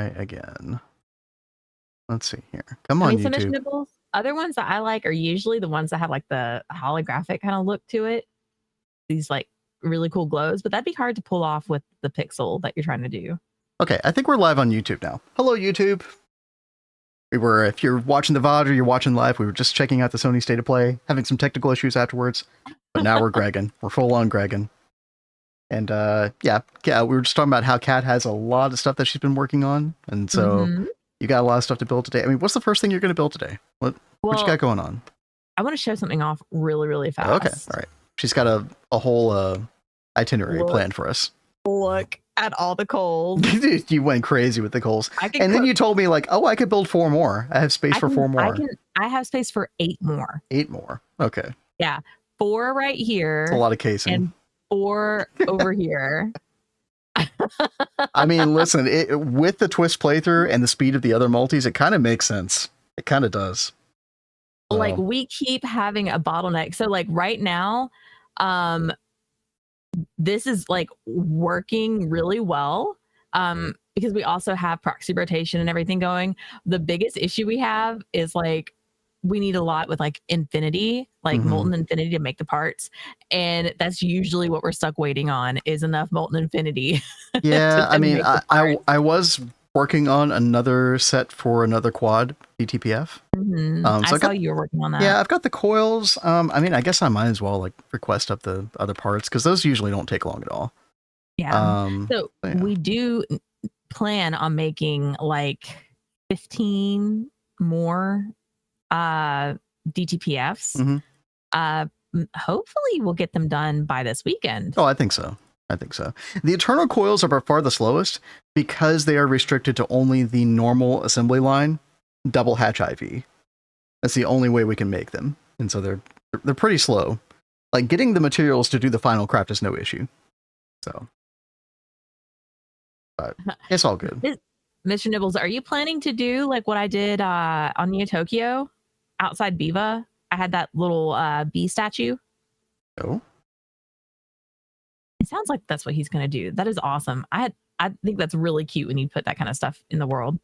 try again. Let's see here. Come I on, mean, some mission YouTube. nibbles. Other ones that I like are usually the ones that have like the holographic kind of look to it. These like really cool glows, but that'd be hard to pull off with the pixel that you're trying to do. Okay, I think we're live on YouTube now. Hello, YouTube. If you're watching the VOD or you're watching live, we were just checking out the Sony State of Play, having some technical issues afterwards, but now we're Gregging. We're full on Gregging. And yeah, we were just talking about how Kat has a lot of stuff that she's been working on, and so you got a lot of stuff to build today. I mean, what's the first thing you're going to build today? What you got going on? I want to show something off really, really fast. Okay, all right. She's got a whole itinerary planned for us. Look at all the coals. You went crazy with the coals. And then you told me like, oh, I could build 4 more. I have space for 4 more. I have space for 8 more. 8 more. Okay. Yeah. 4 right here. It's a lot of casing. And 4 over here. I mean, listen, with the Twist playthrough and the speed of the other multis, it kind of makes sense. It kind of does. Like we keep having a bottleneck. So like right now, this is like working really well because we also have proxy rotation and everything going. The biggest issue we have is like we need a lot with like infinity, like molten infinity to make the parts, and that's usually what we're stuck waiting on is enough molten infinity. Yeah, I mean, I was working on another set for another quad DTPF. So I saw you were working on that. Yeah, I've got the coils. I mean, I guess I might as well like request up the other parts because those usually don't take long at all. Yeah. We do plan on making like 15 more DTPFs. Hopefully we'll get them done by this weekend. Oh, I think so. The Eternal coils are by far the slowest because they are restricted to only the normal assembly line, double hatch IV. That's the only way we can make them. And so they're pretty slow. Like getting the materials to do the final craft is no issue. So, but it's all good. Mr. Nibbles, are you planning to do like what I did on Neo Tokyo outside Viva? I had that little bee statue. Oh. It sounds like that's what he's going to do. That is awesome. I think that's really cute when you put that kind of stuff in the world.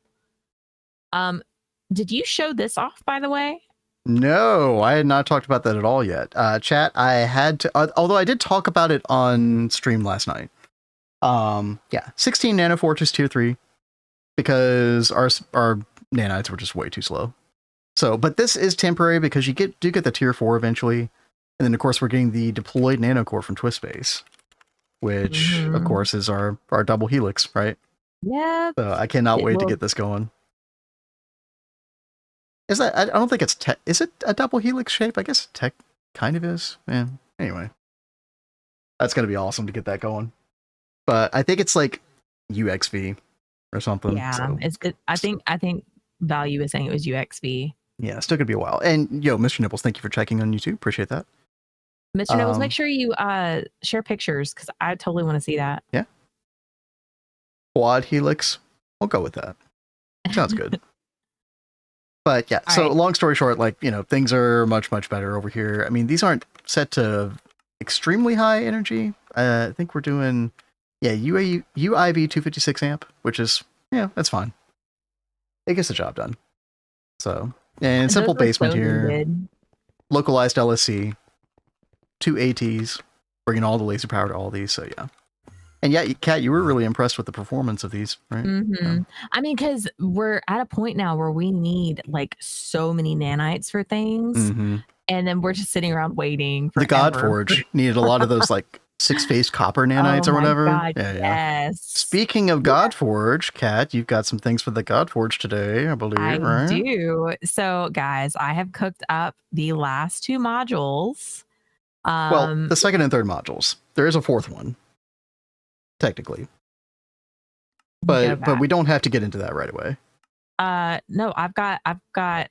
Did you show this off, by the way? No, I had not talked about that at all yet. Chat, I had to, although I did talk about it on stream last night. Yeah, 16 Nano Fortress Tier 3, because our nanites were just way too slow. So, but this is temporary because you do get the Tier 4 eventually. And then, of course, we're getting the deployed nano core from TwistSpace, which, of course, is our DoubleHelix, right? Yeah. So I cannot wait to get this going. Is that, I don't think it's is it a DoubleHelix shape? I guess tech kind of is. Yeah. Anyway, that's going to be awesome to get that going. But I think it's like UXV or something. Yeah. So. I think Value is saying it was UXV. Yeah, still gonna be a while. And yo, Mr. Nibbles, thank you for checking on YouTube. Appreciate that. Mr. Nibbles, make sure you share pictures because I totally want to see that. Yeah. Quad Helix. We'll go with that. Sounds good. But yeah, so long story short, like, you know, things are much, much better over here. I mean, these aren't set to extremely high energy. I think we're doing, UIV 256 amp, which is, that's fine. It gets the job done. So, and simple basement here. Localized LSC. 2 ATs. Bringing all the laser power to all these, so yeah. And yeah, Kat, you were really impressed with the performance of these, right? I mean, because we're at a point now where we need like so many nanites for things, and then we're just sitting around waiting. The Godforge needed a lot of those like 6-phase copper nanites or whatever. God, yes. Speaking of Godforge, Kat, you've got some things for the Godforge today, I believe, right? I do. So, guys, I have cooked up the last 2 modules. Well, the second and third modules. There is a 4th one. Technically, but we don't have to get into that right away. No, I've got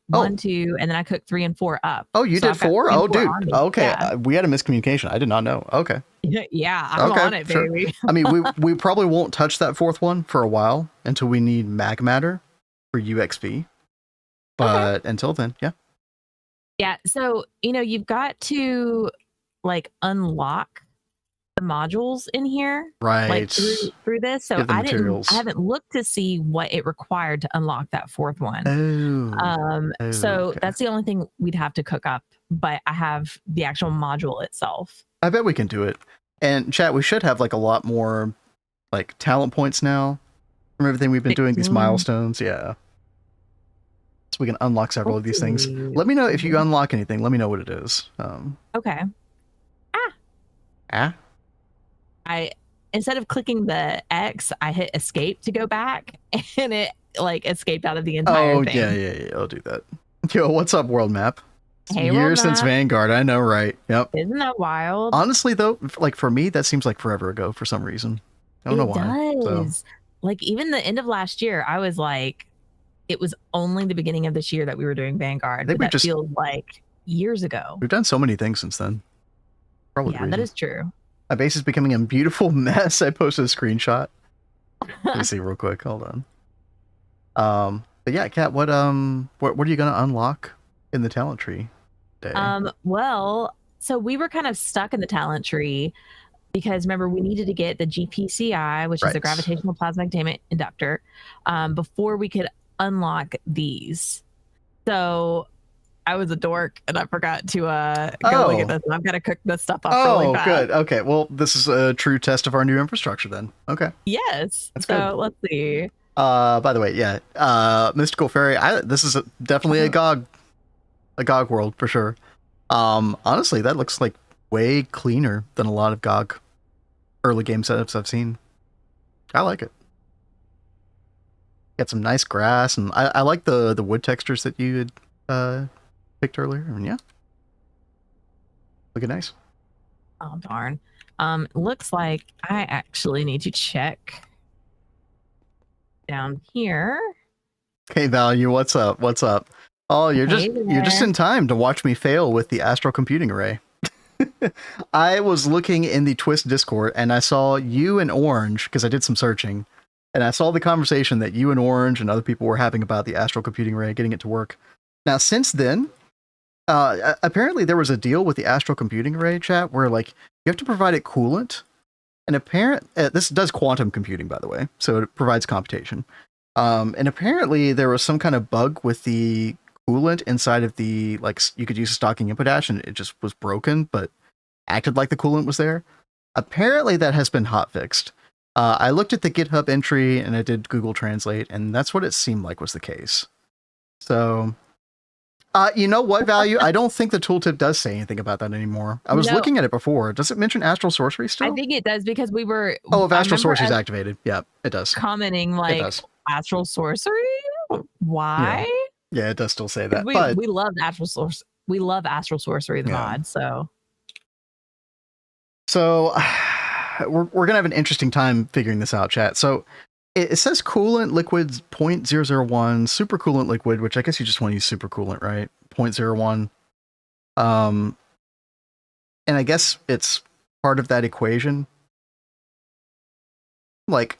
1, 2, and then I cooked 3 and 4 up. Oh, you did 4? Oh, dude. Okay, yeah. We had a miscommunication. I did not know. Okay. Yeah, I'm on it, baby. I mean, we probably won't touch that 4th one for a while until we need mag matter for UXV. But until then, yeah. Yeah. So you've got to like unlock the modules in here, Right. like through this. So I haven't looked to see what it required to unlock that fourth one. So okay. that's the only thing we'd have to cook up, but I have the actual module itself. I bet we can do it. And chat, we should have like a lot more like talent points now from everything we've been doing, these milestones. Yeah. So we can unlock several of these things. Let me know if you unlock anything. Let me know what it is. Okay. I instead of clicking the X, I hit escape to go back, and it like escaped out of the entire thing. Yeah. I'll do that. Yo, what's up, world map? Hey, years since Vanguard. I know, right? Yep. Isn't that wild? Honestly, though, like for me, that seems like forever ago for some reason. I don't know why. It does. So. Like even the end of last year, I was like, it was only the beginning of this year that we were doing Vanguard. But that feels like years ago. We've done so many things since then. Probably yeah, that is true. My base is becoming a beautiful mess. I posted a screenshot. Let me see real quick. Hold on. But yeah, Kat, what are you gonna unlock in the talent tree day? Well, so we were kind of stuck in the talent tree because remember we needed to get the GPCI, which is the gravitational plasma containment inductor, before we could unlock these. So I was a dork and I forgot to go look at this. And I've got to cook this stuff up really fast. Good. Okay. Well, this is a true test of our new infrastructure then. Okay. Yes. That's good. Let's see. By the way, yeah. Mystical Fairy, this is definitely a GOG world for sure. Honestly, that looks like way cleaner than a lot of GOG early game setups I've seen. I like it. Got some nice grass, and I like the wood textures that you had picked earlier. And yeah, looking nice. Oh darn! Looks like I actually need to check down here. Okay, Value, what's up? What's up? Oh, you're just in time to watch me fail with the Astral Computing Array. I was looking in the Twist Discord and I saw you and Orange, because I did some searching, and I saw the conversation that you and Orange and other people were having about the Astral Computing Array, getting it to work. Now, since then, apparently there was a deal with the Astral Computing Array, chat, where like you have to provide it coolant, and this does quantum computing, by the way, so it provides computation. And apparently there was some kind of bug with the coolant inside of the, like, you could use a stocking input hash and it just was broken, but acted like the coolant was there. Apparently that has been hotfixed. I looked at the GitHub entry and I did Google Translate, and that's what it seemed like was the case. So, you know what, Value? I don't think the tooltip does say anything about that anymore. I was looking at it before. Does it mention Astral Sorcery still? I think it does, because we were... Oh, if Astral Sorcery is activated. Yeah, it does. Commenting like, Astral Sorcery? Why? Yeah, it does still say that. We love Astral Sorcery. We love Astral Sorcery, the mod. So we're gonna have an interesting time figuring this out, chat. So it says coolant liquids 0.001, super coolant liquid, which I guess you just want to use super coolant, right? 0.01. And I guess it's part of that equation. Like,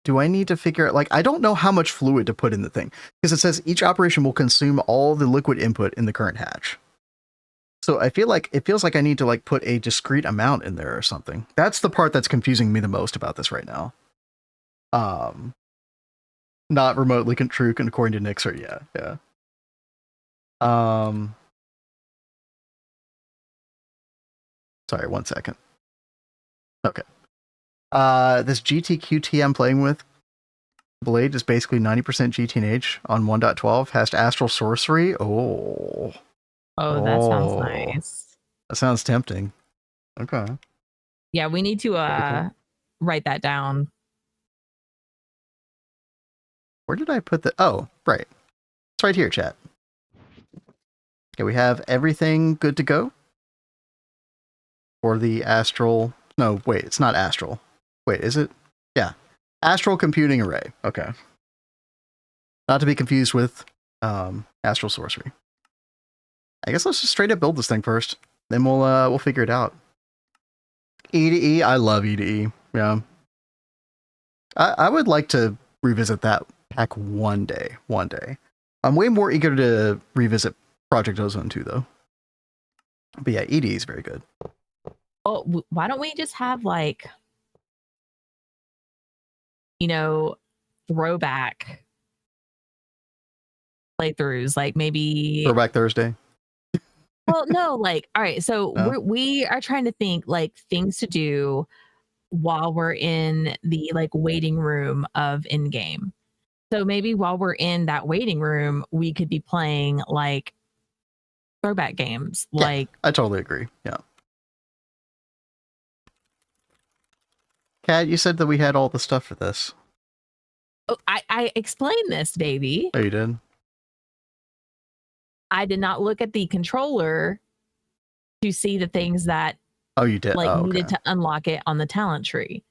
do I need to figure out, like, I don't know how much fluid to put in the thing, because it says each operation will consume all the liquid input in the current hatch. So I feel like it feels like I need to like put a discrete amount in there or something. That's the part that's confusing me the most about this right now. Not remotely true according to Nixer. Yeah. Sorry, 1 second. Okay. This GTQT I'm playing with, Blade, is basically 90% GTNH on 1.12, has Astral Sorcery. Oh, that sounds nice. That sounds tempting. Okay. Yeah, we need to write that down. Where did I put the... Oh, right. It's right here, chat. Okay, we have everything good to go for the Astral... No, wait, it's not Astral. Wait, is it? Yeah. Astral Computing Array. Okay. Not to be confused with Astral Sorcery. I guess let's just straight up build this thing first. Then we'll figure it out. E to E, I love E to E. Yeah. I would like to revisit that pack one day. I'm way more eager to revisit Project Ozone 2, though. But yeah, E to E is very good. Oh, why don't we just have like, throwback playthroughs, like maybe Throwback Thursday. Well, no, like, all right, so No? we are trying to think like things to do while we're in the like waiting room of in game. So maybe while we're in that waiting room, we could be playing like throwback games. Yeah, Like, I totally agree. Yeah. Kat, you said that we had all the stuff for this. oh, I explained this, baby. Oh, you did? I did not look at the controller to see the things that Oh, you did? like Oh, needed okay. to unlock it on the talent tree.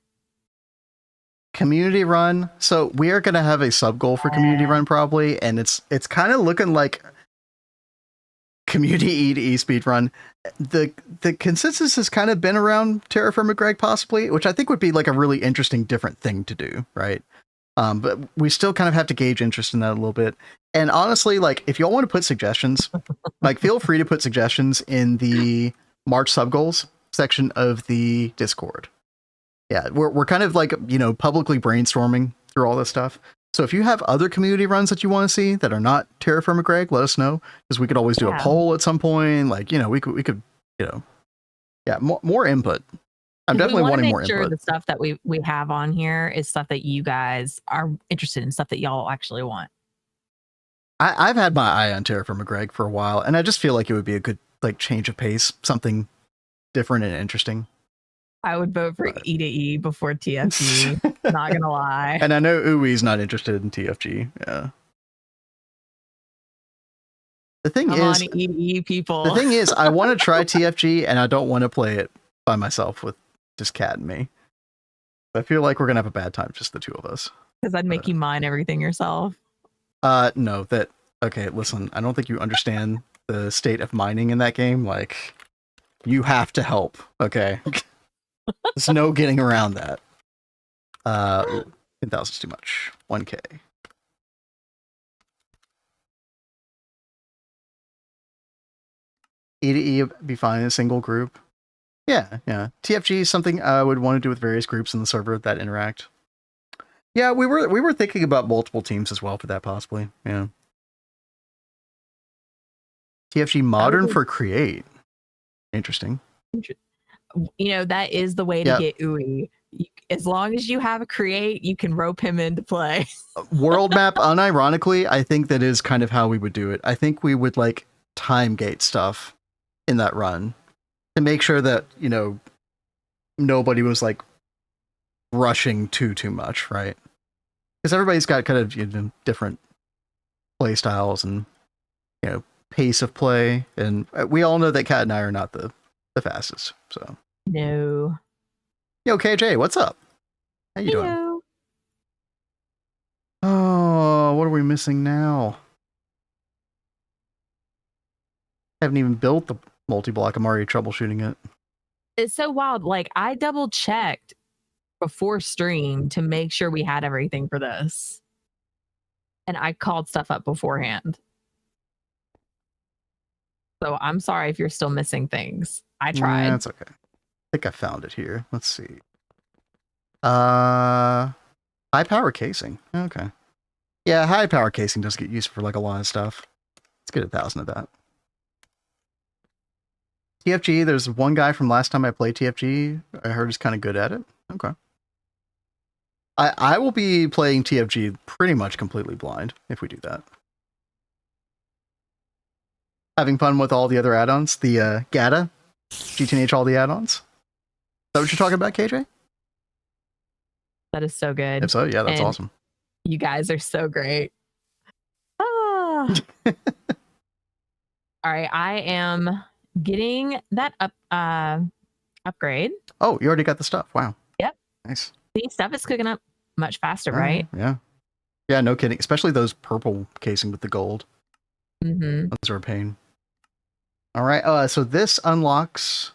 Community run. So we are going to have a sub goal for community run probably, and it's kind of looking like community E speed run. The consensus has kind of been around Terraform Greg possibly, which I think would be like a really interesting different thing to do, right? But we still kind of have to gauge interest in that a little bit. And honestly, like if y'all want to put suggestions, like feel free to put suggestions in the March sub goals section of the Discord. Yeah, we're kind of like, publicly brainstorming through all this stuff. So if you have other community runs that you want to see that are not Terraform Greg, let us know, because we could always do a poll at some point. Like, we could, yeah, more input. I'm definitely wanting more input. The stuff that we have on here is stuff that you guys are interested in, stuff that y'all actually want. I've had my eye on Terraform Greg for a while, and I just feel like it would be a good like change of pace, something different and interesting. I would vote for E to E before TFG. Not gonna lie. And I know Ui's not interested in TFG. Yeah. The thing is, E to E people. The thing is, I want to try TFG, and I don't want to play it by myself with just Kat and me. I feel like we're gonna have a bad time, just the two of us. Because I'd make you mine everything yourself. No. Okay, listen. I don't think you understand the state of mining in that game. Like, you have to help. Okay. There's no getting around that. 10,000's too much. 1K. E to E be fine in a single group. Yeah. TFG is something I would want to do with various groups in the server that interact. Yeah, we were thinking about multiple teams as well for that, possibly. Yeah. TFG modern for create. Interesting. That is the way to get Ui. As long as you have a create, you can rope him into play. World map, unironically, I think that is kind of how we would do it. I think we would like time gate stuff in that run to make sure that, nobody was like rushing too much, right? Because everybody's got kind of different play styles and, pace of play. And we all know that Kat and I are not the fastest. So no. Yo, KJ, what's up? How you doing? Oh, what are we missing now? Haven't even built the multi-block. I'm already troubleshooting it. It's so wild. Like, I double checked before stream to make sure we had everything for this. And I called stuff up beforehand. So I'm sorry if you're still missing things. I tried. That's okay. I think I found it here. Let's see. High power casing. Okay. Yeah, high power casing does get used for like a lot of stuff. Let's get 1,000 of that. TFG, there's one guy from last time I played TFG. I heard he's kind of good at it. Okay. I will be playing TFG pretty much completely blind if we do that. Having fun with all the other add-ons, the GATA, GTNH, all the add-ons. Is that what you're talking about, KJ? That is so good. If so, yeah, that's awesome. You guys are so great. All right, I am getting that upgrade. Oh, you already got the stuff. Wow. Yep. Nice. See, stuff is cooking up much faster, right? Yeah. Yeah, no kidding. Especially those purple casing with the gold. Mm-hmm. Those are a pain. All right. So this unlocks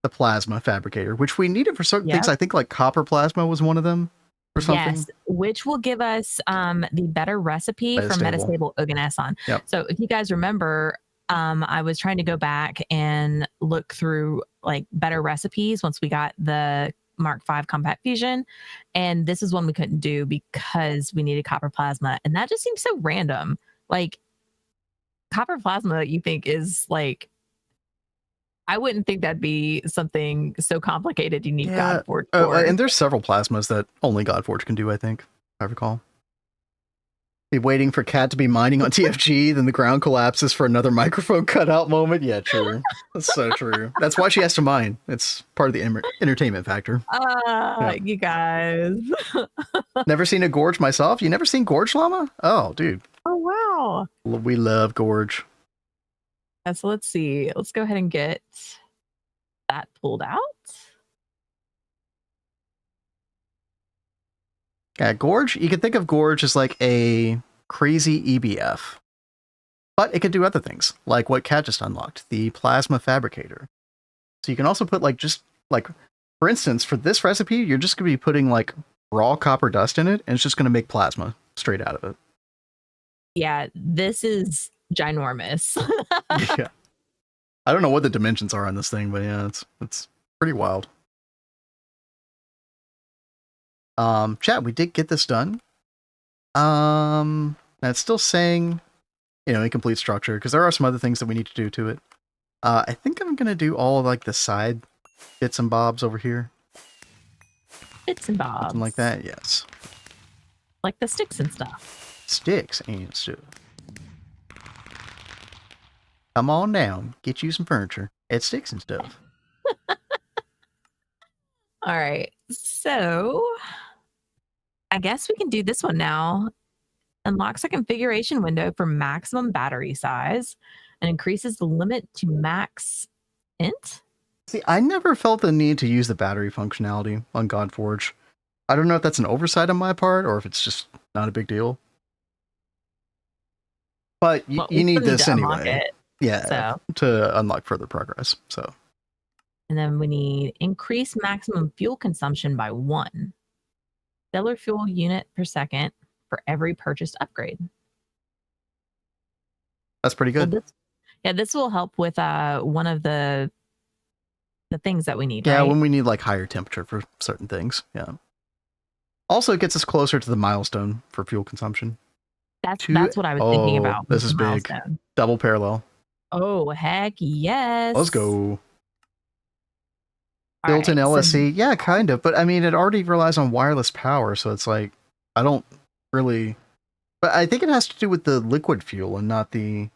the plasma fabricator, which we needed for certain things. I think like copper plasma was one of them or something. Yes, which will give us the better recipe for metastable Oganesson. Yep. So if you guys remember, I was trying to go back and look through like better recipes once we got the Mark V compact fusion, and this is one we couldn't do because we needed copper plasma, and that just seems so random. Like copper plasma, you think is like, I wouldn't think that'd be something so complicated you need Godforge for. And there's several plasmas that only Godforge can do, I think, if I recall. Be waiting for Kat to be mining on TFG, then the ground collapses for another microphone cutout moment. Yeah, true. That's so true. That's why she has to mine. It's part of the entertainment factor. You guys. Never seen a Gorge myself? You never seen Gorge Llama? Oh, dude. Oh, wow. We love Gorge. Yeah, so let's see. Let's go ahead and get that pulled out. Yeah, Gorge, you can think of Gorge as like a crazy EBF. But it can do other things, like what Kat just unlocked, the Plasma Fabricator. So you can also put for instance, for this recipe, you're just going to be putting like raw copper dust in it, and it's just going to make plasma straight out of it. Yeah, this is ginormous. Yeah. I don't know what the dimensions are on this thing, but yeah, it's pretty wild. Chat, we did get this done. It's still saying, incomplete structure, because there are some other things that we need to do to it. I think I'm gonna do all of like the side bits and bobs over here. Bits and bobs. Something like that, yes. Like the sticks and stuff. Sticks and stuff. Come on down, get you some furniture. It's sticks and stuff. All right, so I guess we can do this one now. Unlocks a configuration window for maximum battery size and increases the limit to max int. See, I never felt the need to use the battery functionality on Godforge. I don't know if that's an oversight on my part or if it's just not a big deal. But you need this anyway. Yeah, to unlock further progress. So, and then we need increase maximum fuel consumption by 1 stellar fuel unit per second for every purchased upgrade. That's pretty good. So this will help with one of the things that we need. Yeah, right? when we need like higher temperature for certain things. Yeah. Also, it gets us closer to the milestone for fuel consumption. That's what I was thinking about. This is big. Double parallel. Oh, heck yes. Let's go. Built-in LSC. Yeah, kind of. But I mean, it already relies on wireless power. So it's like, I don't really... But I think it has to do with the liquid fuel and not the...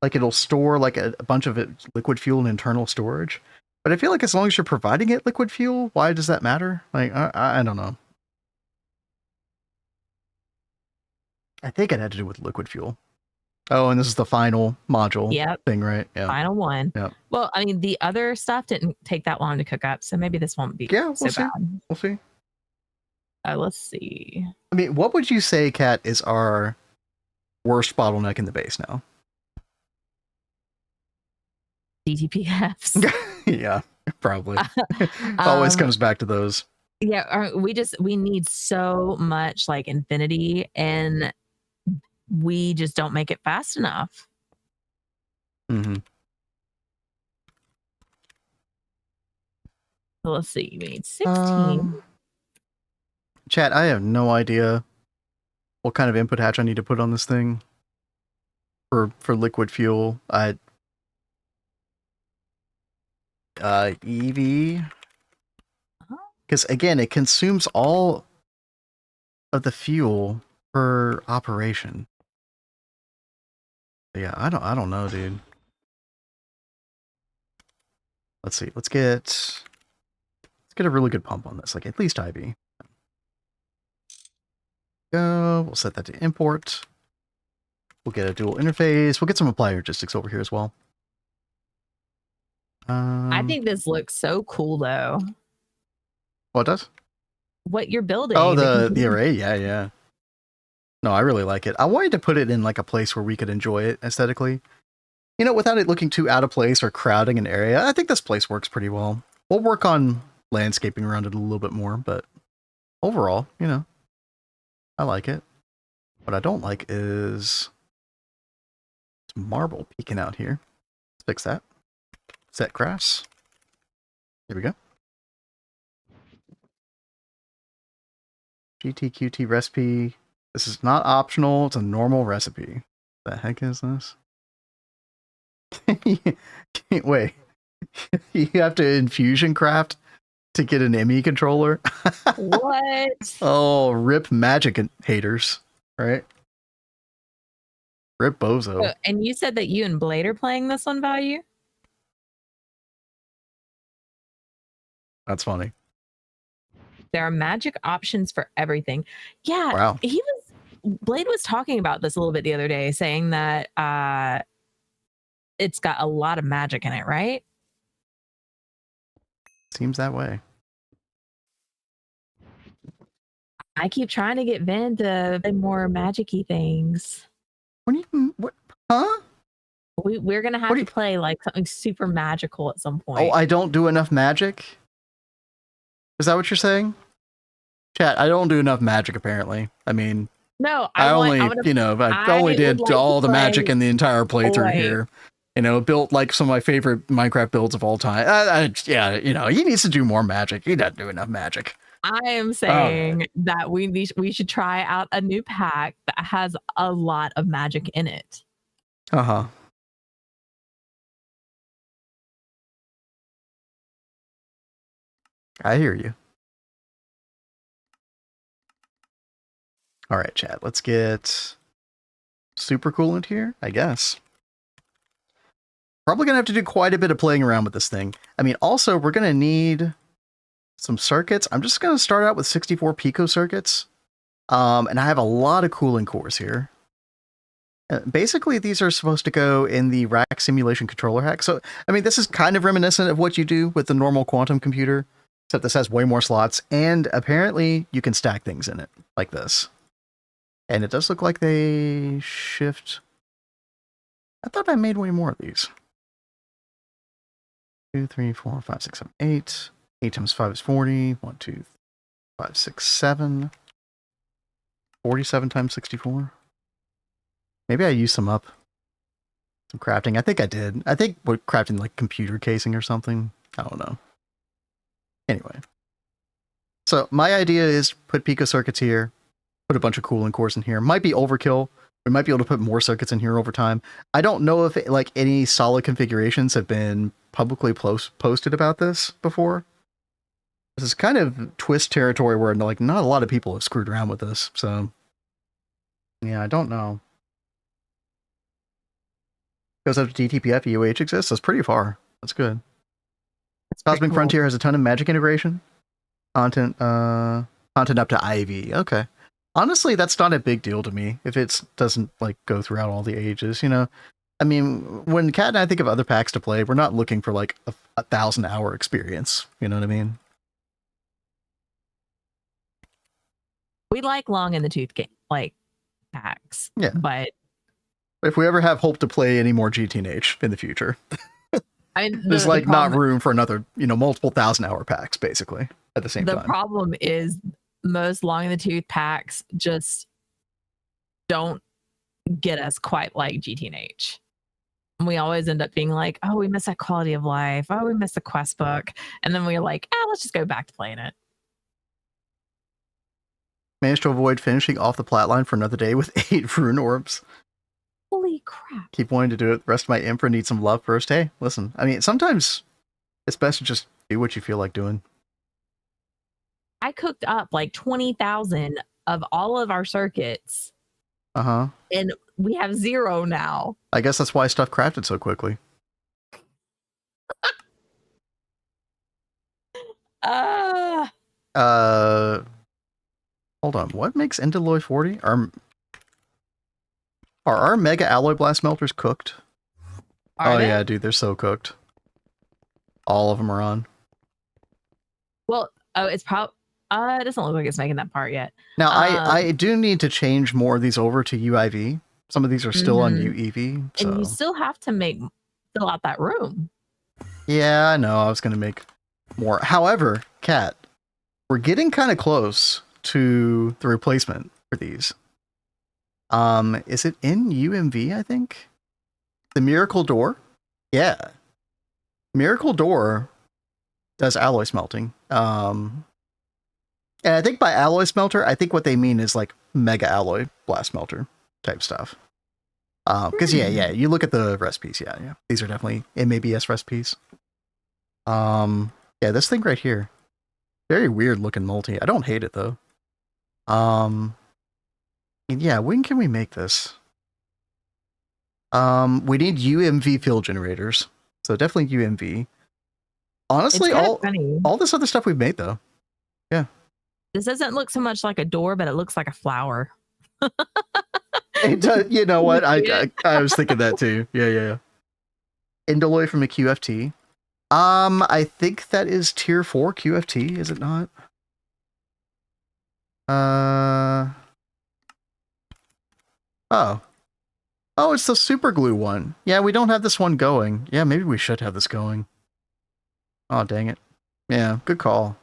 Like, it'll store like a bunch of liquid fuel in internal storage. But I feel like as long as you're providing it liquid fuel, why does that matter? Like, I don't know. I think it had to do with liquid fuel. Oh, and this is the final module thing, right? Yeah. Final one. Yeah. Well, I mean, the other stuff didn't take that long to cook up, so maybe this won't be so bad. We'll see. Let's see. I mean, what would you say, Kat, is our worst bottleneck in the base now? DTPFs. Yeah, probably. Always comes back to those. Yeah, we need so much like infinity, and we just don't make it fast enough. Mm-hmm. So let's see. We need 16. Chat, I have no idea what kind of input hatch I need to put on this thing for liquid fuel. EV, because again, it consumes all of the fuel per operation. Yeah, I don't know, dude. Let's see. Let's get a really good pump on this, like at least IV. Go. We'll set that to import. We'll get a dual interface. We'll get some applied logistics over here as well. I think this looks so cool, though. What does? What you're building. Oh, the array. Yeah. No, I really like it. I wanted to put it in like a place where we could enjoy it aesthetically. Without it looking too out of place or crowding an area. I think this place works pretty well. We'll work on landscaping around it a little bit more, but overall, I like it. What I don't like is Some marble peeking out here. Let's fix that. Set grass. Here we go. GTQT recipe. This is not optional. It's a normal recipe. The heck is this? Wait. You have to infusion craft to get an ME controller? What? Oh, rip magic haters, right? Rip bozo. Oh, and you said that you and Blade are playing this on Value? That's funny. There are magic options for everything. Yeah, wow. Blade was talking about this a little bit the other day, saying that it's got a lot of magic in it, right? Seems that way. I keep trying to get Vin to play more magic-y things. What? Huh? We're gonna have to play like something super magical at some point. Oh, I don't do enough magic? Is that what you're saying? Chat, I don't do enough magic, apparently. I mean, no, I only did like all the magic in the entire playthrough here. You know, built like some of my favorite Minecraft builds of all time. Yeah, you know, he needs to do more magic. He doesn't do enough magic. I am saying that we should try out a new pack that has a lot of magic in it. Uh-huh. I hear you. All right, chat. Let's get super coolant here, I guess. Probably going to have to do quite a bit of playing around with this thing. I mean, also, we're going to need some circuits. I'm just going to start out with 64 pico circuits. And I have a lot of cooling cores here. Basically, these are supposed to go in the rack simulation controller hack. So, I mean, this is kind of reminiscent of what you do with the normal quantum computer, except this has way more slots. And apparently, you can stack things in it like this. And it does look like they shift. I thought I made way more of these. 2, 3, 4, 5, 6, 7, 8. 8 times 5 is 40. 1, 2, 5, 6, 7. 47 times 64. Maybe I used some up. Some crafting. I think I did. I think we're crafting like computer casing or something. I don't know. Anyway. So my idea is put pico circuits here. Put a bunch of cooling cores in here. Might be overkill. We might be able to put more circuits in here over time. I don't know if like any solid configurations have been publicly posted about this before. This is kind of twist territory where like not a lot of people have screwed around with this. So yeah, I don't know. Goes up to DTPF, UIV-Age exists. That's pretty far. That's good. Cosmic Frontier has a ton of magic integration. Content up to IV. Okay. Honestly, that's not a big deal to me if it doesn't like go throughout all the ages, you know. I mean, when Kat and I think of other packs to play, we're not looking for like a 1,000-hour experience. You know what I mean? We like long in the tooth game, like packs. Yeah. But if we ever have hope to play any more GTNH in the future, I mean, there's like not room for another, you know, multiple 1,000-hour packs basically at the same time. The problem is most long in the tooth packs just don't get us quite like GTNH. And we always end up being like, oh, we miss that quality of life. Oh, we miss the quest book. And then we're like, let's just go back to playing it. Managed to avoid finishing off the plat line for another day with 8 rune orbs. Holy crap. Keep wanting to do it. The rest of my infra needs some love first. Hey, listen, I mean, sometimes it's best to just do what you feel like doing. I cooked up like 20,000 of all of our circuits. Uh-huh. And we have 0 now. I guess that's why stuff crafted so quickly. Hold on. What makes Endalloy 40? Are our Mega Alloy Blast Melters cooked? Yeah, dude, they're so cooked. All of them are on. Well, it's probably... it doesn't look like it's making that part yet. Now, I do need to change more of these over to UIV. Some of these are still on UEV. So. And you still have to fill out that room. Yeah, I know. I was going to make more. However, Kat, we're getting kind of close to the replacement for these. Is it in UMV, I think? The Miracle Door? Yeah. Miracle Door does alloy smelting. And I think by alloy smelter, I think what they mean is like mega alloy blast smelter type stuff. Because yeah, you look at the recipes, yeah. These are definitely MABS recipes. Yeah, this thing right here. Very weird looking multi. I don't hate it though. Yeah, when can we make this? We need UMV fuel generators. So definitely UMV. Honestly, all this other stuff we've made though. Yeah. This doesn't look so much like a door, but it looks like a flower. It does, you know what? I was thinking that too. Yeah. Indoloy from a QFT. I think that is tier 4 QFT, is it not? Oh, it's the super glue one. Yeah, we don't have this one going. Yeah, maybe we should have this going. Oh, dang it. Yeah, good call.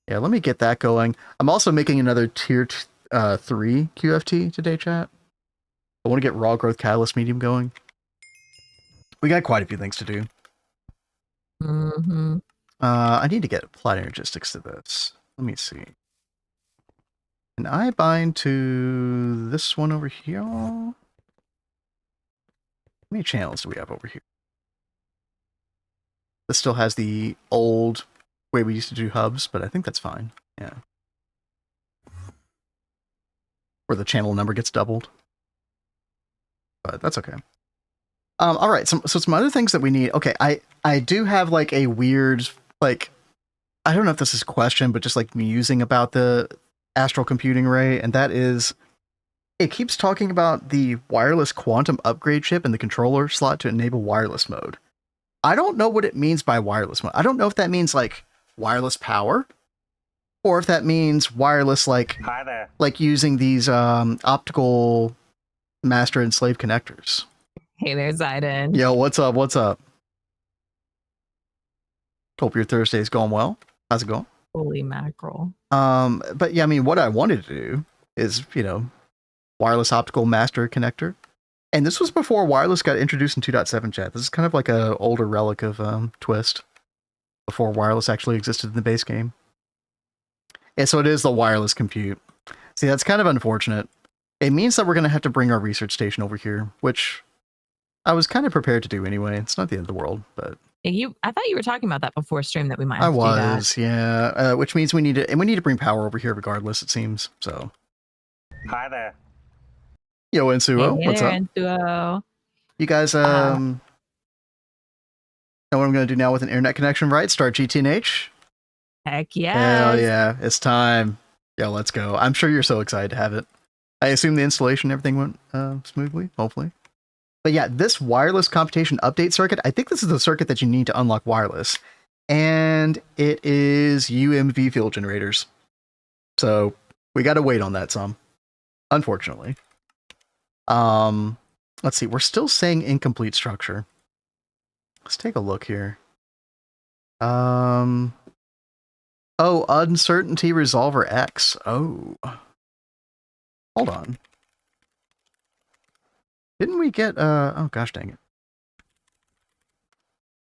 Yeah, let me get that going. I'm also making another tier 3 QFT today, chat. I want to get raw growth catalyst medium going. We got quite a few things to do. I need to get applied energistics to this. Let me see. Can I bind to this one over here? How many channels do we have over here? This still has the old way we used to do hubs, but I think that's fine. Yeah. Where the channel number gets doubled. But that's okay. All right, so some other things that we need. Okay, I do have like a weird, like, I don't know if this is a question, but just like musing about the Astral Computing Array, and that is, it keeps talking about the wireless quantum upgrade chip in the controller slot to enable wireless mode. I don't know what it means by wireless mode. I don't know if that means like wireless power, or if that means wireless like using these optical master and slave connectors. Hey there, Zayden. Yo, what's up? What's up? Hope your Thursday's going well. How's it going? Holy mackerel. But yeah, I mean, what I wanted to do is, wireless optical master connector. And this was before wireless got introduced in 2.7 chat. This is kind of like a older relic of Twist, before wireless actually existed in the base game. And so it is the wireless compute. See, that's kind of unfortunate. It means that we're going to have to bring our research station over here, which I was kind of prepared to do anyway. It's not the end of the world, but I thought you were talking about that before stream, that we might have to do that. Yeah. Which means we need to bring power over here regardless, it seems. So Hi there. Yo, Ensuo, hey what's there, up? Ensuo. You guys know what I'm going to do now with an internet connection, right? Start GTNH? Heck yeah. Hell yeah, it's time. Yeah, let's go. I'm sure you're so excited to have it. I assume the installation, everything went smoothly, hopefully. But yeah, this wireless computation update circuit, I think this is the circuit that you need to unlock wireless. And it is UMV fuel generators. So we got to wait on that some, unfortunately. Let's see, we're still saying incomplete structure. Let's take a look here. Oh, uncertainty resolver X. Oh. Hold on. Didn't we get, oh gosh dang it.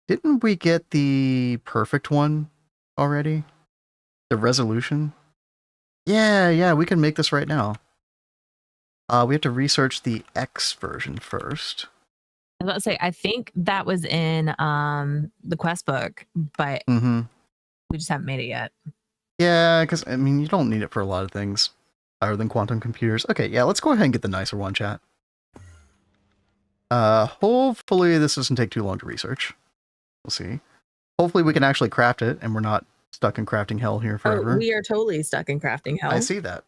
Didn't we get the perfect one already? The resolution? Yeah, we can make this right now. We have to research the X version first. I was about to say, I think that was in the quest book, but we just haven't made it yet. Yeah, because, I mean, you don't need it for a lot of things other than quantum computers. Okay, yeah, let's go ahead and get the nicer one, chat. Hopefully this doesn't take too long to research. We'll see. Hopefully we can actually craft it, and we're not stuck in crafting hell here forever. Oh, we are totally stuck in crafting hell. I see that.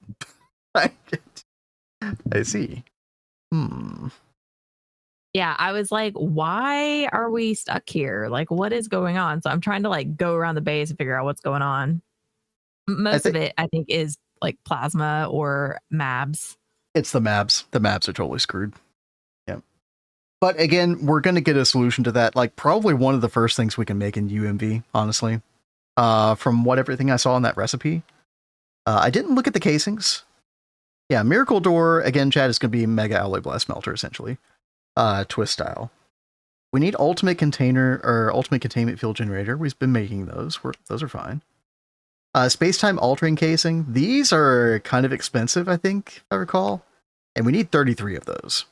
I see. Yeah, I was like, why are we stuck here? Like, what is going on? So I'm trying to like go around the base and figure out what's going on. Most of it, I think, is like plasma or MABs. It's the MABs. The MABs are totally screwed. Yeah. But again, we're going to get a solution to that. Like probably one of the first things we can make in UMV, honestly. From everything I saw in that recipe. I didn't look at the casings. Yeah, Miracle Door, again, chat, is going to be Mega Alloy Blast Smelter, essentially. twist style. We need ultimate container or ultimate containment field generator. We've been making those. Those are fine. Space-time altering casing. These are kind of expensive, I think, if I recall. And we need 33 of those.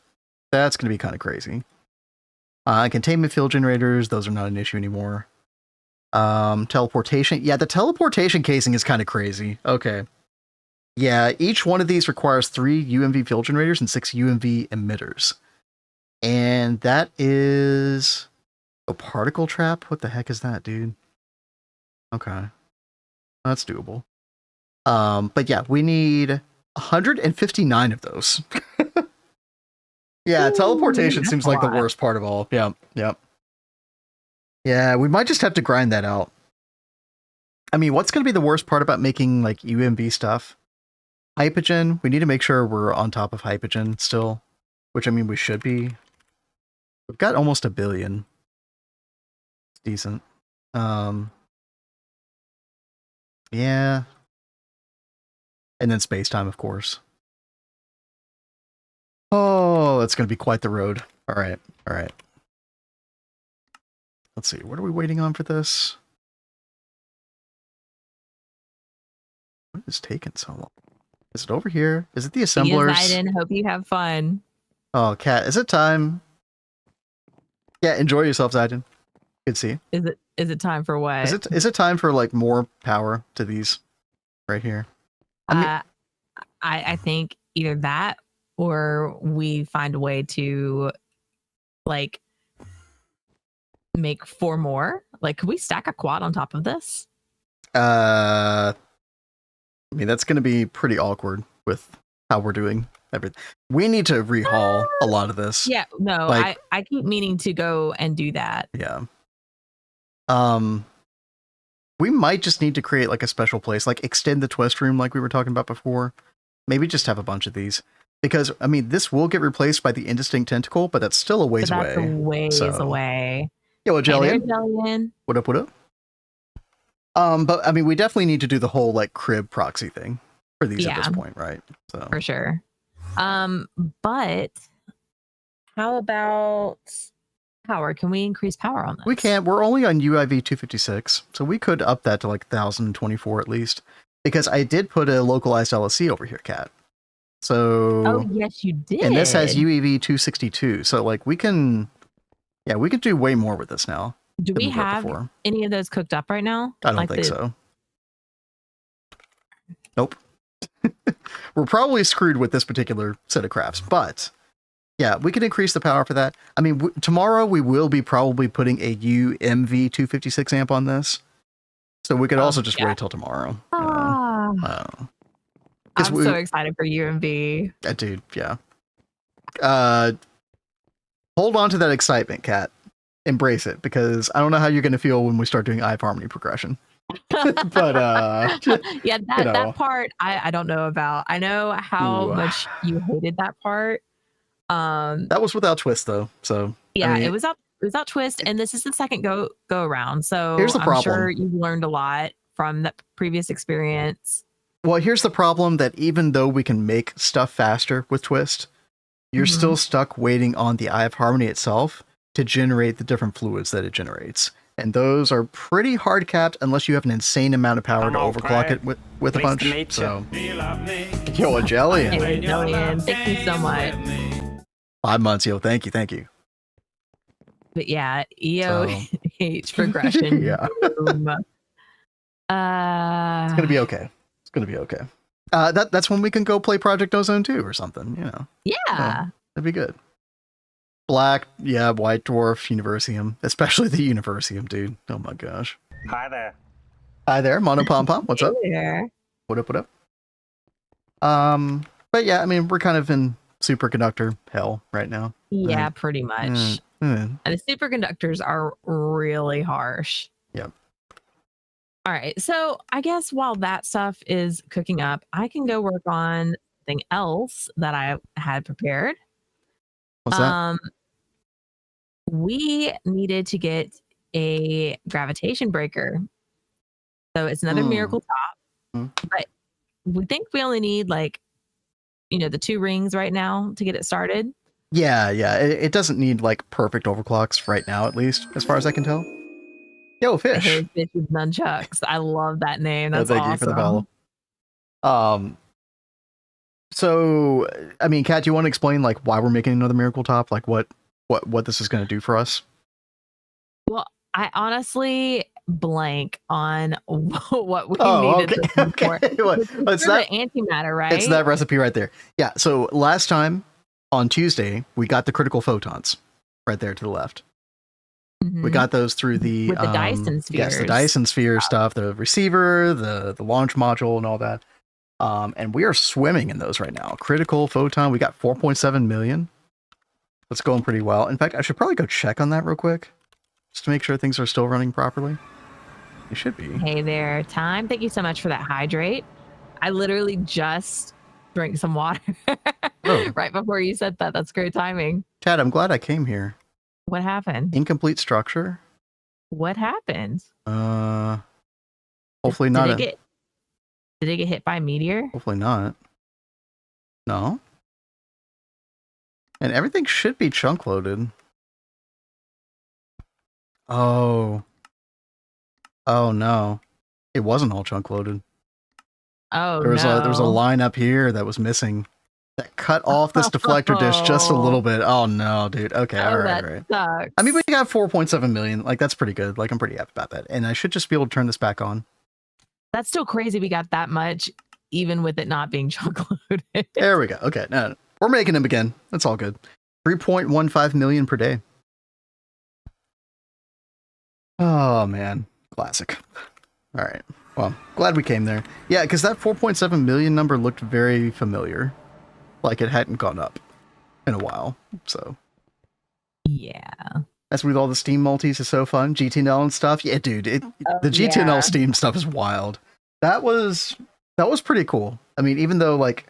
That's going to be kind of crazy. Containment field generators. Those are not an issue anymore. Teleportation. Yeah, the teleportation casing is kind of crazy. Okay. Yeah, each one of these requires 3 UMV field generators and 6 UMV emitters. And that is a particle trap? What the heck is that, dude? Okay. That's doable. But yeah, we need 159 of those. Yeah, Ooh, teleportation that's seems a like the lot. worst part of all. Yeah. Yeah, we might just have to grind that out. I mean, what's going to be the worst part about making like UMV stuff? Hypogen. We need to make sure we're on top of Hypogen still, which I mean we should be. We've got almost 1 billion. It's decent. Yeah. And then space-time, of course. Oh, that's going to be quite the road. All right. Let's see. What are we waiting on for this? What is taking so long? Is it over here? Is it the assemblers? See you, Zayden. Hope you have fun. Oh, Cat, is it time? Yeah, enjoy yourself, Zayden. Good to see you. Is it time for what? Is it time for like more power to these right here? I think either that or we find a way to like make 4 more. Like, could we stack a quad on top of this? I mean, that's going to be pretty awkward with how we're doing everything. We need to rehaul a lot of this. Yeah, no, like, I keep meaning to go and do that. Yeah. We might just need to create like a special place, like extend the twist room like we were talking about before. Maybe just have a bunch of these. Because, I mean, this will get replaced by the indistinct tentacle, but that's still a ways away. That's a ways away. Yeah, well, Jellian. Hey there, Jellian. What up? But I mean, we definitely need to do the whole like crib proxy thing for these at this point, right? So for sure. But how about power? Can we increase power on this? We can't. We're only on UIV-256, so we could up that to like 1024 at least. Because I did put a localized LSC over here, Kat. So oh yes, you did. And this has UEV-262, so like we can do way more with this now. Do we have any of those cooked up right now? I don't think so. Nope. We're probably screwed with this particular set of crafts, but yeah, we can increase the power for that. I mean, tomorrow we will be probably putting a UMV-256 amp on this, so we could also just wait till tomorrow. I'm so excited for UMV. Dude, yeah. Hold on to that excitement, Kat. Embrace it, because I don't know how you're going to feel when we start doing IF harmony progression. But yeah, that part I don't know about. I know how much you hated that part. That was without twist though, so yeah, I mean, it was without twist, and this is the second go around. So here's the problem. I'm sure you've learned a lot from that previous experience. Well, here's the problem, that even though we can make stuff faster with twist, you're still stuck waiting on the IF harmony itself to generate the different fluids that it generates. And those are pretty hard capped unless you have an insane amount of power to overclock it with a bunch. So, yo, a Jellian. Hey, Jellian, thank you so much. 5 months, yo, thank you. But yeah, EOH progression. Yeah. It's gonna be okay. That's when we can go play Project Ozone 2 or something, you know. Yeah. That'd be good. Black, yeah, White Dwarf, Universium, especially the Universium, dude. Oh my gosh. Hi there, Mono Pom Pom. What's up? There. What up? But yeah, I mean, we're kind of in superconductor hell right now. Yeah, pretty much. And the superconductors are really harsh. Yep. All right, so I guess while that stuff is cooking up, I can go work on something else that I had prepared. What's that? We needed to get a gravitation breaker. So it's another miracle top, but we think we only need like, the 2 rings right now to get it started. Yeah, it doesn't need like perfect overclocks right now, at least as far as I can tell. Yo, fish. Hey, fish with nunchucks. I love that name. That's thank awesome. you for the follow. So I mean, Kat, do you want to explain like why we're making another miracle top? Like what this is going to do for us? Well, I honestly blank on what we needed okay. for. It's that the antimatter, right? It's that recipe right there. Yeah. So last time on Tuesday, we got the critical photons right there to the left. Mm-hmm. We got those through the Dyson spheres. Yes, the Dyson sphere stuff, the receiver, the launch module, and all that. And we are swimming in those right now. Critical photon, we got 4.7 million. That's going pretty well. In fact, I should probably go check on that real quick, just to make sure things are still running properly. It should be. Hey there, Time. Thank you so much for that hydrate. I literally just drank some water right before you said that. That's great timing. Chad, I'm glad I came here. What happened? Incomplete structure. What happened? Hopefully not. Did it get hit by a meteor? Hopefully not. No. And everything should be chunk loaded. Oh no. It wasn't all chunk loaded. Oh, there was a line up here that was missing that cut off this deflector dish just a little bit. Oh no, dude. Okay, all right. Sucks. I mean, we got 4.7 million. Like, that's pretty good. Like, I'm pretty happy about that. And I should just be able to turn this back on. That's still crazy we got that much, even with it not being chunk loaded. There we go. Okay, no, we're making them again. That's all good. 3.15 million per day. Oh man, classic. All right. Well, glad we came there. Yeah, because that 4.7 million number looked very familiar. Like it hadn't gone up in a while. So yeah. That's with all the Steam multis is so fun. GTNL and stuff. Yeah, dude. The GTNL Steam stuff is wild. That was pretty cool. I mean, even though like,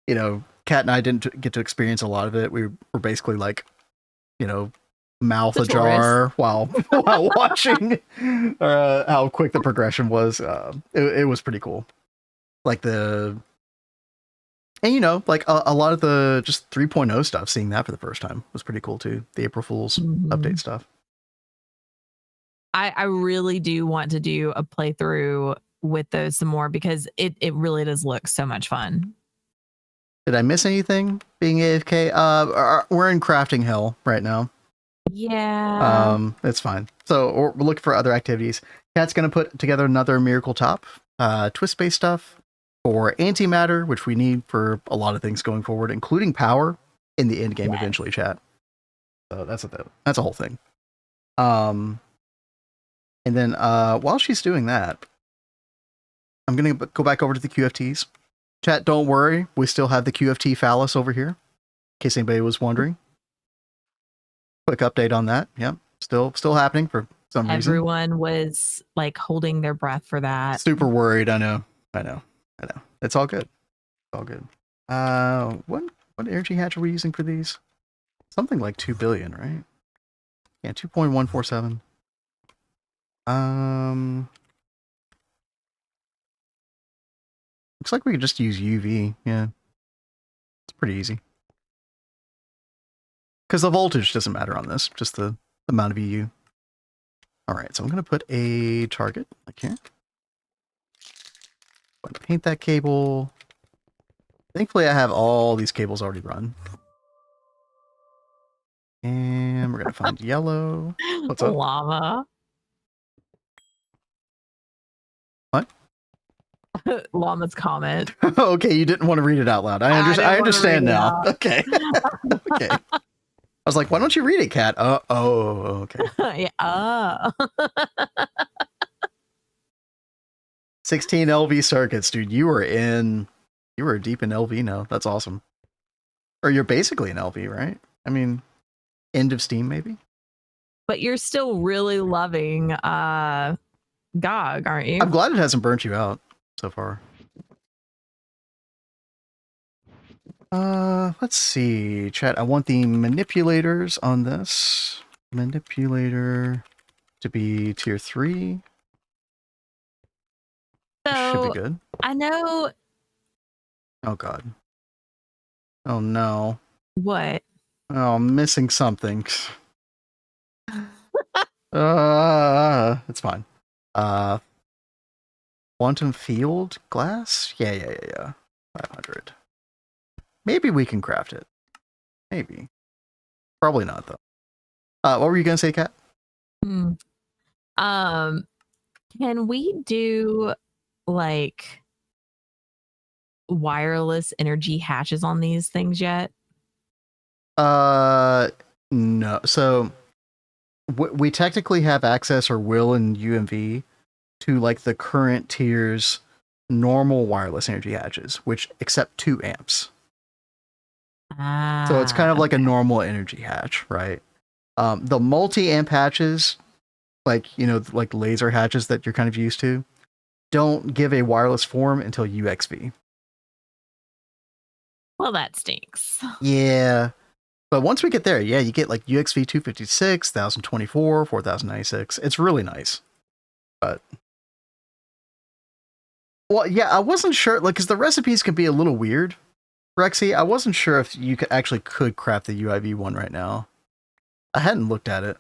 you know, Kat and I didn't get to experience a lot of it. We were basically like, you know, mouth ajar while watching how quick the progression was. It was pretty cool. Like and you know, like a lot of the just 3.0 stuff, seeing that for the first time was pretty cool too. The April Fool's update stuff. I really do want to do a playthrough with those some more because it really does look so much fun. Did I miss anything being AFK? We're in crafting hell right now. Yeah. It's fine. So we're looking for other activities. Kat's going to put together another miracle top, TwistSpace stuff for antimatter, which we need for a lot of things going forward, including power in the end game eventually, chat. So that's a whole thing. And then while she's doing that, I'm going to go back over to the QFTs. Chat, don't worry. We still have the QFT phallus over here, in case anybody was wondering. Quick update on that. Yep. Still happening for some reason. Everyone was like holding their breath for that. Super worried. I know. It's all good. It's all good. What energy hatch are we using for these? Something like 2 billion, right? Yeah, 2.147. Looks like we could just use UV. Yeah. It's pretty easy. Because the voltage doesn't matter on this, just the amount of EU. All right, so I'm going to put a target like here. Paint that cable. Thankfully, I have all these cables already run. And we're going to find yellow. What's up? Llama. What? Llama's comment. Okay, you didn't want to read it out loud. I understand now. Okay. Okay. I was like, why don't you read it, Kat? Okay. Yeah. 16 LV circuits, dude. You were deep in LV now. That's awesome. Or you're basically an LV, right? I mean, end of Steam, maybe? But you're still really loving GOG, aren't you? I'm glad it hasn't burnt you out so far. Let's see, chat. I want the manipulators on this. Manipulator to be tier 3. So, should be good. I know. Oh god. Oh no. What? Oh, I'm missing something. It's fine. Quantum field glass? Yeah. 500. Maybe we can craft it. Maybe. Probably not, though. What were you going to say, Kat? Can we do, like, wireless energy hatches on these things yet? No. So, we technically have access, or will in UMV, to, like, the current tier's normal wireless energy hatches, which accept 2 amps. So it's kind of like a normal energy hatch, right? The multi-amp hatches, like, like laser hatches that you're kind of used to, don't give a wireless form until UXV. Well, that stinks. Yeah. But once we get there, yeah, you get like UXV 256, 1024, 4096. It's really nice. But, well, yeah, I wasn't sure, like, because the recipes can be a little weird. Rexy, I wasn't sure if you could craft the UIV one right now. I hadn't looked at it.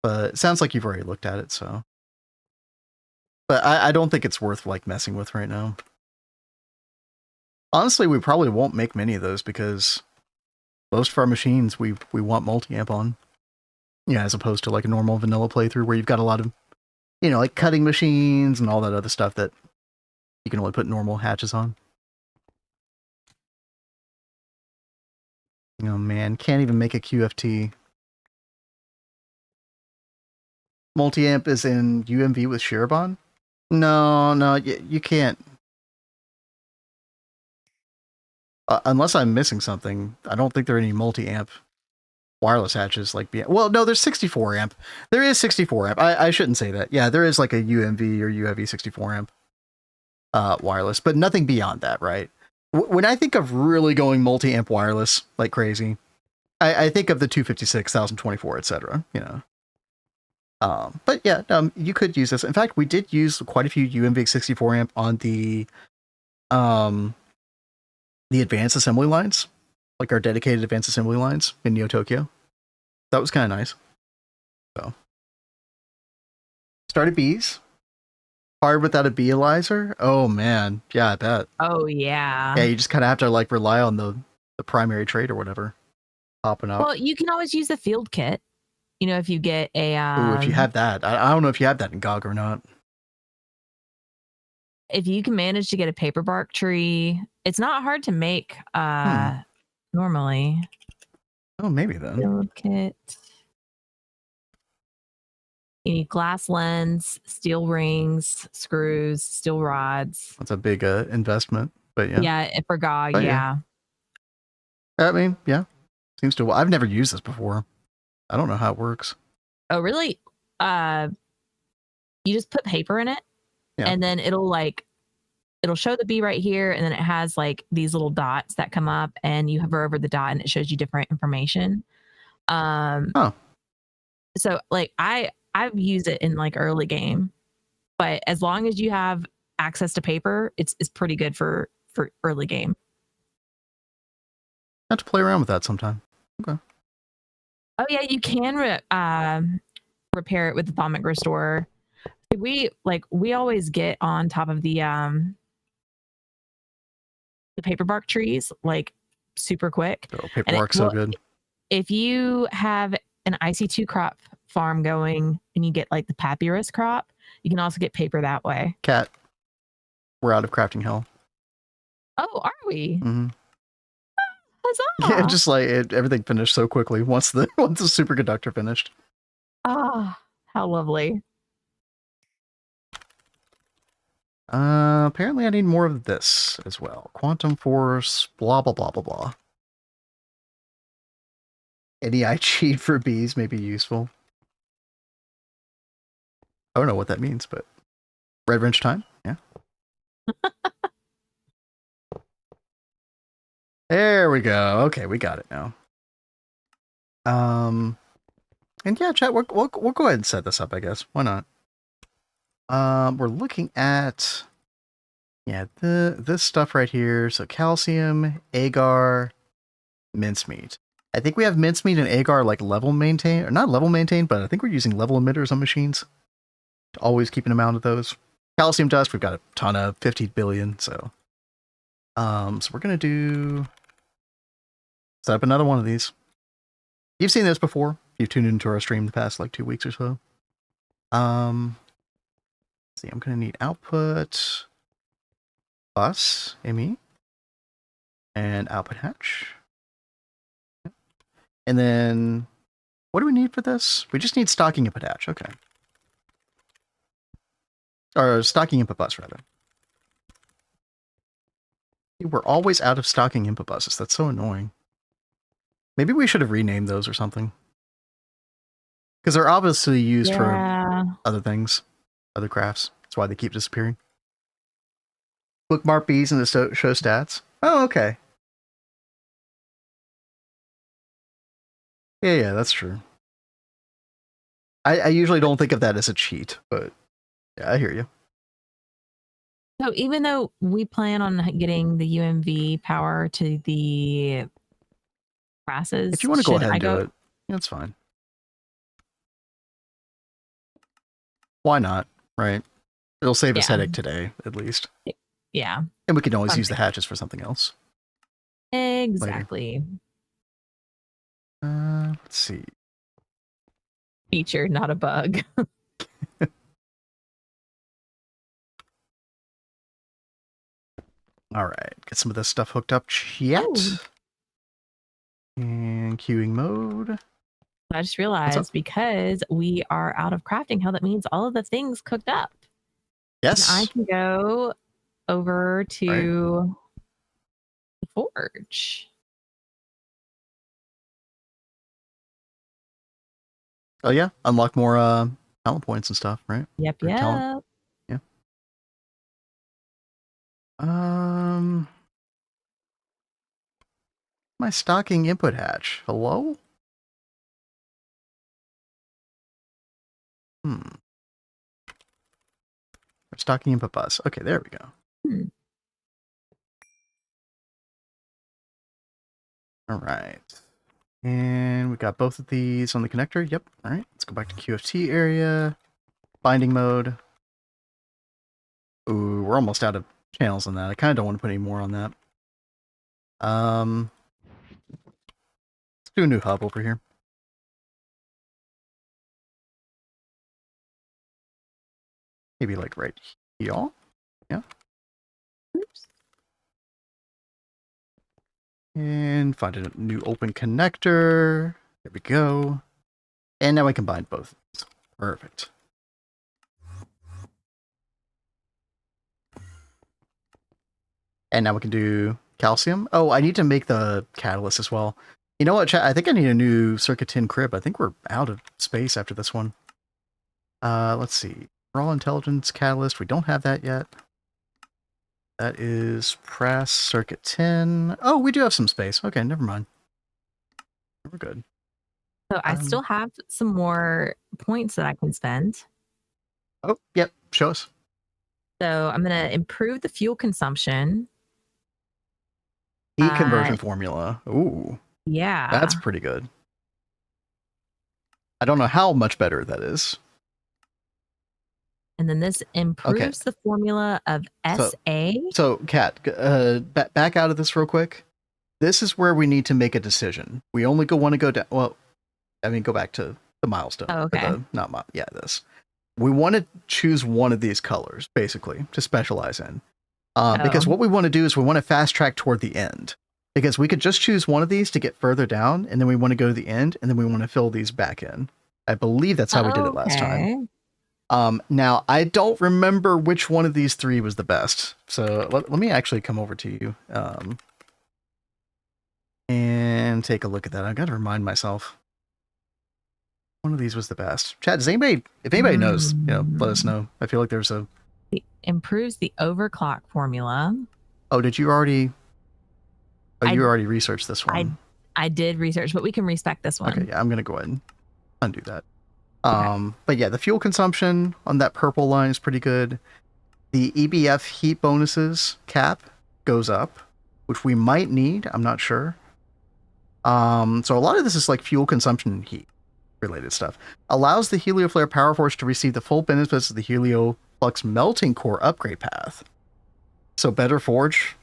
But it sounds like you've already looked at it, so. But I don't think it's worth, like, messing with right now. Honestly, we probably won't make many of those because most of our machines we want multi-amp on. Yeah, as opposed to, like, a normal vanilla playthrough where you've got a lot of, like, cutting machines and all that other stuff that you can only put normal hatches on. Oh man, can't even make a QFT. Multi-amp is in UMV with Shirobon? No, you can't. Unless I'm missing something, I don't think there are any multi-amp wireless hatches like well, no, there's 64 amp. There is 64 amp. I shouldn't say that. Yeah, there is like a UMV or UIV 64 amp wireless, but nothing beyond that, right? When I think of really going multi-amp wireless like crazy, I think of the 256, 1024, etc. But yeah, you could use this. In fact, we did use quite a few UMV 64 amp on the advanced assembly lines, like our dedicated advanced assembly lines in Neo Tokyo. That was kind of nice. So, started bees. Hard without a beealyzer? Oh man, yeah, I bet. Oh yeah. Yeah, you just kind of have to like rely on the primary trait or whatever popping up. Well, you can always use the field kit. If you get a Ooh, if you have that, I don't know if you have that in GOG or not. If you can manage to get a paper bark tree, it's not hard to make normally. Oh, maybe then. Field kit. You need glass lens, steel rings, screws, steel rods. That's a big investment, but yeah. Yeah, for GOG, but yeah. I mean, yeah. Seems to. I've never used this before. I don't know how it works. Oh, really? You just put paper in it, and then it'll show the bee right here, and then it has like these little dots that come up, and you hover over the dot, and it shows you different information. So like I've used it in like early game, but as long as you have access to paper, it's pretty good for early game. I have to play around with that sometime. Okay. Oh yeah, you can repair it with the Atomic Restorer. We always get on top of the paper bark trees like super quick. Oh, paper bark's so good. If you have an IC2 crop farm going and you get like the papyrus crop, you can also get paper that way. Cat, we're out of crafting hell. Oh, are we? Mm-hmm. Huzzah! Yeah, just like everything finished so quickly once the superconductor finished. Ah, how lovely. Apparently I need more of this as well. Quantum force, blah, blah, blah, blah, blah. Any cheat for bees may be useful. I don't know what that means, but red wrench time? Yeah. There we go. Okay, we got it now. And yeah, chat, we'll go ahead and set this up, I guess. Why not? We're looking at Yeah, this stuff right here. So calcium, agar, mincemeat. I think we have mincemeat and agar like level maintain, or not level maintained, but I think we're using level emitters on machines. Always keeping them out of those. Calcium dust, we've got a ton of 50 billion, so. So we're gonna set up another one of these. You've seen this before. You've tuned into our stream the past like 2 weeks or so. Let's see, I'm gonna need output bus, ME, and output hatch. And then, what do we need for this? We just need stocking input hatch, okay. Or stocking input bus, rather. We're always out of stocking input buses. That's so annoying. Maybe we should have renamed those or something. Because they're obviously used for other things, other crafts. That's why they keep disappearing. Bookmark Bs in the show stats. Oh, okay. Yeah, that's true. I usually don't think of that as a cheat, but yeah, I hear you. So even though we plan on getting the UMV power to the classes, if you want to go ahead and do it, that's fine. Why not? Right? It'll save us headache today, at least. Yeah. And we can always use the hatches for something else. Exactly. Let's see. Feature, not a bug. All right, get some of this stuff hooked up. Chat. And queuing mode. I just realized because we are out of crafting hell, that means all of the things cooked up. Yes. And I can go over to the forge. Oh yeah, unlock more talent points and stuff, right? Yep. Talent. Yeah. My stocking input hatch. Hello? Stocking input bus. Okay, there we go. All right. And we got both of these on the connector. Yep. All right. Let's go back to QFT area. Binding mode. Ooh, we're almost out of channels on that. I kind of don't want to put any more on that. Let's do a new hub over here. Maybe like right here. Yeah. Oops. And find a new open connector. There we go. And now we combine both. Perfect. And now we can do calcium. Oh, I need to make the catalyst as well. You know what, chat? I think I need a new circuit 10 crib. I think we're out of space after this one. Let's see. Raw intelligence catalyst. We don't have that yet. That is press circuit 10. Oh, we do have some space. Okay, never mind. We're good. So I still have some more points that I can spend. Oh, yep. Show us. So I'm going to improve the fuel consumption. Heat conversion formula. Ooh. Yeah. That's pretty good. I don't know how much better that is. And then this improves the formula of SA. So Kat, back out of this real quick. This is where we need to make a decision. We only want to go down. Well, I mean, go back to the milestone. Oh, okay. This. We want to choose one of these colors, basically, to specialize in. Because what we want to do is we want to fast track toward the end. Because we could just choose one of these to get further down, and then we want to go to the end, and then we want to fill these back in. I believe that's how we did it last time. Now, I don't remember which one of these three was the best. So let me actually come over to you and take a look at that. I've got to remind myself. One of these was the best. Chat, if anybody knows, let us know. I feel like there's a... It improves the overclock formula. Oh, did you already... Oh, you already researched this one. I did research, but we can respec this one. Okay, yeah, I'm going to go ahead and undo that. Okay. But yeah, the fuel consumption on that purple line is pretty good. The EBF heat bonuses cap goes up, which we might need. I'm not sure. So a lot of this is like fuel consumption and heat related stuff. Allows the Helioflare Power Forge to receive the full benefits of the Helioflux melting core upgrade path. So better forge.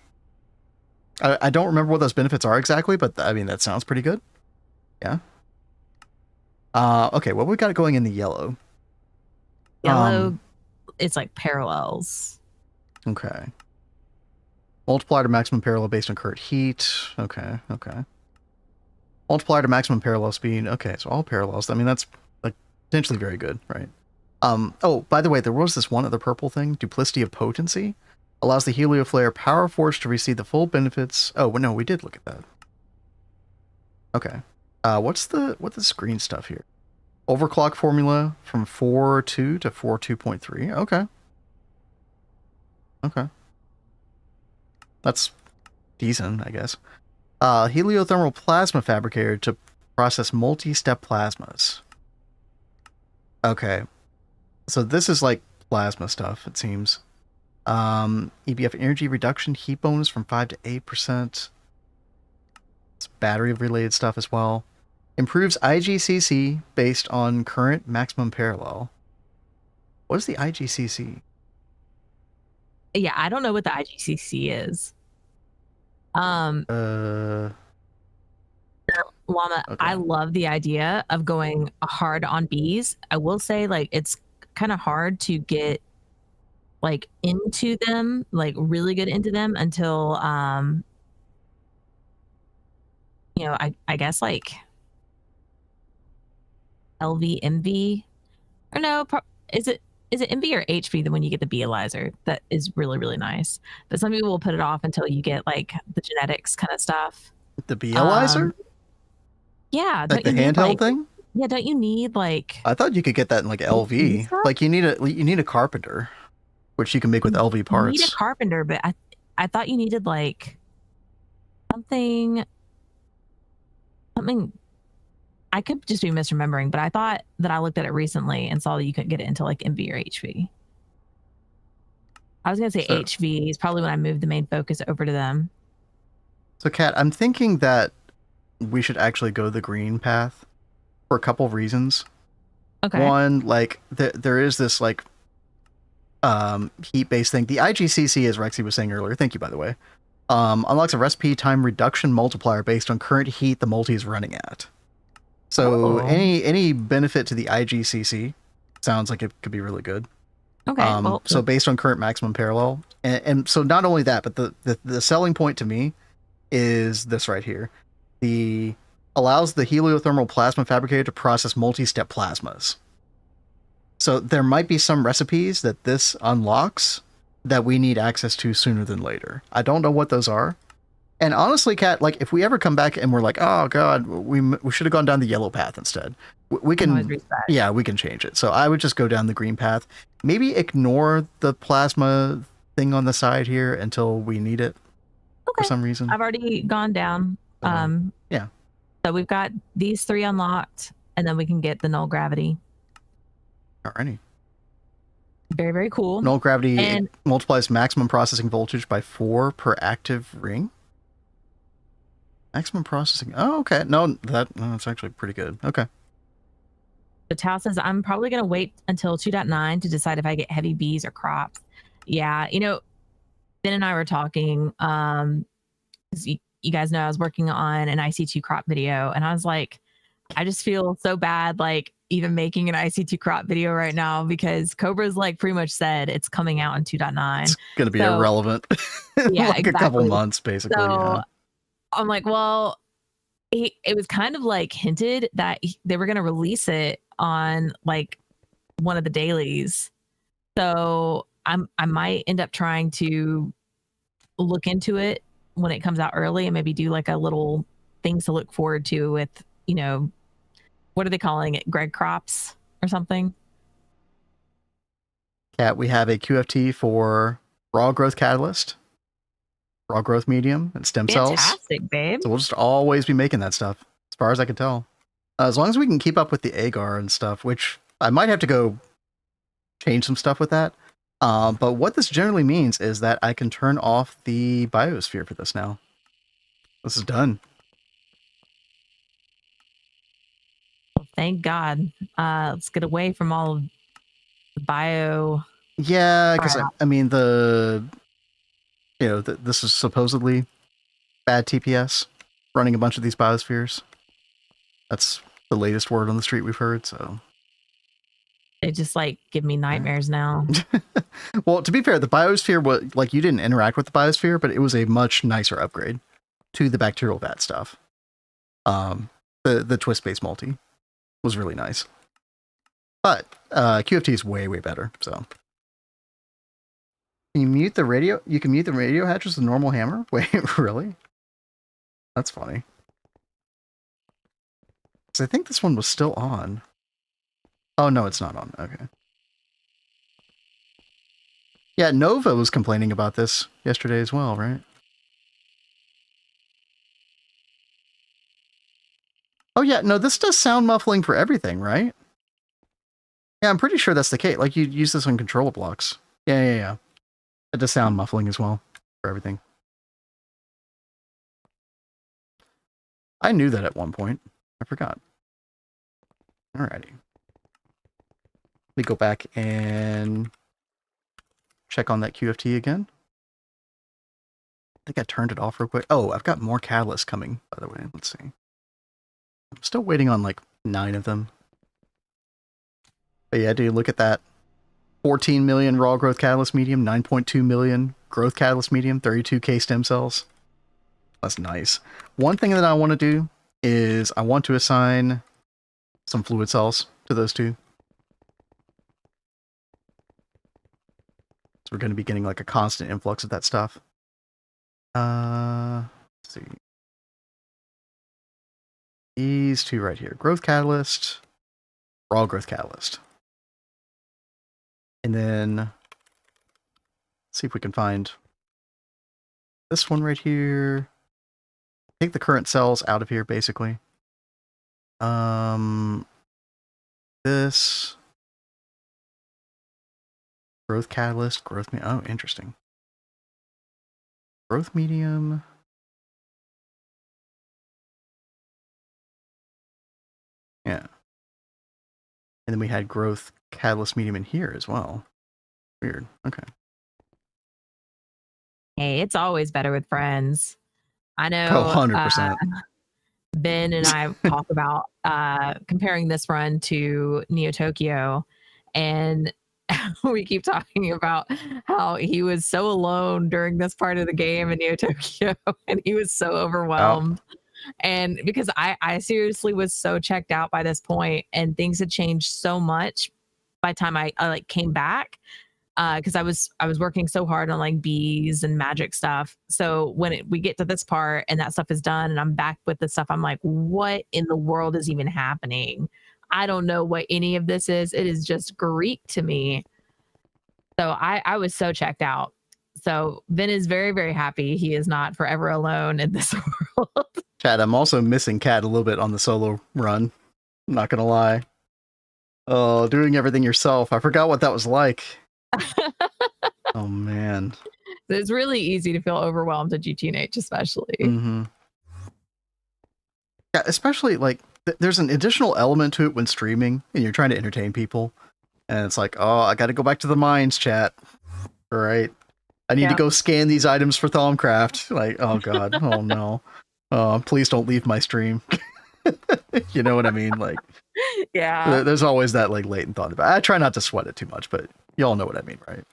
I don't remember what those benefits are exactly, but I mean, that sounds pretty good. Yeah. Okay, what we got going in the yellow? Yellow, it's like parallels. Okay. Multiplier to maximum parallel based on current heat. Okay. Multiplier to maximum parallel speed. Okay, so all parallels. I mean, that's like potentially very good, right? Oh, by the way, there was this one other purple thing. Duplicity of potency allows the Helioflare Power Forge to receive the full benefits. Oh, no, we did look at that. Okay. What's this green stuff here? Overclock formula from 4.2 to 4.2.3. Okay. That's decent, I guess. Heliothermal plasma fabricator to process multi-step plasmas. Okay. So this is like plasma stuff, it seems. EBF energy reduction heat bonus from 5 to 8%. It's battery related stuff as well. Improves IGCC based on current maximum parallel. What is the IGCC? Yeah, I don't know what the IGCC is. Llama, okay. I love the idea of going hard on bees. I will say, like, it's kind of hard to get like into them, like really good into them until you know, I guess like LV, MV, or no, is it MV or HV the when you get the Bealyzer? That is really, really nice. But some people will put it off until you get like the genetics kind of stuff. The Bealyzer? Yeah. Like the handheld thing? Yeah, don't you need like... I thought you could get that in like LV. Like you need a carpenter, which you can make with LV parts. You need a carpenter, but I thought you needed like something... I could just be misremembering, but I thought that I looked at it recently and saw that you couldn't get it into like MV or HV. I was going to say HV is probably when I moved the main focus over to them. So, Kat, I'm thinking that we should actually go the green path for a couple of reasons. Okay. One, like, there is this, like, heat-based thing. The IGCC, as Rexy was saying earlier, thank you, by the way, unlocks a recipe time reduction multiplier based on current heat the multi is running at. So any benefit to the IGCC sounds like it could be really good. Okay. So based on current maximum parallel, and so not only that, but the selling point to me is this right here. Allows the heliothermal plasma fabricator to process multi-step plasmas. So there might be some recipes that this unlocks that we need access to sooner than later. I don't know what those are. And honestly, Kat, like if we ever come back and we're like, oh god, we should have gone down the yellow path instead. We can, we can change it. So I would just go down the green path. Maybe ignore the plasma thing on the side here until we need it for some reason. I've already gone down. Yeah. So we've got these 3 unlocked, and then we can get the null gravity. Alrighty. Very, very cool. Null gravity multiplies maximum processing voltage by 4 per active ring. Maximum processing. Oh, okay. No, that's actually pretty good. Okay. The Tao says, I'm probably going to wait until 2.9 to decide if I get heavy bees or crops. Yeah. You know, Ben and I were talking, you guys know I was working on an IC2 crop video, and I was like, I just feel so bad, like even making an IC2 crop video right now, because Cobra's like pretty much said it's coming out in 2.9. It's going to be irrelevant. Yeah, like exactly. A couple months, basically. So, yeah. I'm like, well, it was kind of like hinted that they were going to release it on like one of the dailies. So I might end up trying to look into it when it comes out early and maybe do like a little things to look forward to with, you know, what are they calling it? Greg crops or something? Kat, we have a QFT for raw growth catalyst, raw growth medium, and stem cells. Fantastic, babe. So we'll just always be making that stuff, as far as I can tell. As long as we can keep up with the agar and stuff, which I might have to go change some stuff with that. But what this generally means is that I can turn off the biosphere for this now. This is done. Well, thank God. Let's get away from all of the bio. Yeah, because I mean this is supposedly bad TPS, running a bunch of these biospheres. That's the latest word on the street we've heard, so. They just like give me nightmares now. Well, to be fair, the biosphere was like, you didn't interact with the biosphere, but it was a much nicer upgrade to the bacterial vat stuff. The TwistSpace multi was really nice. But QFT is way, way better, so. Can you mute the radio? You can mute the radio hatches with a normal hammer? Wait, really? That's funny. Because I think this one was still on. Oh, no, it's not on. Okay. Yeah, Nova was complaining about this yesterday as well, right? Oh, yeah, no, this does sound muffling for everything, right? Yeah, I'm pretty sure that's the case. Like, you use this on controller blocks. Yeah. It does sound muffling as well for everything. I knew that at one point. I forgot. Alrighty. Let me go back and check on that QFT again. I think I turned it off real quick. Oh, I've got more catalysts coming, by the way. Let's see. I'm still waiting on like 9 of them. But yeah, dude, look at that. 14 million raw growth catalyst medium, 9.2 million growth catalyst medium, 32k stem cells. That's nice. One thing that I want to do is I want to assign some fluid cells to those two. So we're going to be getting like a constant influx of that stuff. Let's see. These two right here. Growth catalyst, raw growth catalyst. And then let's see if we can find this one right here. Take the current cells out of here, basically. This growth catalyst, growth medium. Oh, interesting. Growth medium. Yeah. And then we had growth catalyst medium in here as well. Weird. Okay. Hey, it's always better with friends. I know. Oh, 100%. Ben and I talk about comparing this run to Neo Tokyo, and we keep talking about how he was so alone during this part of the game in Neo Tokyo, and he was so overwhelmed. Oh. And because I seriously was so checked out by this point, and things had changed so much by the time I like came back. Because I was working so hard on like bees and magic stuff. So when we get to this part and that stuff is done and I'm back with the stuff, I'm like, what in the world is even happening? I don't know what any of this is. It is just Greek to me. So I was so checked out. So Ben is very, very happy he is not forever alone in this world. Chad, I'm also missing Cat a little bit on the solo run. I'm not going to lie. Oh, doing everything yourself. I forgot what that was like. Oh man, it's really easy to feel overwhelmed at GTNH, especially. Mm-hmm. Yeah, especially like there's an additional element to it when streaming and you're trying to entertain people, and it's like, oh, I got to go back to the mines, chat. All right, I need to go scan these items for Thaumcraft. Like, oh god, oh no, please don't leave my stream. You know what I mean? Like, yeah, there's always that like latent thought about it. I try not to sweat it too much, but y'all know what I mean, right?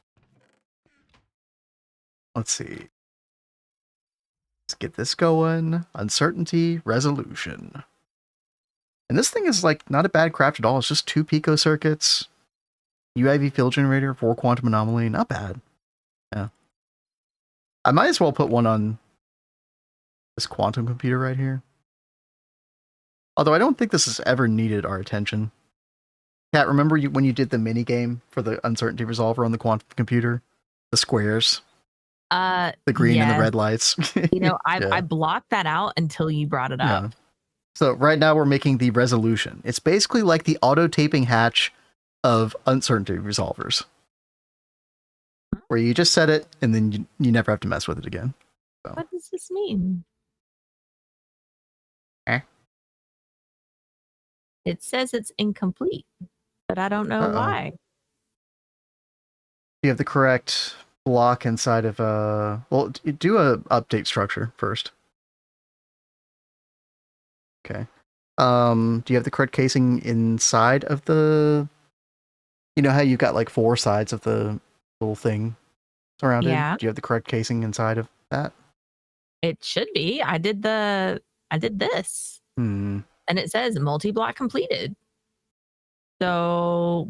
Let's see. Let's get this going. Uncertainty resolution. And this thing is like not a bad craft at all. It's just 2 pico circuits, UIV field generator, 4 quantum anomaly. Not bad. Yeah. I might as well put one on this quantum computer right here. Although I don't think this has ever needed our attention. Kat, remember when you did the mini game for the uncertainty resolver on the quantum computer? The squares? The green and the red lights. You know, I blocked that out until you brought it up. Yeah. So right now we're making the resolution. It's basically like the auto taping hatch of uncertainty resolvers. Where you just set it and then you never have to mess with it again. So. What does this mean? It says it's incomplete, but I don't know why. You have the correct block inside of well, do a update structure first. Okay. Do you have the correct casing inside of the, you know how you've got like 4 sides of the little thing surrounded? Yeah. Do you have the correct casing inside of that? It should be. I did this. And it says multi-block completed. So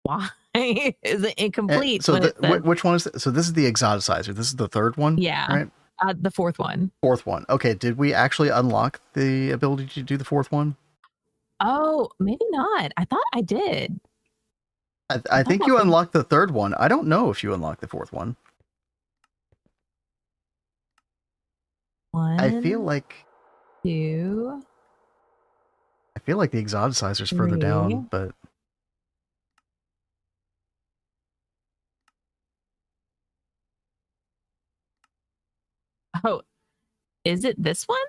why is it incomplete? So which one is it? So this is the exoticizer. This is the 3rd one? Yeah. Right? The 4th one. 4th one. Okay. Did we actually unlock the ability to do the 4th one? Oh, maybe not. I thought I did. I think you unlocked the 3rd one. I don't know if you unlocked the 4th one. I feel like 2. I feel like the exoticizer is further down, but oh, is it this one?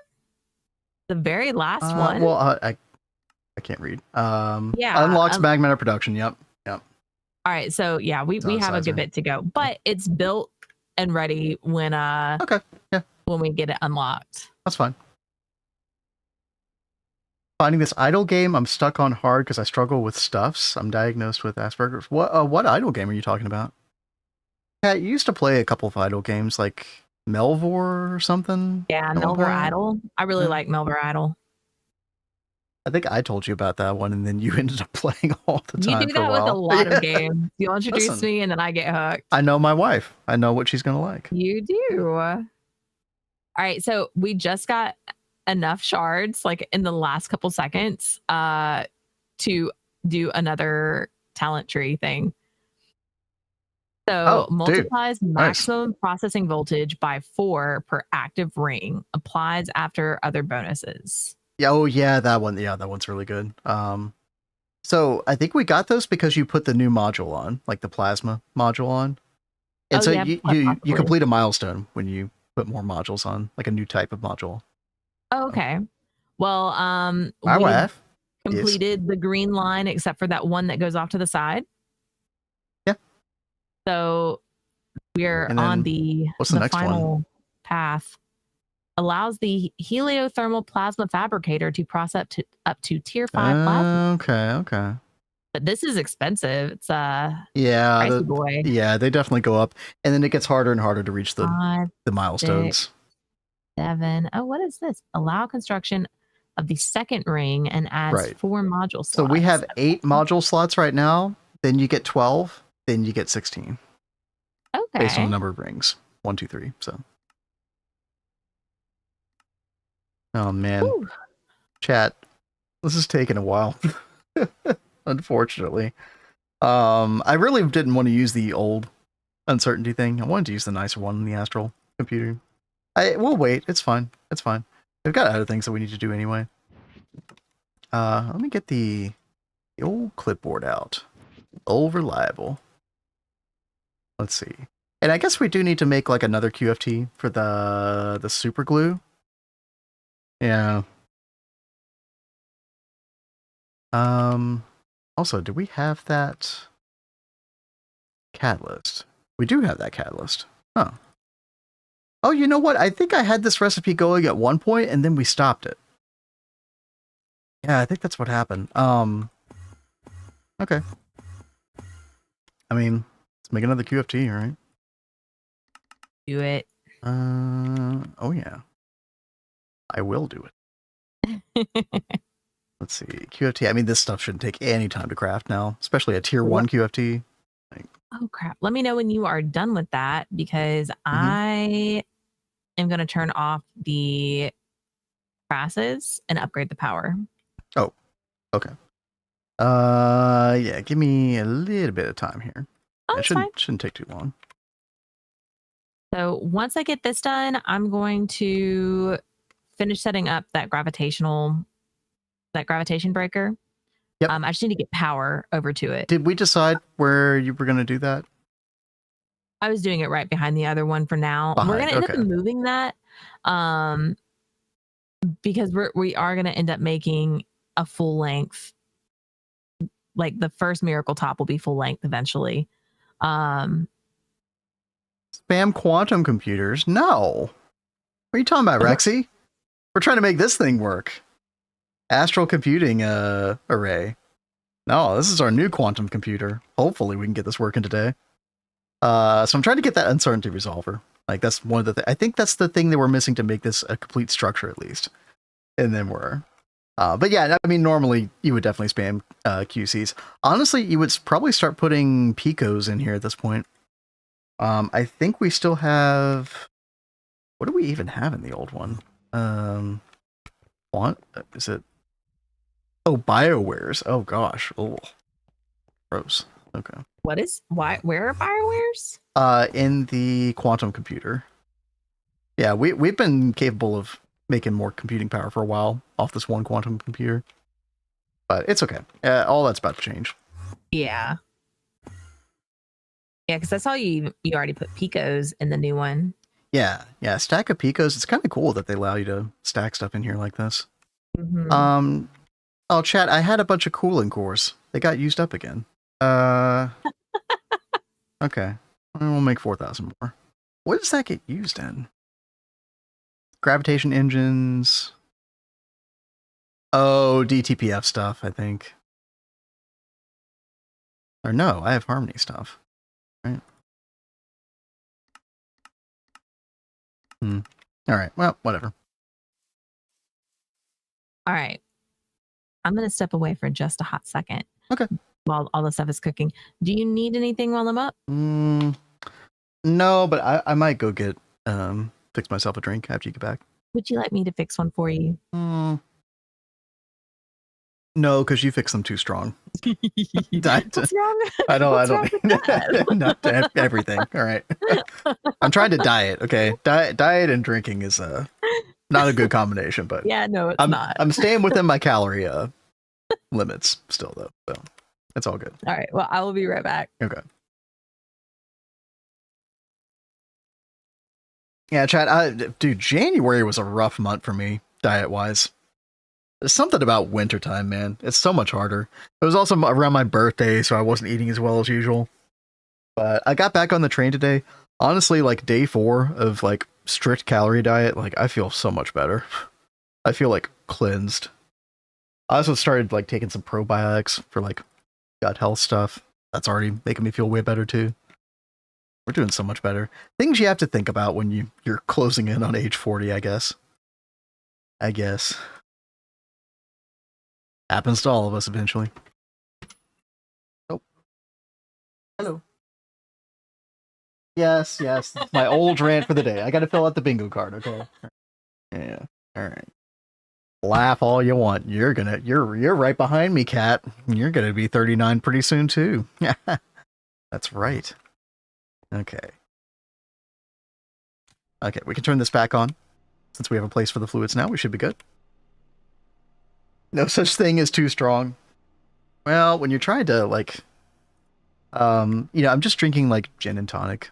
The very last one? Well, I can't read. Yeah, unlocks mag matter production. Yep. All right, so yeah, we have a good bit to go, but it's built and ready when when we get it unlocked. That's fine. Finding this idle game, I'm stuck on hard because I struggle with stuffs. I'm diagnosed with Asperger's. What idle game are you talking about? Yeah, you used to play a couple of idle games like Melvor or something. Yeah, Melvor Idle. I really like Melvor Idle. I think I told you about that one, and then you ended up playing all the time. You do that with a lot of games. You'll introduce me, and then I get hooked. I know my wife. I know what she's gonna like. You do. All right, so we just got enough shards, like in the last couple seconds, to do another talent tree thing. So multiplies maximum processing voltage by 4 per active ring. Applies after other bonuses. Yeah, oh yeah, that one. Yeah, that one's really good. So I think we got those because you put the new module on, like the plasma module on. And so you complete a milestone when you put more modules on, like a new type of module. Oh, okay. Well, we completed the green line except for that one that goes off to the side. Yeah. So we're on the final path. Allows the heliothermal plasma fabricator to process up to tier 5 plasma. Okay. But this is expensive. It's pricey boy. Yeah, they definitely go up, and then it gets harder and harder to reach the milestones. 6, 7. Oh, what is this? Allow construction of the 2nd ring and adds 4 module slots. So we have 8 module slots right now. Then you get 12. Then you get 16. Okay. Based on the number of rings. 1, 2, 3. So. Oh man. Ooh. Chat. This is taking a while. Unfortunately. I really didn't want to use the old uncertainty thing. I wanted to use the nicer one in the Astral Computer. We'll wait. It's fine. It's fine. We've got other things that we need to do anyway. Let me get the old clipboard out. Old reliable. Let's see. And I guess we do need to make like another QFT for the super glue. Yeah. Also, do we have that catalyst? We do have that catalyst. Huh. Oh, you know what? I think I had this recipe going at one point and then we stopped it. Yeah, I think that's what happened. Okay. I mean, let's make another QFT, right? Do it. Oh yeah. I will do it. Let's see. QFT. I mean, this stuff shouldn't take any time to craft now, especially a tier 1 QFT. Oh crap. Let me know when you are done with that because I am going to turn off the crasses and upgrade the power. Oh, okay. Yeah, give me a little bit of time here. Oh, it shouldn't take too long. So once I get this done, I'm going to finish setting up that gravitation breaker. Yep. I just need to get power over to it. Did we decide where you were going to do that? I was doing it right behind the other one for now. We're going to end up moving that because we are going to end up making a full length. Like the first Miracle top will be full length eventually. Spam quantum computers? No. What are you talking about, Rexy? We're trying to make this thing work. Astral Computing Array. No, this is our new quantum computer. Hopefully we can get this working today. So I'm trying to get that uncertainty resolver. Like that's one of the I think that's the thing that we're missing to make this a complete structure at least. And then we're but yeah, I mean normally you would definitely spam QCs. Honestly, you would probably start putting picos in here at this point. I think we still have what do we even have in the old one? Is it Oh, BioWares. Oh gosh. Oh, gross. Okay. Where are BioWares? In the quantum computer. Yeah, we've been capable of making more computing power for a while off this one quantum computer, but it's okay. All that's about to change. Yeah. Yeah, because I saw you already put picos in the new one. Yeah. Stack of picos. It's kind of cool that they allow you to stack stuff in here like this. Mm-hmm. Oh, chat, I had a bunch of cooling cores. They got used up again. Okay. We'll make 4,000 more. What does that get used in? Gravitation engines. Oh, DTPF stuff, I think. Or no, I have Harmony stuff. Right? Alright, well, whatever. Alright. I'm going to step away for just a hot second. Okay. While all the stuff is cooking. Do you need anything while I'm up? No, but I might go get fix myself a drink after you get back. Would you like me to fix one for you? No, because you fix them too strong. What's wrong? I don't. Not everything. All right. I'm trying to diet. Okay, diet and drinking is not a good combination. But yeah, no, it's not. I'm staying within my calorie limits still, though. So it's all good. All right. Well, I will be right back. Okay. Yeah, Chad. Dude, January was a rough month for me diet-wise. There's something about wintertime, man. It's so much harder. It was also around my birthday, so I wasn't eating as well as usual. But I got back on the train today. Honestly, like day 4 of like strict calorie diet, like I feel so much better. I feel like cleansed. I also started like taking some probiotics for like gut health stuff. That's already making me feel way better too. We're doing so much better. Things you have to think about when you're closing in on age 40, I guess. Happens to all of us eventually. Oh. Hello. Yes. My old rant for the day. I gotta fill out the bingo card, okay? Yeah. Alright. Laugh all you want. You're right behind me, Kat. You're gonna be 39 pretty soon too. That's right. Okay, we can turn this back on. Since we have a place for the fluids now, we should be good. No such thing as too strong. Well, when you're trying to, like, I'm just drinking, like, gin and tonic,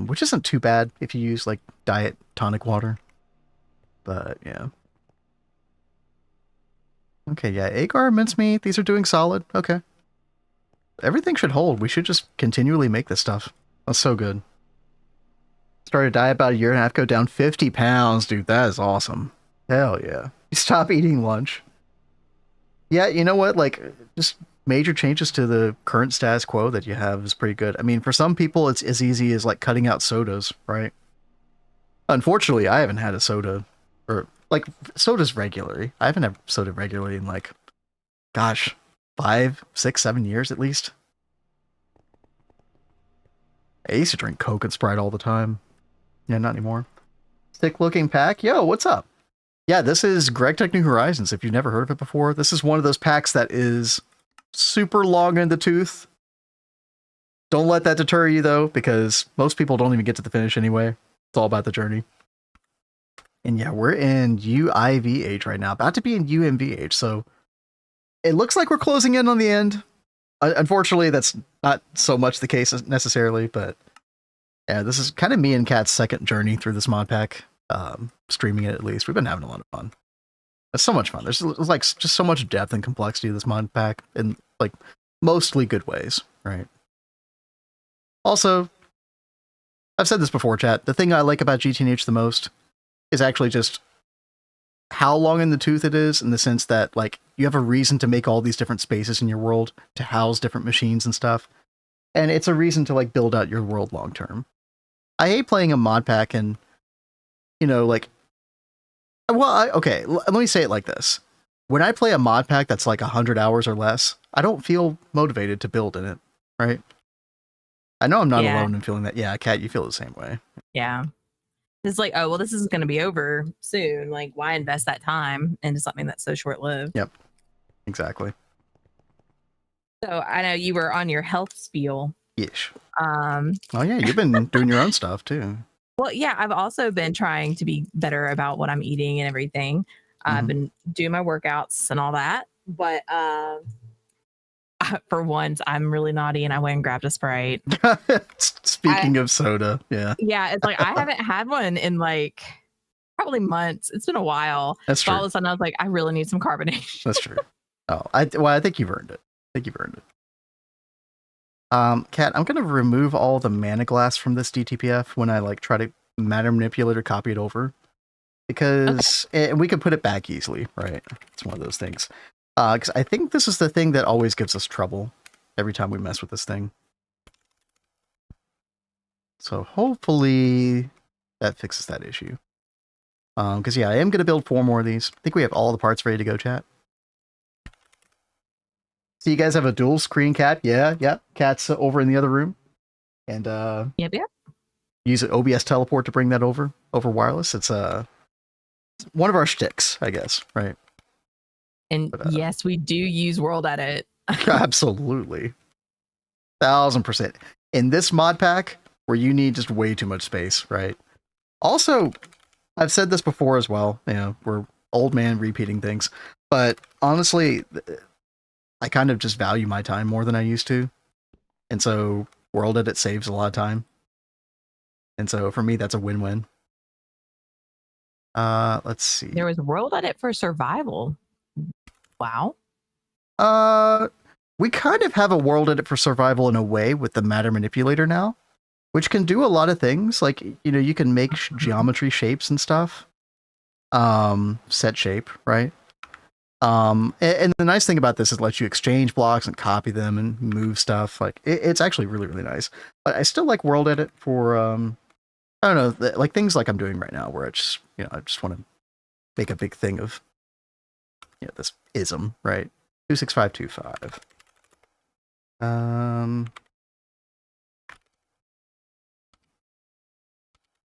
which isn't too bad if you use, like, diet tonic water. But, yeah. Okay, yeah, agar, mincemeat, these are doing solid. Okay. Everything should hold. We should just continually make this stuff. That's so good. Started a diet about a year and a half ago, down 50 pounds. Dude, that is awesome. Hell yeah. You stop eating lunch. Yeah, you know what? Like, just major changes to the current status quo that you have is pretty good. I mean, for some people, it's as easy as, like, cutting out sodas, right? Unfortunately, I haven't had a soda, or, like, sodas regularly. I haven't had soda regularly in, like, gosh, 5, 6, 7 years at least. I used to drink Coke and Sprite all the time. Yeah, not anymore. Thick looking pack. Yo, what's up? Yeah, this is Greg Tech New Horizons. If you've never heard of it before, this is one of those packs that is super long in the tooth. Don't let that deter you, though, because most people don't even get to the finish anyway. It's all about the journey. And yeah, we're in UIV-Age right now. About to be in UMV-Age, so it looks like we're closing in on the end. Unfortunately, that's not so much the case necessarily, but Yeah, this is kind of me and Kat's second journey through this mod pack. Streaming it at least. We've been having a lot of fun. It's so much fun. There's like just so much depth and complexity to this mod pack in like mostly good ways, right? Also, I've said this before, chat. The thing I like about GTNH the most is actually just how long in the tooth it is, in the sense that like you have a reason to make all these different spaces in your world to house different machines and stuff. And it's a reason to like build out your world long term. I hate playing a mod pack and, like, well, okay, let me say it like this. When I play a mod pack that's like 100 hours or less, I don't feel motivated to build in it, right? I know I'm not alone in feeling that. Yeah, Kat, you feel the same way. Yeah. It's like, oh, well, this is going to be over soon. Like, why invest that time into something that's so short-lived? Yep, exactly. So I know you were on your health spiel. Yeesh. Oh yeah, you've been doing your own stuff too. Well, yeah, I've also been trying to be better about what I'm eating and everything. I've been doing my workouts and all that. But for once, I'm really naughty and I went and grabbed a Sprite. Speaking of soda, yeah. Yeah, it's like I haven't had one in like probably months. It's been a while. That's true. All of a sudden, I was like, I really need some carbonation. That's true. Oh, I think you've earned it. Kat, I'm gonna remove all the mana glass from this DTPF when I like try to matter manipulate or copy it over, because we can put it back easily, right? It's one of those things. Because I think this is the thing that always gives us trouble every time we mess with this thing. So hopefully that fixes that issue. Because yeah, I am gonna build 4 more of these. I think we have all the parts ready to go, chat. So you guys have a dual screen, Cat? Yeah. Cat's over in the other room, and Yep. Use an OBS teleport to bring that over wireless. It's one of our shticks, I guess, right? And yes, we do use World Edit. Absolutely, 1000%. In this mod pack, where you need just way too much space, right? Also, I've said this before as well. We're old man repeating things, but honestly, I kind of just value my time more than I used to. And so World Edit saves a lot of time. And so for me, that's a win-win. Let's see. There was World Edit for survival. Wow. We kind of have a World Edit for survival in a way with the matter manipulator now, which can do a lot of things. Like, you can make geometry shapes and stuff. Set shape, right? And the nice thing about this is it lets you exchange blocks and copy them and move stuff. Like it's actually really, really nice. But I still like World Edit for I don't know, like things like I'm doing right now, where I just want to make a big thing of this ism, right? 26525.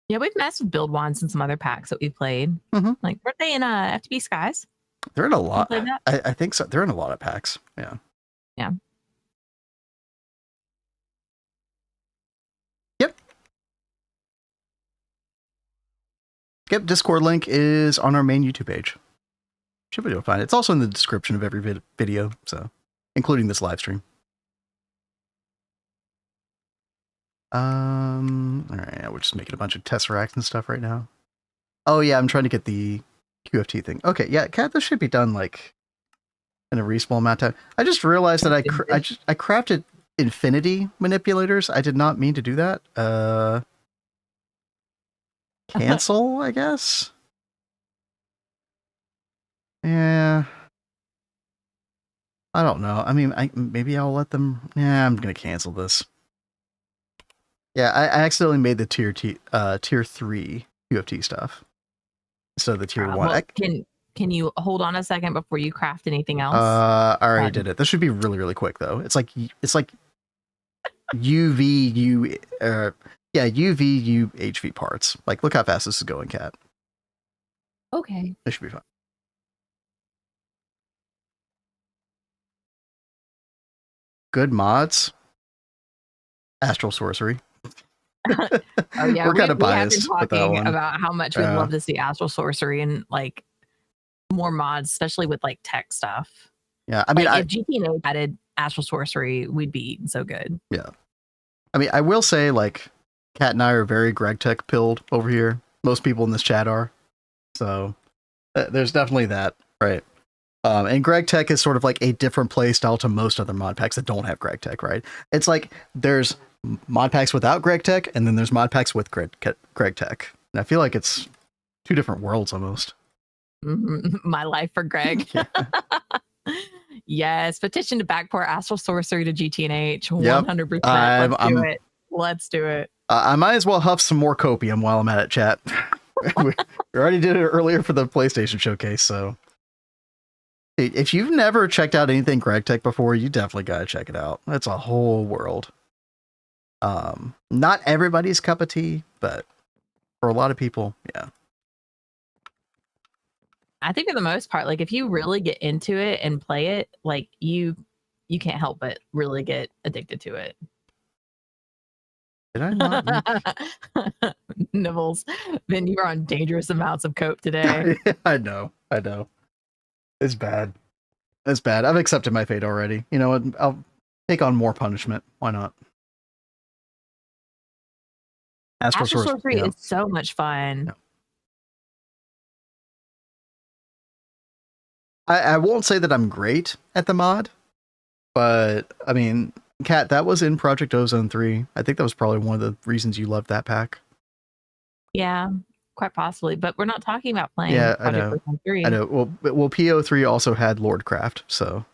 Yeah, we've messed with build wands and some other packs that we played. Like, weren't they in FTB Skies? They're in a lot. I think so. They're in a lot of packs. Yeah. Yep. Discord link is on our main YouTube page. Should be able to find it. It's also in the description of every video, so including this live stream. All right. We're just making a bunch of tesseracts and stuff right now. Oh yeah, I'm trying to get the QFT thing. Okay, yeah, Kat, this should be done like in a reasonable amount of time. I just realized that I crafted infinity manipulators. I did not mean to do that. Cancel, I guess. Yeah. I don't know. I mean, maybe I'll let them. Yeah, I'm gonna cancel this. Yeah, I accidentally made the tier 3 QFT stuff. So the tier 1. Well, can you hold on a second before you craft anything else? I already did it. This should be really, really quick though. It's like UV-HV parts. Like, look how fast this is going, Kat. Okay. This should be fun. Good mods. Astral Sorcery. Oh yeah, we're kind of biased. We have been talking about how much we'd love to see Astral Sorcery and like more mods, especially with like tech stuff. Yeah, I mean, like, if GTNH added Astral Sorcery, we'd be so good. Yeah, I mean, I will say, like, Kat and I are very GregTech pilled over here. Most people in this chat are. So there's definitely that, right? And GregTech is sort of like a different play style to most other mod packs that don't have GregTech, right? It's like there's mod packs without GregTech, and then there's mod packs with GregTech. And I feel like it's two different worlds almost. My life for Greg. Yes, petition to backport Astral Sorcery to GTNH. 100%. Let's do it. I might as well huff some more copium while I'm at it, chat. We already did it earlier for the PlayStation showcase, so if you've never checked out anything GregTech before, you definitely gotta check it out. It's a whole world. Not everybody's cup of tea, but for a lot of people, yeah. I think for the most part, like if you really get into it and play it, like you can't help but really get addicted to it. Did I not? Nibbles, Vin, you are on dangerous amounts of cope today. I know. It's bad. It's bad. I've accepted my fate already. You know what? I'll take on more punishment. Why not? Astral Sorcery is so much fun. Yeah. I won't say that I'm great at the mod, but I mean, Kat, that was in Project Ozone 3. I think that was probably one of the reasons you loved that pack. Yeah, quite possibly, but we're not talking about playing Project Ozone 3. I know. Well, PO3 also had Lordcraft, so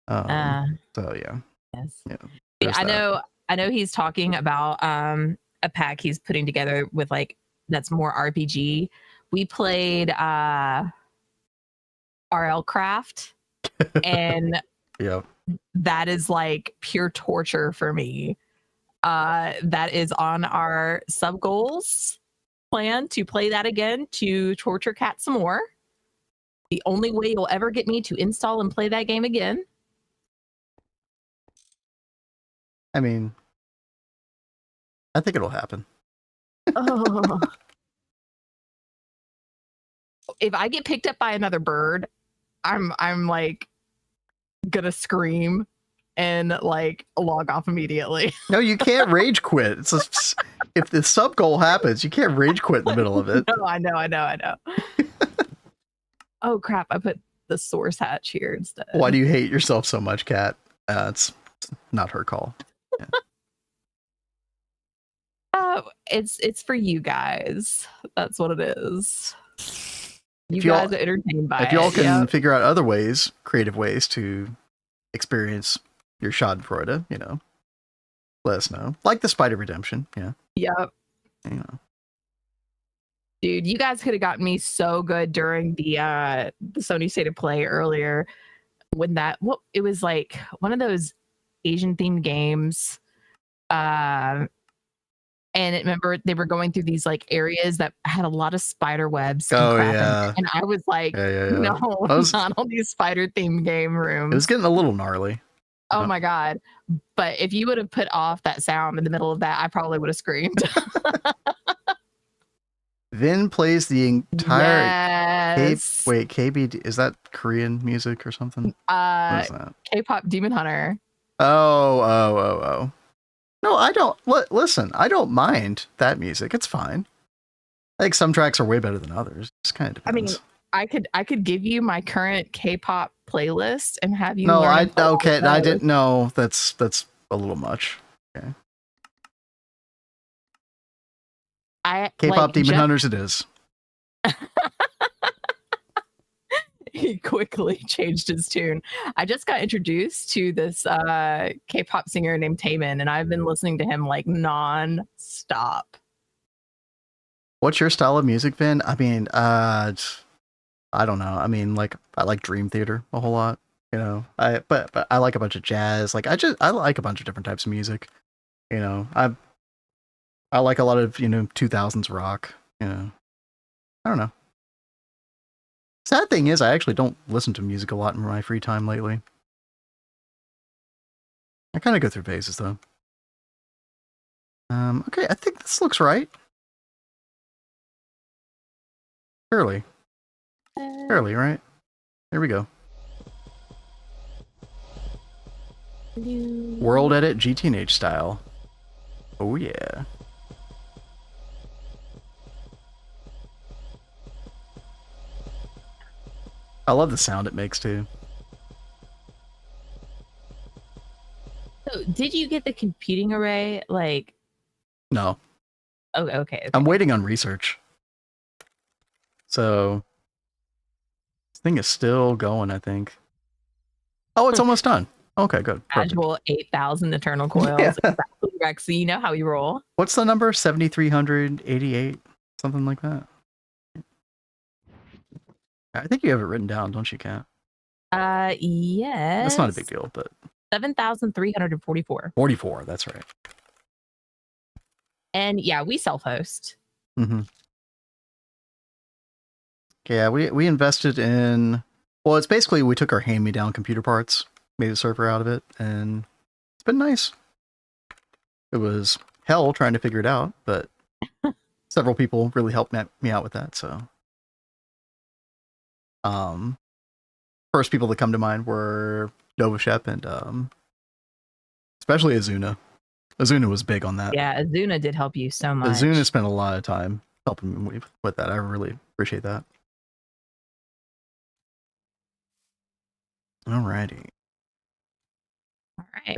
yeah. Yes. Yeah. I know he's talking about a pack he's putting together with like that's more RPG. We played RL Craft, and that is like pure torture for me. That is on our sub goals plan to play that again, to torture Kat some more. The only way you'll ever get me to install and play that game again. I mean, I think it'll happen. Oh. If I get picked up by another bird, I'm like gonna scream and like log off immediately. No, you can't rage quit. It's just, if the sub goal happens, you can't rage quit in the middle of it. No, I know. Oh crap! I put the source hatch here instead. Why do you hate yourself so much, Kat? It's not her call. Yeah. It's for you guys. That's what it is. You guys are entertained by it. If y'all can figure out other ways, creative ways to experience your Schadenfreude, you know, let us know. Like the Spider Redemption, yeah. Yep. You know. Dude, you guys could have gotten me so good during the Sony State of Play earlier when it was like one of those Asian themed games. And remember they were going through these like areas that had a lot of spider webs. And I was like, no, not all these spider themed game rooms. It was getting a little gnarly. Oh my God. But if you would have put off that sound in the middle of that, I probably would have screamed. Vin plays the entire KBD. Is that Korean music or something? What is that? K-pop Demon Hunter. Oh. No, I don't. Listen, I don't mind that music. It's fine. I think some tracks are way better than others. It kind of depends. I mean, I could give you my current K-pop playlist and have you. No, I didn't know. That's a little much. Okay. K-pop Demon Hunters it is. He quickly changed his tune. I just got introduced to this K-pop singer named Taemin, and I've been listening to him like non-stop. What's your style of music, Vin? I mean, I don't know. I mean, like I like Dream Theater a whole lot, you know. But I like a bunch of jazz. Like I like a bunch of different types of music. You know, I like a lot of 2000s rock. You know, I don't know. Sad thing is, I actually don't listen to music a lot in my free time lately. I kind of go through phases, though. Okay, I think this looks right. Fairly, right? There we go. World edit GTNH style. Oh, yeah. I love the sound it makes too. So, did you get the computing array? Like, no. Oh, okay. I'm waiting on research. So, this thing is still going, I think. Oh, it's almost done. Okay, good. Actual 8,000 eternal coils. Yeah. Exactly, Rex. So you know how you roll. What's the number? 7,388? Something like that. I think you have it written down, don't you, Kat? Yes. That's not a big deal, but 7,344. 44, that's right. And yeah, we self-host. Mm-hmm. Yeah, we invested in, well, it's basically we took our hand-me-down computer parts, made a server out of it, and it's been nice. It was hell trying to figure it out, but several people really helped me out with that, so. First people that come to mind were Novashep and especially Azuna. Azuna was big on that. Yeah, Azuna did help you so much. Azuna spent a lot of time helping me with that. I really appreciate that. Alrighty. All right.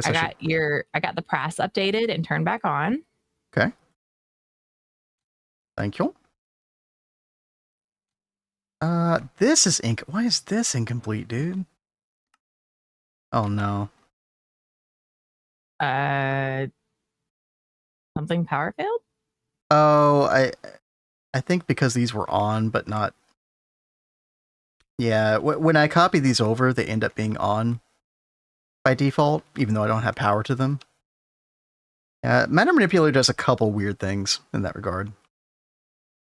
I got the press updated and turned back on. Okay. Thank you. This is why is this incomplete, dude? Oh no. Something power failed? Oh, I think because these were on but not. Yeah, when I copy these over, they end up being on by default, even though I don't have power to them. Matter Manipulator does a couple weird things in that regard.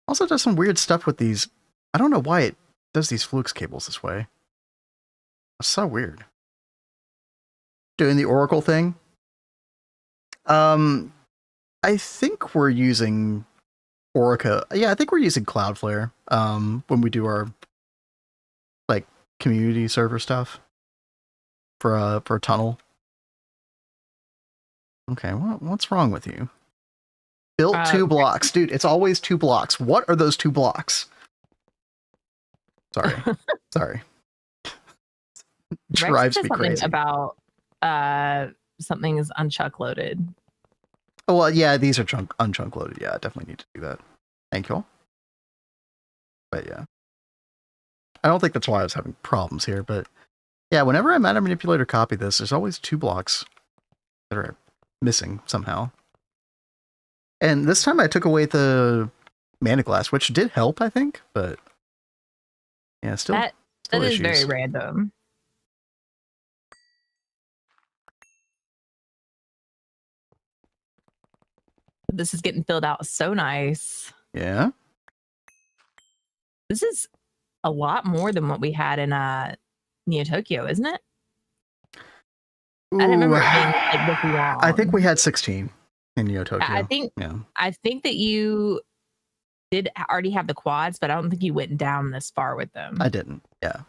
Also does some weird stuff with these. I don't know why it does these flux cables this way. It's so weird. Doing the Oracle thing. I think we're using Orica. Yeah, I think we're using Cloudflare when we do our like community server stuff for a tunnel. Okay, what's wrong with you? Built 2 blocks, dude. It's always 2 blocks. What are those 2 blocks? Sorry, sorry. Drives me crazy. About something is unchunk loaded. Oh, well, yeah, these are unchunk loaded. Yeah, I definitely need to do that. Thank you. But yeah, I don't think that's why I was having problems here. But yeah, whenever I Matter Manipulator copy this, there's always 2 blocks that are missing somehow. And this time I took away the mana glass, which did help, I think. But yeah, still that is very random. This is getting filled out so nice. Yeah. This is a lot more than what we had in Neo Tokyo, isn't it? Ooh, I don't remember it being like this long. I think we had 16 in Neo Tokyo. I think that you did already have the quads, but I don't think you went down this far with them. I didn't. Yeah.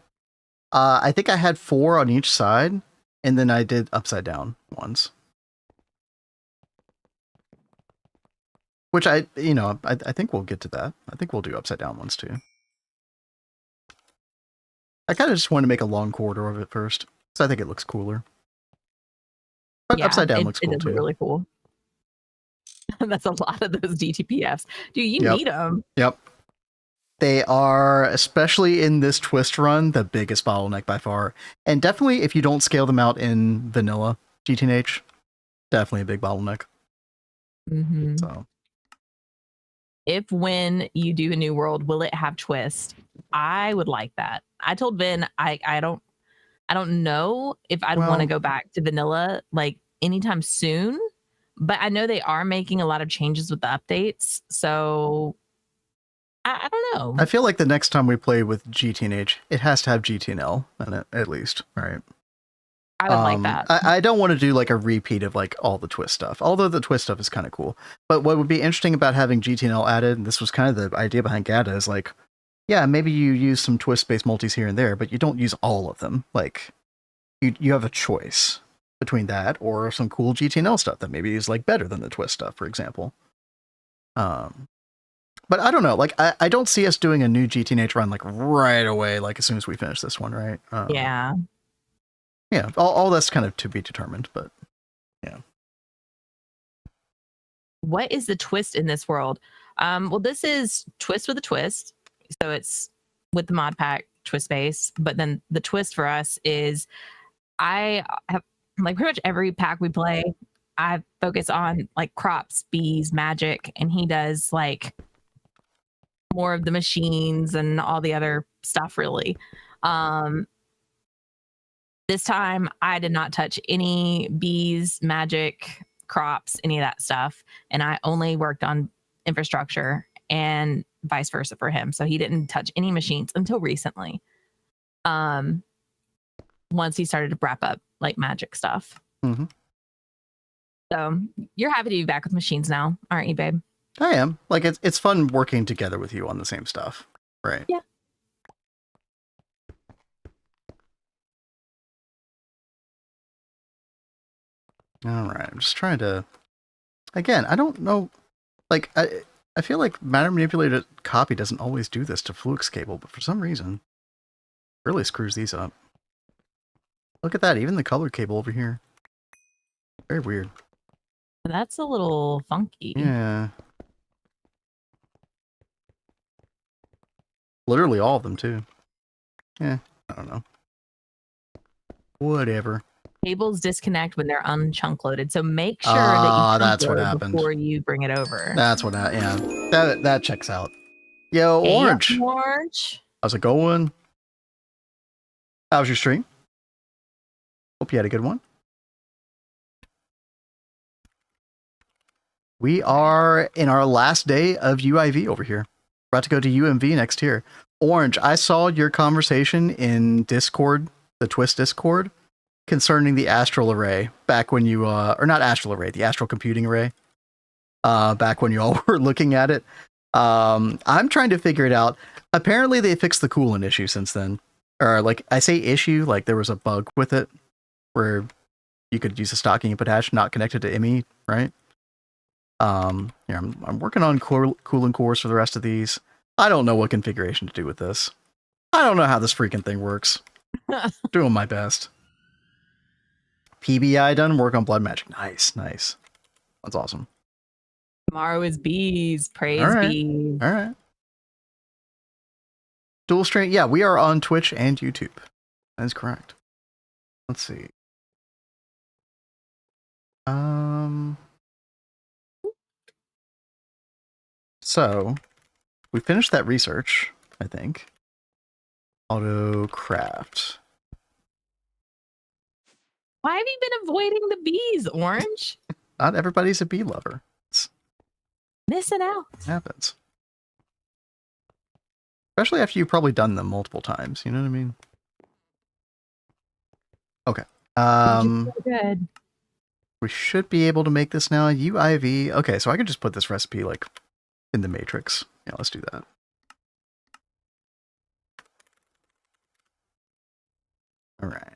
I think I had 4 on each side, and then I did upside down ones. Which I think we'll get to that. I think we'll do upside down ones too. I kind of just want to make a long corridor of it first, so I think it looks cooler. But yeah, upside down looks cool too. Really cool. That's a lot of those DTPFs. Dude, you need them. Yep. They are, especially in this twist run, the biggest bottleneck by far. And definitely if you don't scale them out in vanilla GTNH, definitely a big bottleneck. Mm-hmm. So. If when you do a new world, will it have twist? I would like that. I told Vin I don't know if I'd want to go back to vanilla like anytime soon, but I know they are making a lot of changes with the updates. So I don't know. I feel like the next time we play with GTNH, it has to have GTNL in it at least, right? I would like that. I don't want to do like a repeat of like all the twist stuff, although the twist stuff is kind of cool. But what would be interesting about having GTNL added, and this was kind of the idea behind GATA, is like, yeah, maybe you use some twist-based multis here and there, but you don't use all of them. Like, you have a choice between that or some cool GTNL stuff that maybe is like better than the twist stuff, for example. But but I don't know. Like, I don't see us doing a new GTNH run like right away, like as soon as we finish this one, right? Yeah. Yeah, all that's kind of to be determined, but yeah. What is the twist in this world? Well, this is Twist with a twist. So it's with the mod pack TwistSpace, but then the twist for us is I have like pretty much every pack we play, I focus on like crops, bees, magic, and he does like more of the machines and all the other stuff really. This time I did not touch any bees, magic, crops, any of that stuff. And I only worked on infrastructure and vice versa for him. So he didn't touch any machines until recently. Once he started to wrap up like magic stuff. Mm-hmm. So you're happy to be back with machines now, aren't you, babe? I am. Like, it's fun working together with you on the same stuff. Right. Yeah. All right. I'm just trying to, again, I don't know. Like, I feel like matter manipulated copy doesn't always do this to Flux cable, but for some reason, it really screws these up. Look at that. Even the color cable over here. Very weird. That's a little funky. Yeah. Literally all of them, too. Yeah, I don't know. Whatever. Cables disconnect when they're unchunk loaded. So make sure Ah, that you that's what happened before you bring it over. That's what I, yeah. That checks out. Yo, Hey, Orange. Orange. How's it going? How's your stream? Hope you had a good one. We are in our last day of UIV over here. About to go to UMV next year. Orange, I saw your conversation in Discord, the Twist Discord, concerning the Astral Array back when you, or not Astral Array, the Astral Computing Array, back when you all were looking at it. I'm trying to figure it out. Apparently they fixed the coolant issue since then. Or like, I say issue, like there was a bug with it where you could use a stocking input hash not connected to IMI, right? Yeah, I'm working on coolant cores for the rest of these. I don't know what configuration to do with this. I don't know how this freaking thing works. Doing my best. PBI done, work on blood magic. Nice, nice. That's awesome. Tomorrow is bees. Praise bees. All right. Dual stream. Yeah, we are on Twitch and YouTube. That is correct. Let's see. So we finished that research, I think. Auto craft. Why have you been avoiding the bees, Orange? Not everybody's a bee lover. Missing out. It happens. Especially after you've probably done them multiple times, you know what I mean? Okay. Good. We should be able to make this now. UIV. Okay, so I could just put this recipe like in the matrix. Yeah, let's do that. All right.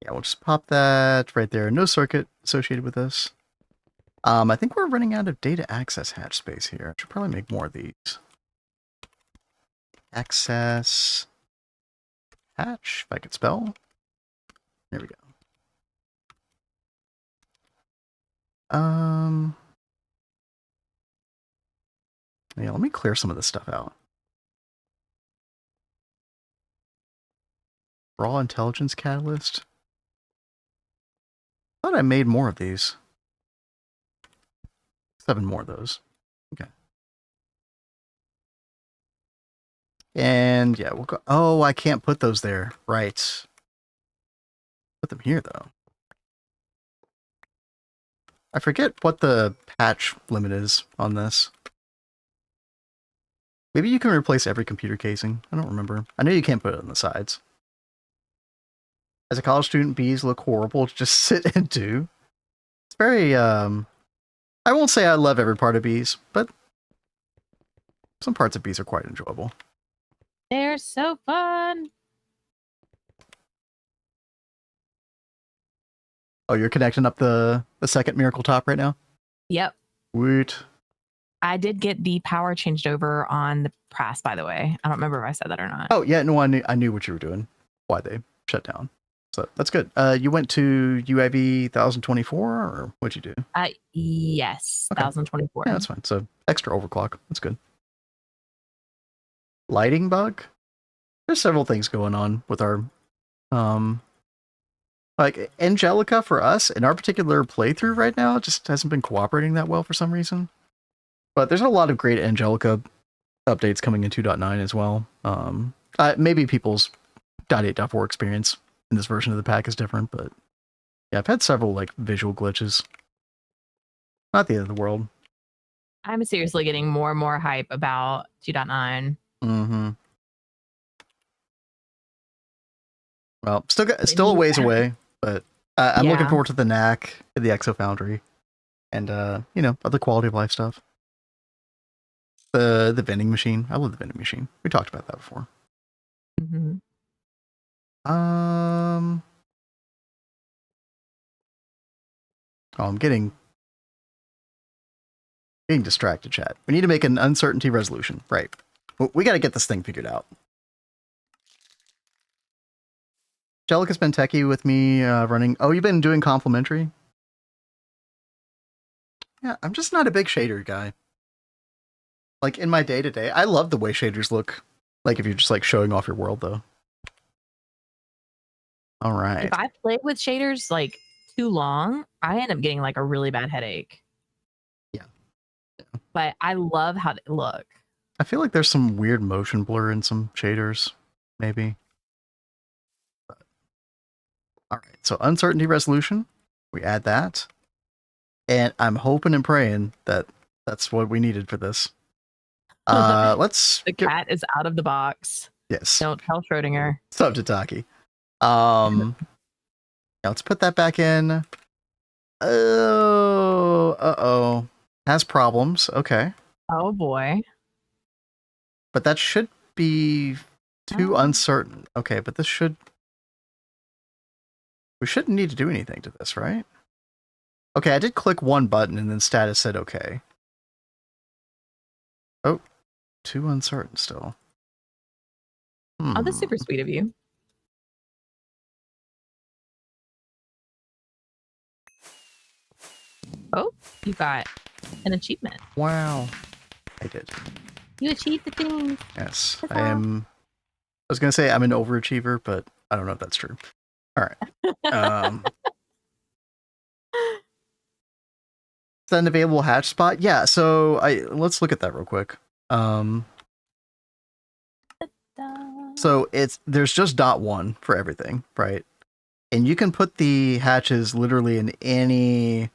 Yeah, we'll just pop that right there. No circuit associated with this. I think we're running out of data access hatch space here. I should probably make more of these. Access hatch, if I could spell. There we go. Yeah, let me clear some of this stuff out. Raw intelligence catalyst. I thought I made more of these. 7 more of those. Okay. And yeah, we'll go. Oh, I can't put those there. Right. Put them here though. I forget what the patch limit is on this. Maybe you can replace every computer casing. I don't remember. I know you can't put it on the sides. As a college student, bees look horrible to just sit and do. It's very, I won't say I love every part of bees, but some parts of bees are quite enjoyable. They're so fun. Oh, you're connecting up the second Miracle top right now? Yep. Sweet. I did get the power changed over on the press, by the way. I don't remember if I said that or not. Oh yeah, no, I knew what you were doing. Why they shut down. So that's good. You went to UIV 1024, or what'd you do? Yes, Okay. 1024. Yeah, that's fine. So extra overclock. That's good. Lighting bug. There's several things going on with our, like Angelica for us in our particular playthrough right now. It just hasn't been cooperating that well for some reason. But there's a lot of great Angelica updates coming in 2.9 as well. Maybe people's .8.4 experience in this version of the pack is different, but yeah, I've had several like visual glitches. Not the end of the world. I'm seriously getting more and more hype about 2.9. Mm-hmm. Well, still a ways away, but I'm looking forward to the knack, the Exo Foundry, and other quality of life stuff. The vending machine. I love the vending machine. We talked about that before. Mm-hmm. Oh, I'm getting distracted, chat. We need to make an uncertainty resolution. Right. We got to get this thing figured out. Angelica's been techie with me running. Oh, you've been doing complimentary? Yeah, I'm just not a big shader guy. Like in my day-to-day, I love the way shaders look. Like if you're just like showing off your world though. All right. If I play with shaders like too long, I end up getting like a really bad headache. Yeah. But I love how they look. I feel like there's some weird motion blur in some shaders, maybe. But, all right, so uncertainty resolution, we add that. And I'm hoping and praying that that's what we needed for this. Let's The cat is out of the box. Yes. Don't tell Schrodinger. Sub to Taki. Now let's put that back in. Oh, has problems. Okay. Oh boy. But that should be too uncertain. Okay, but this should... We shouldn't need to do anything to this, right? Okay, I did click one button and then status said okay. Oh, too uncertain still. Oh, that's super sweet of you. Oh, you got an achievement. Wow. I did. You achieved the thing. Yes, I am. I was going to say I'm an overachiever, but I don't know if that's true. All right. Is that an available hatch spot? Yeah, so let's look at that real quick. So there's just .1 for everything, right? And you can put the hatches literally in any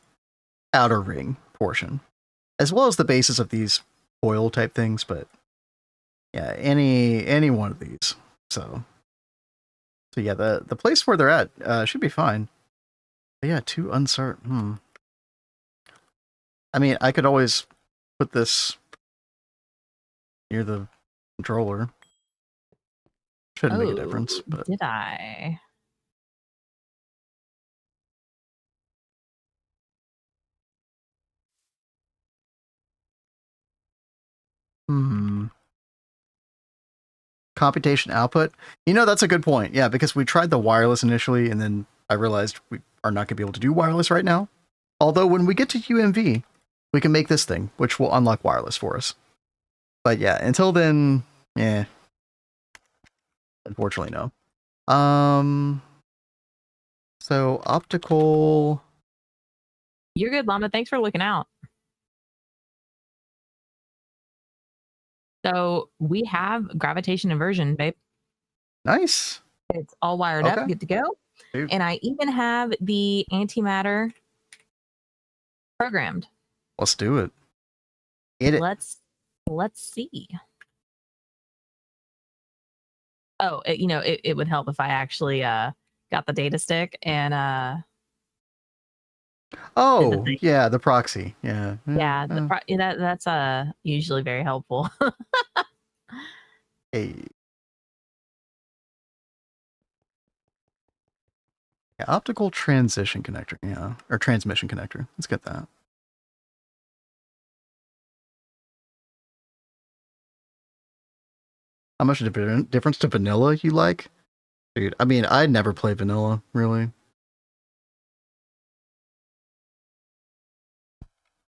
outer ring portion, as well as the bases of these foil type things, but yeah, any one of these. So yeah, the place where they're at should be fine. But yeah, too uncertain. I mean, I could always put this near the controller. Shouldn't make a difference. But did I? Computation output. That's a good point. Yeah, because we tried the wireless initially, and then I realized we are not going to be able to do wireless right now. Although when we get to UMV, we can make this thing, which will unlock wireless for us. But yeah, until then, yeah. Unfortunately, no. So optical. You're good, Llama. Thanks for looking out. So we have gravitation inversion, babe. Nice. It's all wired up, good to go. Dude. And I even have the antimatter programmed. Let's do it. Let's see. Oh, it would help if I actually got the data stick and oh yeah, the proxy. Yeah. That's usually very helpful. Hey. Yeah, optical transition connector, yeah, or transmission connector. Let's get that. How much difference to vanilla you like? Dude, I mean, I'd never play vanilla, really.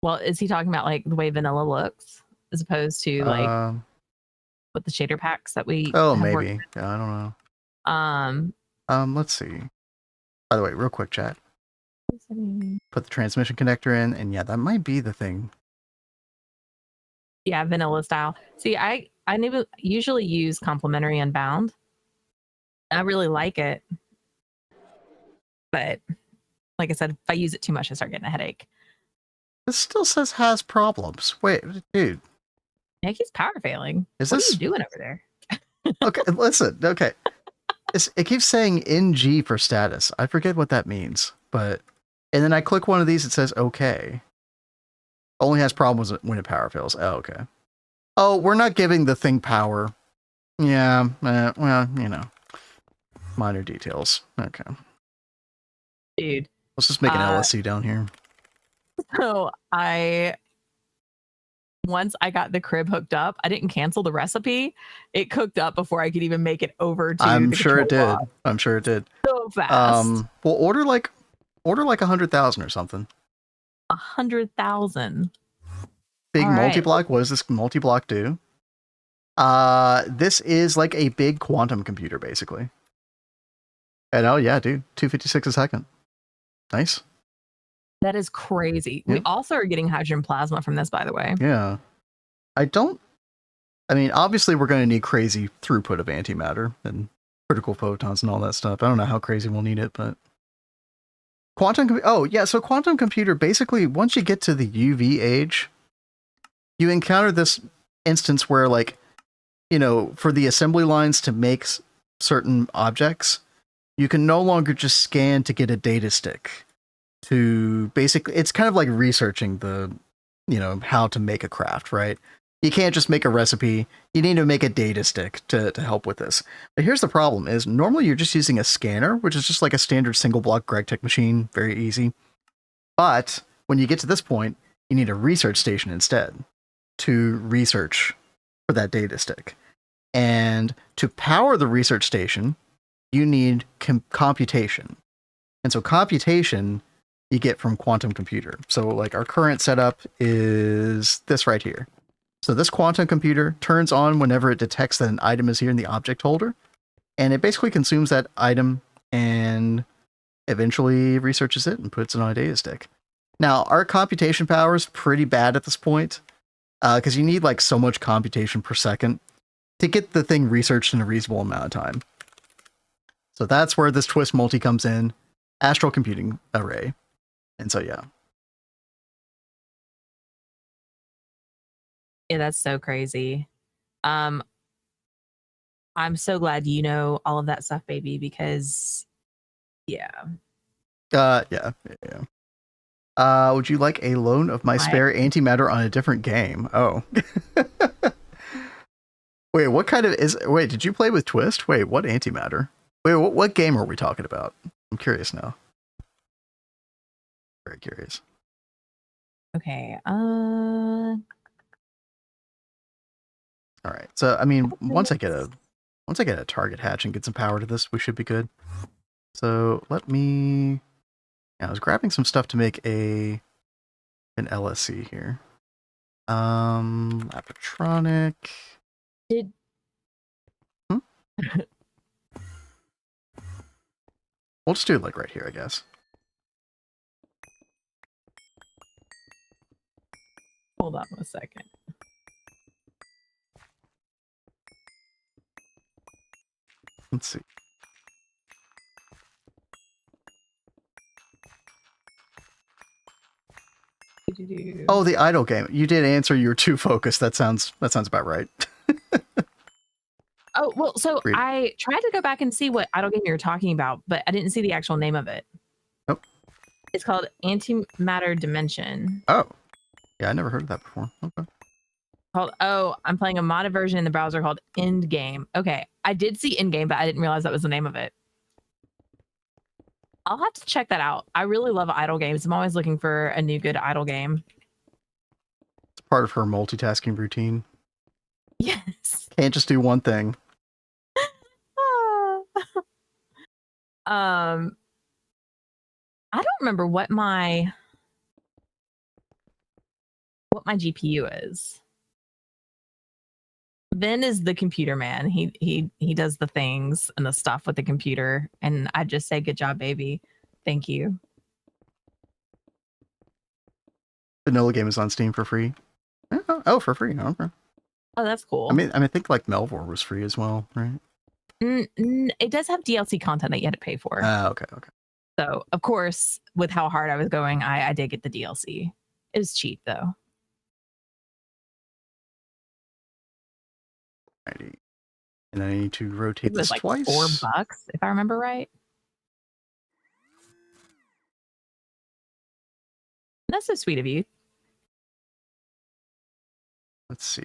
Well, is he talking about like the way vanilla looks as opposed to like with the shader packs that we maybe. Yeah, I don't know. Let's see. By the way, real quick chat. Put the transmission connector in, and yeah, that might be the thing. Yeah, vanilla style. See, I usually use complementary unbound. I really like it. But like I said, if I use it too much, I start getting a headache. This still says has problems. Wait, dude. Yeah, he's power failing. What are you doing over there? Okay, listen. Okay. It keeps saying NG for status. I forget what that means, but... And then I click one of these, it says okay. Only has problems when it power fails. Oh, okay. Oh, we're not giving the thing power. Yeah, well, you know. Minor details. Okay. Dude. Let's just make an LSC down here. So once I got the crib hooked up, I didn't cancel the recipe. It cooked up before I could even make it over to I'm sure it did. I'm sure it did. So fast. Well, order like 100,000 or something. 100,000. Big multi-block. What does this multi-block do? This is like a big quantum computer, basically. And oh yeah, dude, 256 a second. Nice. That is crazy. Yeah. We also are getting hydrogen plasma from this, by the way. Yeah. I mean, obviously we're going to need crazy throughput of antimatter and critical photons and all that stuff. I don't know how crazy we'll need it, but so quantum computer, basically, once you get to the UV-Age, you encounter this instance where, like, you know, for the assembly lines to make certain objects, you can no longer just scan to get a data stick. To basically, it's kind of like researching the, you know, how to make a craft, right? You can't just make a recipe. You need to make a data stick to help with this. But here's the problem is normally you're just using a scanner, which is just like a standard single block GregTech machine. Very easy. But when you get to this point, you need a research station instead to research for that data stick. And to power the research station, you need computation. And so computation you get from quantum computer. So like our current setup is this right here. So this quantum computer turns on whenever it detects that an item is here in the object holder, and it basically consumes that item and eventually researches it and puts it on a data stick. Now, our computation power is pretty bad at this point, because you need like so much computation per second to get the thing researched in a reasonable amount of time. So that's where this Twist multi comes in, Astral Computing Array. And so, yeah. Yeah, that's so crazy. I'm so glad you know all of that stuff, baby, because yeah. Yeah. Would you like a loan of my spare antimatter on a different game? Oh. Wait, what kind of wait, did you play with Twist? Wait, what antimatter? Wait, what game are we talking about? I'm curious now. Very curious. Okay. All right. So, I mean, once I get a target hatch and get some power to this, we should be good. So let me. Yeah, I was grabbing some stuff to make an LSC here. Laboratronic. We'll just do it like right here, I guess. Hold on a second. Let's see. Oh, the idle game. You did answer. You were too focused. That sounds about right. Oh, well, so I tried to go back and see what idle game you were talking about, but I didn't see the actual name of it. Nope. It's called Antimatter Dimension. Oh. Yeah, I never heard of that before. Okay. I'm playing a modded version in the browser called Endgame. Okay. I did see Endgame, but I didn't realize that was the name of it. I'll have to check that out. I really love idle games. I'm always looking for a new good idle game. It's part of her multitasking routine. Yes. Can't just do one thing. I don't remember what my GPU is. Ben is the computer man. He does the things and the stuff with the computer, and I just say, "Good job, baby. Thank you." Vanilla game is on Steam for free. Oh, for free. Okay. Oh, that's cool. I mean, I think like Melvor was free as well, right? It does have DLC content that you had to pay for. Okay. So, of course, with how hard I was going, I did get the DLC. It was cheap though. Alrighty. And I need to rotate this like twice. $4, if I remember right. That's so sweet of you. Let's see.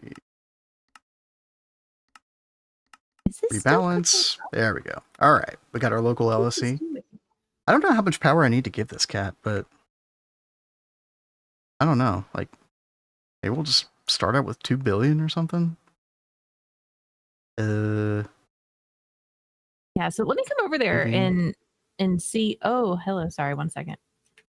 Is this rebalance? There we go. All right. We got our local LSC. I don't know how much power I need to give this cat, but I don't know. Like, maybe we'll just start out with 2 billion or something. Yeah, so let me come over there and see. Oh, hello. Sorry, 1 second.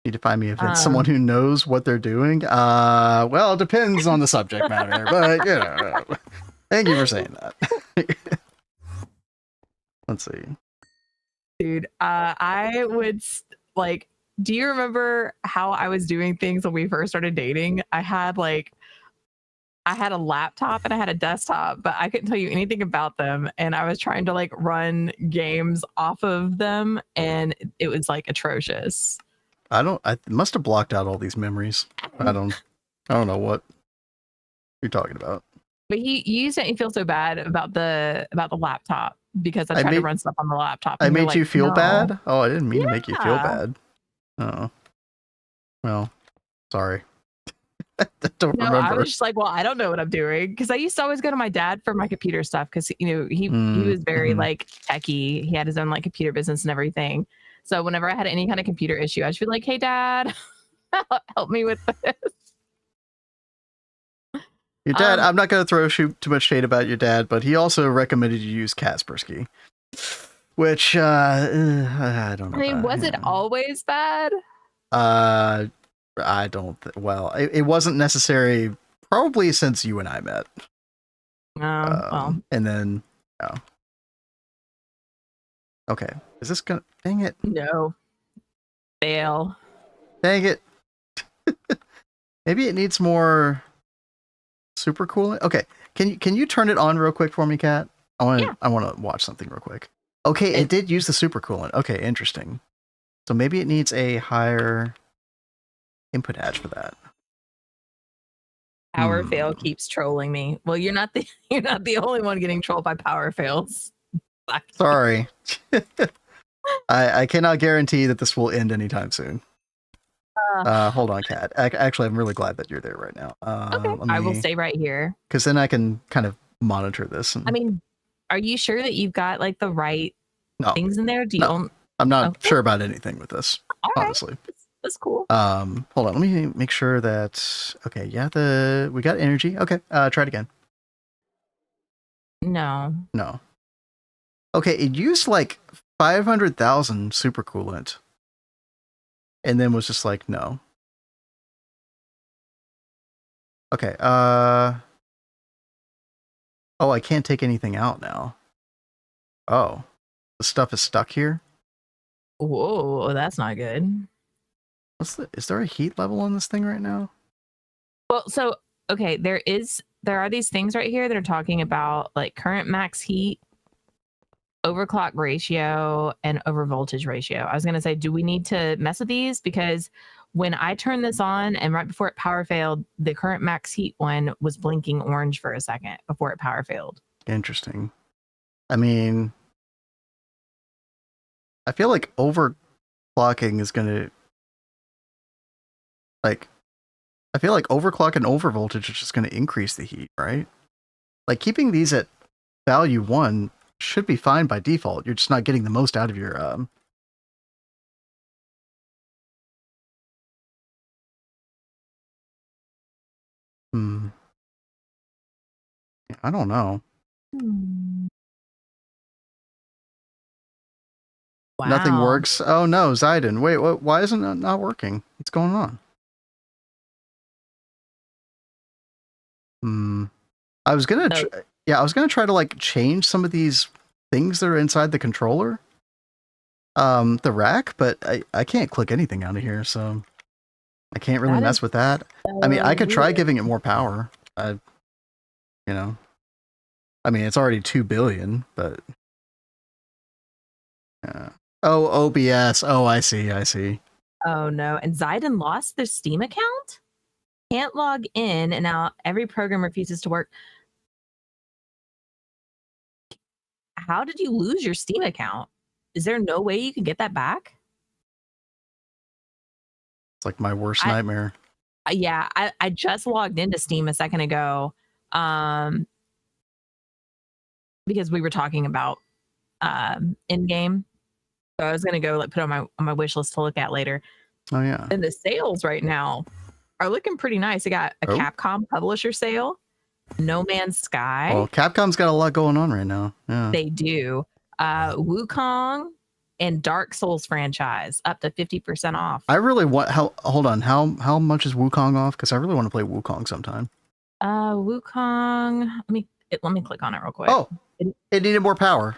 Need to find me if it's someone who knows what they're doing. Well, it depends on the subject matter, but you know. Thank you for saying that. Let's see. Dude, I would like, do you remember how I was doing things when we first started dating? I had a laptop and I had a desktop, but I couldn't tell you anything about them. And I was trying to like run games off of them, and it was like atrocious. I must have blocked out all these memories. I don't know what you're talking about. But you used to feel so bad about the laptop because I tried to run stuff on the laptop. I made you feel bad? Oh, I didn't mean to make you feel bad. Oh. Well, sorry. I don't remember. I was just like, well, I don't know what I'm doing, because I used to always go to my dad for my computer stuff, because he was very like techie. He had his own like computer business and everything. So whenever I had any kind of computer issue, I just be like, hey, Dad, help me with this. Your dad, I'm not going to throw too much shade about your dad, but he also recommended you use Kaspersky, which I don't know. I mean, was it always bad? I don't. Well, it wasn't necessary. Probably since you and I met. Well. And then, okay. Is this gonna? Dang it! No. Fail. Dang it! Maybe it needs more super coolant. Okay, can you turn it on real quick for me, Kat? I want to watch something real quick. Okay, it did use the super coolant. Okay, interesting. So maybe it needs a higher input edge for that. Power fail keeps trolling me. Well, you're not the only one getting trolled by power fails. Sorry. I cannot guarantee that this will end anytime soon. Hold on, Kat. Actually, I'm really glad that you're there right now. Okay, I will stay right here, because then I can kind of monitor this. I mean, are you sure that you've got like the right things in there? I'm not sure about anything with this, honestly. That's cool. Hold on, let me make sure that we got energy. Okay, try it again. No. Okay, it used like 500,000 supercoolant, and then was just like no. Okay. Oh, I can't take anything out now. Oh, the stuff is stuck here. Whoa, that's not good. Is there a heat level on this thing right now? Well, so okay, there are these things right here that are talking about like current max heat, overclock ratio, and overvoltage ratio. I was gonna say, do we need to mess with these? Because when I turned this on and right before it power failed, the current max heat one was blinking orange for a second before it power failed. Interesting. I mean, I feel like overclocking is gonna I feel like overclock and overvoltage is just going to increase the heat, right? Like keeping these at value 1 should be fine by default. You're just not getting the most out of your Yeah. I don't know. Wow. Nothing works. Oh no, Zayden. Wait, what? Why isn't it not working? What's going on? I was gonna, I was gonna try to like change some of these things that are inside the controller, the rack, but I can't click anything out of here, so I can't really mess with that. I mean, I could try giving it more power. You know, I mean, it's already 2 billion, but oh, OBS. Oh, I see. Oh no! And Zayden lost their Steam account. Can't log in, and now every program refuses to work. How did you lose your Steam account? Is there no way you can get that back? It's like my worst nightmare. Yeah, I just logged into Steam a second ago, because we were talking about in-game. So I was gonna go put on my wish list to look at later. Oh yeah. And the sales right now are looking pretty nice. I got a Capcom publisher sale, No Man's Sky. Well, Capcom's got a lot going on right now. Yeah. They do. Wukong and Dark Souls franchise up to 50% off. I really want. Hold on. How much is Wukong off? Because I really want to play Wukong sometime. Wukong. Let me click on it real quick. Oh, it needed more power.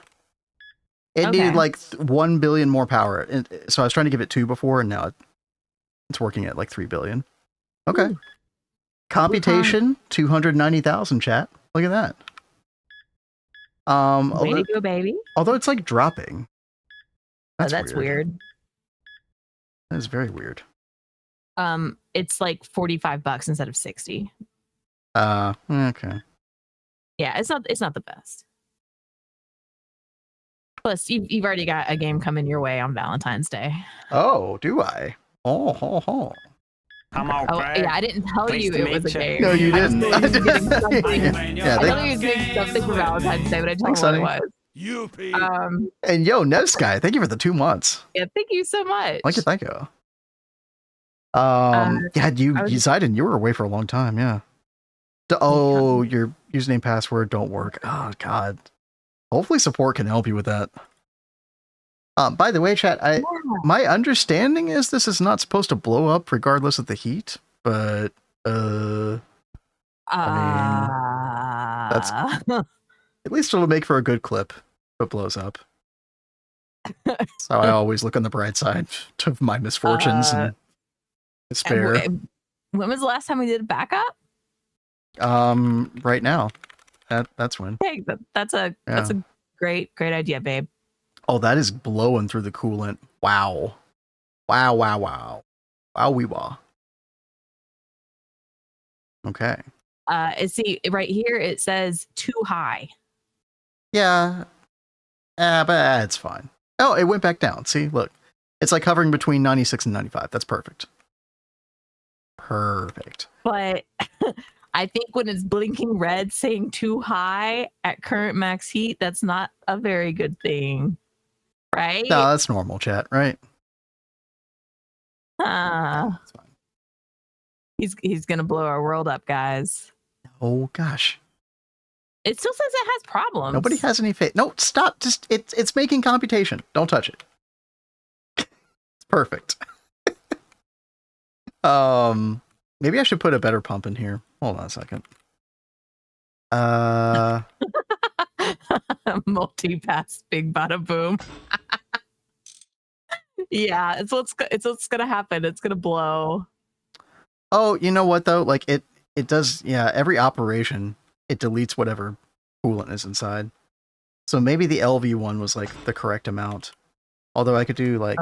It needed like 1 billion more power. So I was trying to give it 2 before, and now it's working at like 3 billion. Okay. Ooh. Computation, 290,000, chat. Look at that. Way to go, baby. Although it's like dropping. That's weird. That is very weird. It's like $45 instead of 60. Okay. Yeah, it's not the best. Plus, you've already got a game coming your way on Valentine's Day. Oh, do I? Oh. I'm okay. Oh, yeah, I didn't tell you it was a game. No, you didn't. I thought he was doing something for Valentine's Day, but I told him what it was. And yo, Nevsky, thank you for the 2 months. Yeah, thank you so much. Thank you. Yeah, you Zayden, you were away for a long time, yeah. Oh, your username password don't work. Oh God. Hopefully support can help you with that. By the way, chat, my understanding is this is not supposed to blow up regardless of the heat, but I mean, that's at least it'll make for a good clip if it blows up. So I always look on the bright side of my misfortunes and despair. When was the last time we did a backup? Right now. That's when. Hey, that's a great idea, babe. Oh, that is blowing through the coolant. Wow. Wow. Wee-wah. Okay. See, right here it says too high. Yeah. But it's fine. Oh, it went back down. See, look. It's like hovering between 96 and 95. That's perfect. But I think when it's blinking red saying too high at current max heat, that's not a very good thing. Right? No, that's normal, chat, right? That's fine. He's gonna blow our world up, guys. Oh gosh. It still says it has problems. Nobody has any faith. No, stop. Just it's making computation. Don't touch it. It's perfect. Maybe I should put a better pump in here. Hold on a second. Multi-pass, big bada boom. Yeah, it's what's gonna happen. It's gonna blow. Oh, you know what though? Like it does. Yeah, every operation it deletes whatever coolant is inside. So maybe the LV one was like the correct amount. Although I could do like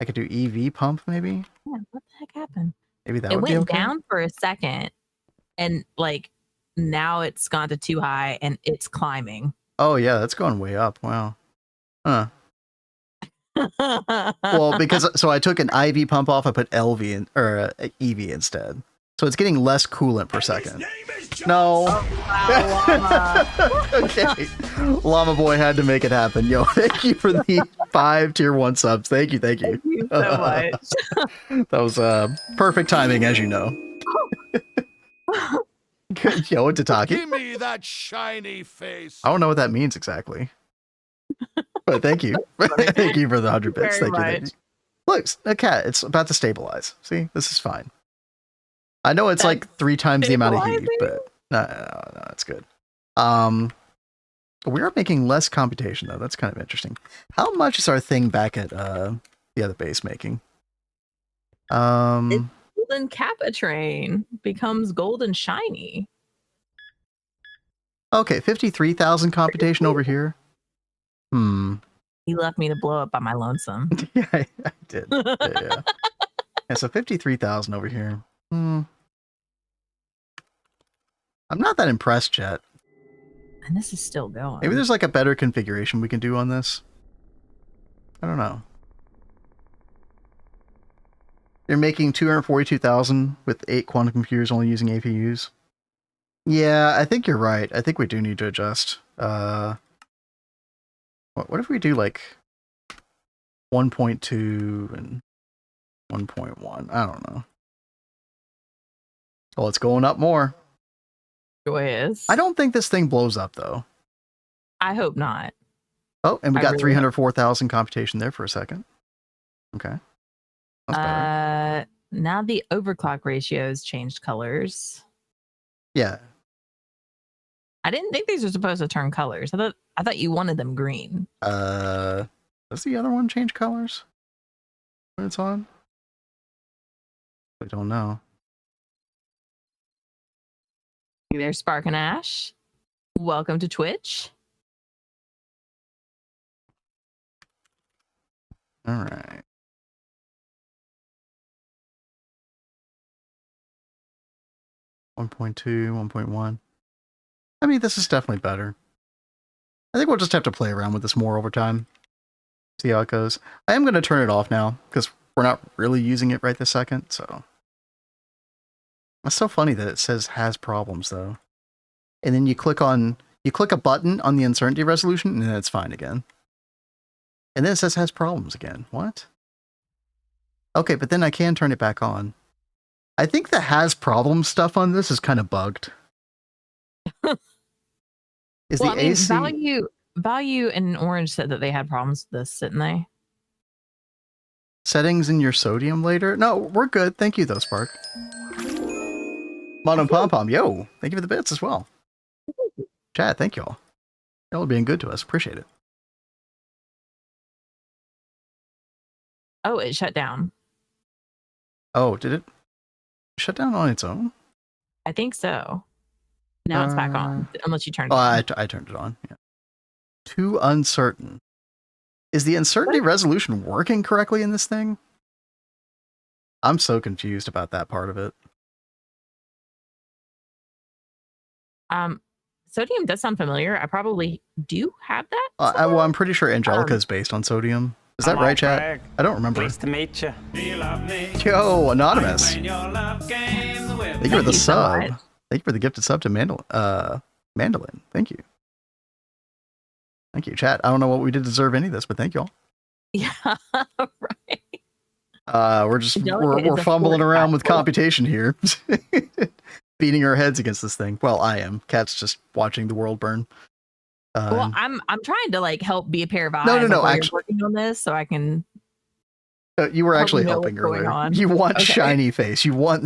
I could do EV pump maybe. Yeah, what the heck happened? Maybe that would be okay. It went down for a second, and like now it's gone to too high, and it's climbing. Oh yeah, that's going way up. Wow. Huh. Well, because so I took an IV pump off, I put LV in or EV instead, so it's getting less coolant per second. No. Oh, wow, Okay. Llama Boy had to make it happen. Yo, thank you for the 5 tier 1 subs. Thank you. Thank you so much. That was perfect timing, as you know. Yo, Tataki. Give me that shiny face. I don't know what that means exactly. But thank you. Thank you for the 100 bits. Very Thank you. Look, a cat. It's about to stabilize. See, this is fine. I know it's like 3 times the amount of heat, but no, it's good. We are making less computation though. That's kind of interesting. How much is our thing back at the other base making? Golden Kappa train becomes golden shiny. Okay, 53,000 computation over here. He left me to blow up by my lonesome. Yeah, I did. Yeah. Yeah, so 53,000 over here. I'm not that impressed yet. And this is still going. Maybe there's like a better configuration we can do on this. I don't know. You're making 242,000 with 8 quantum computers only using APUs. Yeah, I think you're right. I think we do need to adjust. What if we do like 1.2 and 1.1? I don't know. Well, it's going up more. Joyous. I don't think this thing blows up though. I hope not. Oh, and we got 304,000 computation there for a second. Okay. That's better. Now the overclock ratios changed colors. Yeah. I didn't think these were supposed to turn colors. I thought you wanted them green. Does the other one change colors when it's on? I don't know. There's Spark and Ash. Welcome to Twitch. All right. One 1.1. I mean, this is definitely better. I think we'll just have to play around with this more over time. See how it goes. I am going to turn it off now because we're not really using it right this second. So it's so funny that it says has problems though. And then you click a button on the uncertainty resolution and then it's fine again. And then it says has problems again. What? Okay, but then I can turn it back on. I think the has problems stuff on this is kind of bugged. Well, the AC Value and Orange said that they had problems with this, didn't they? Settings in your sodium later? No, we're good. Thank you though, Spark. Mono Pom Pom, yo, thank you for the bits as well. Chat, thank y'all. Y'all are being good to us. Appreciate it. Oh, it shut down. Oh, did it shut down on its own? I think so. Now it's back on, unless you turned it on. I turned it on. Yeah. Too uncertain. Is the uncertainty resolution working correctly in this thing? I'm so confused about that part of it. Sodium does sound familiar. I probably do have that. Well, I'm pretty sure Angelica is based on sodium. Is that right, chat? I don't remember. Nice to meet you. Yo, Anonymous. Thank you for the sub. Thank you for the gifted sub to Mandolin. Thank you. Thank you, chat. I don't know what we did to deserve any of this, but thank y'all. Yeah, right. We're fumbling around with computation here. Beating our heads against this thing. Well, I am. Cat's just watching the world burn. Well, I'm trying to like help be a pair of eyes. No. Actually, working on this so I can. You were actually helping earlier. You want shiny face. You want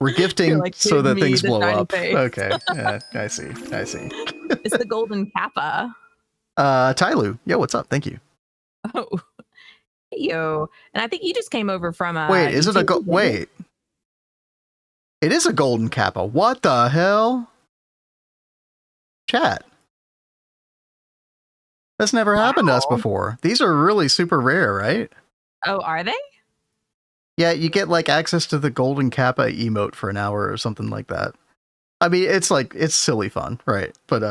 we're gifting like, so that things blow up. Face. Okay, yeah, I see. It's the golden kappa. Tyloo, yo, what's up? Thank you. Oh, yo, and I think you just came over from. Wait, is it a wait? It is a golden kappa. What the hell? Chat. That's never happened to us before. These are really super rare, right? Oh, are they? Yeah, you get like access to the golden kappa emote for an hour or something like that. I mean, it's silly fun, right? But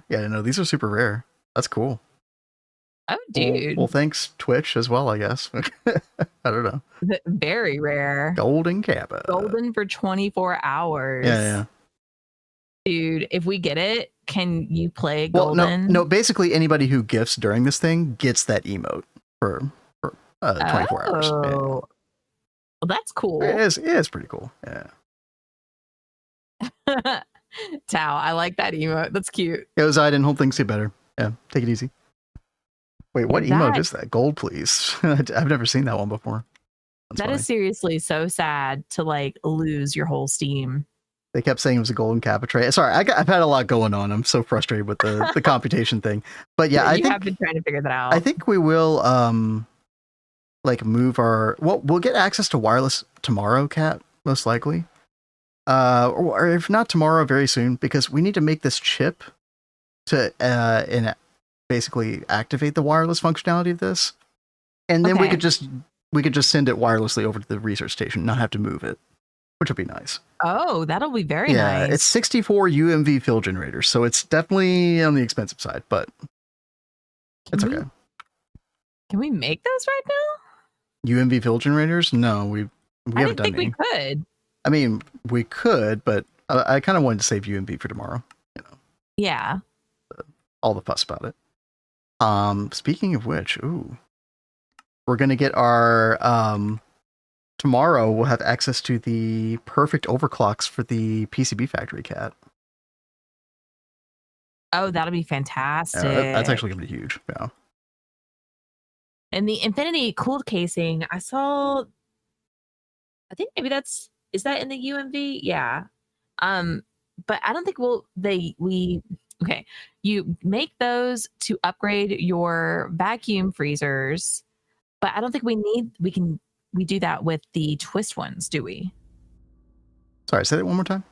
yeah, no, these are super rare. That's cool. Oh, dude. Well, thanks Twitch as well, I guess. I don't know. Very rare. Golden kappa. Golden for 24 hours. Yeah. Dude, if we get it, can you play golden? No, basically anybody who gifts during this thing gets that emote for 24 hours. Yeah. Well, that's cool. It is pretty cool. Yeah. Tao, I like that emote. That's cute. It was I didn't hope things get better. Yeah, take it easy. Wait, what emote is that? Gold, please. I've never seen that one before. That is seriously so sad to like lose your whole Steam. They kept saying it was a golden kappa tray. Sorry, I've had a lot going on. I'm so frustrated with the computation thing. But yeah, I think have been trying to figure that out. I think we will like move our we'll get access to wireless tomorrow, Kat, most likely. Or if not tomorrow, very soon, because we need to make this chip to and basically activate the wireless functionality of this. And then we could just send it wirelessly over to the research station, not have to move it, which would be nice. Oh, that'll be very nice. Yeah, it's 64 UMV fill generators, so it's definitely on the expensive side, but it's okay. Can we make those right now? UMV fill generators? No, we haven't done any. I think we could. I mean, we could, but I kind of wanted to save UMV for tomorrow. You know. Yeah. All the fuss about it. Speaking of which, we're gonna get our tomorrow we'll have access to the perfect overclocks for the PCB factory, Cat. Oh, that'll be fantastic. Yeah, that's actually gonna be huge. Yeah. And the Infinity cooled casing, I think maybe is that in the UMV? Yeah. But I don't think okay. You make those to upgrade your vacuum freezers, but I don't think we do that with the twist ones, do we? Sorry, say that one more time.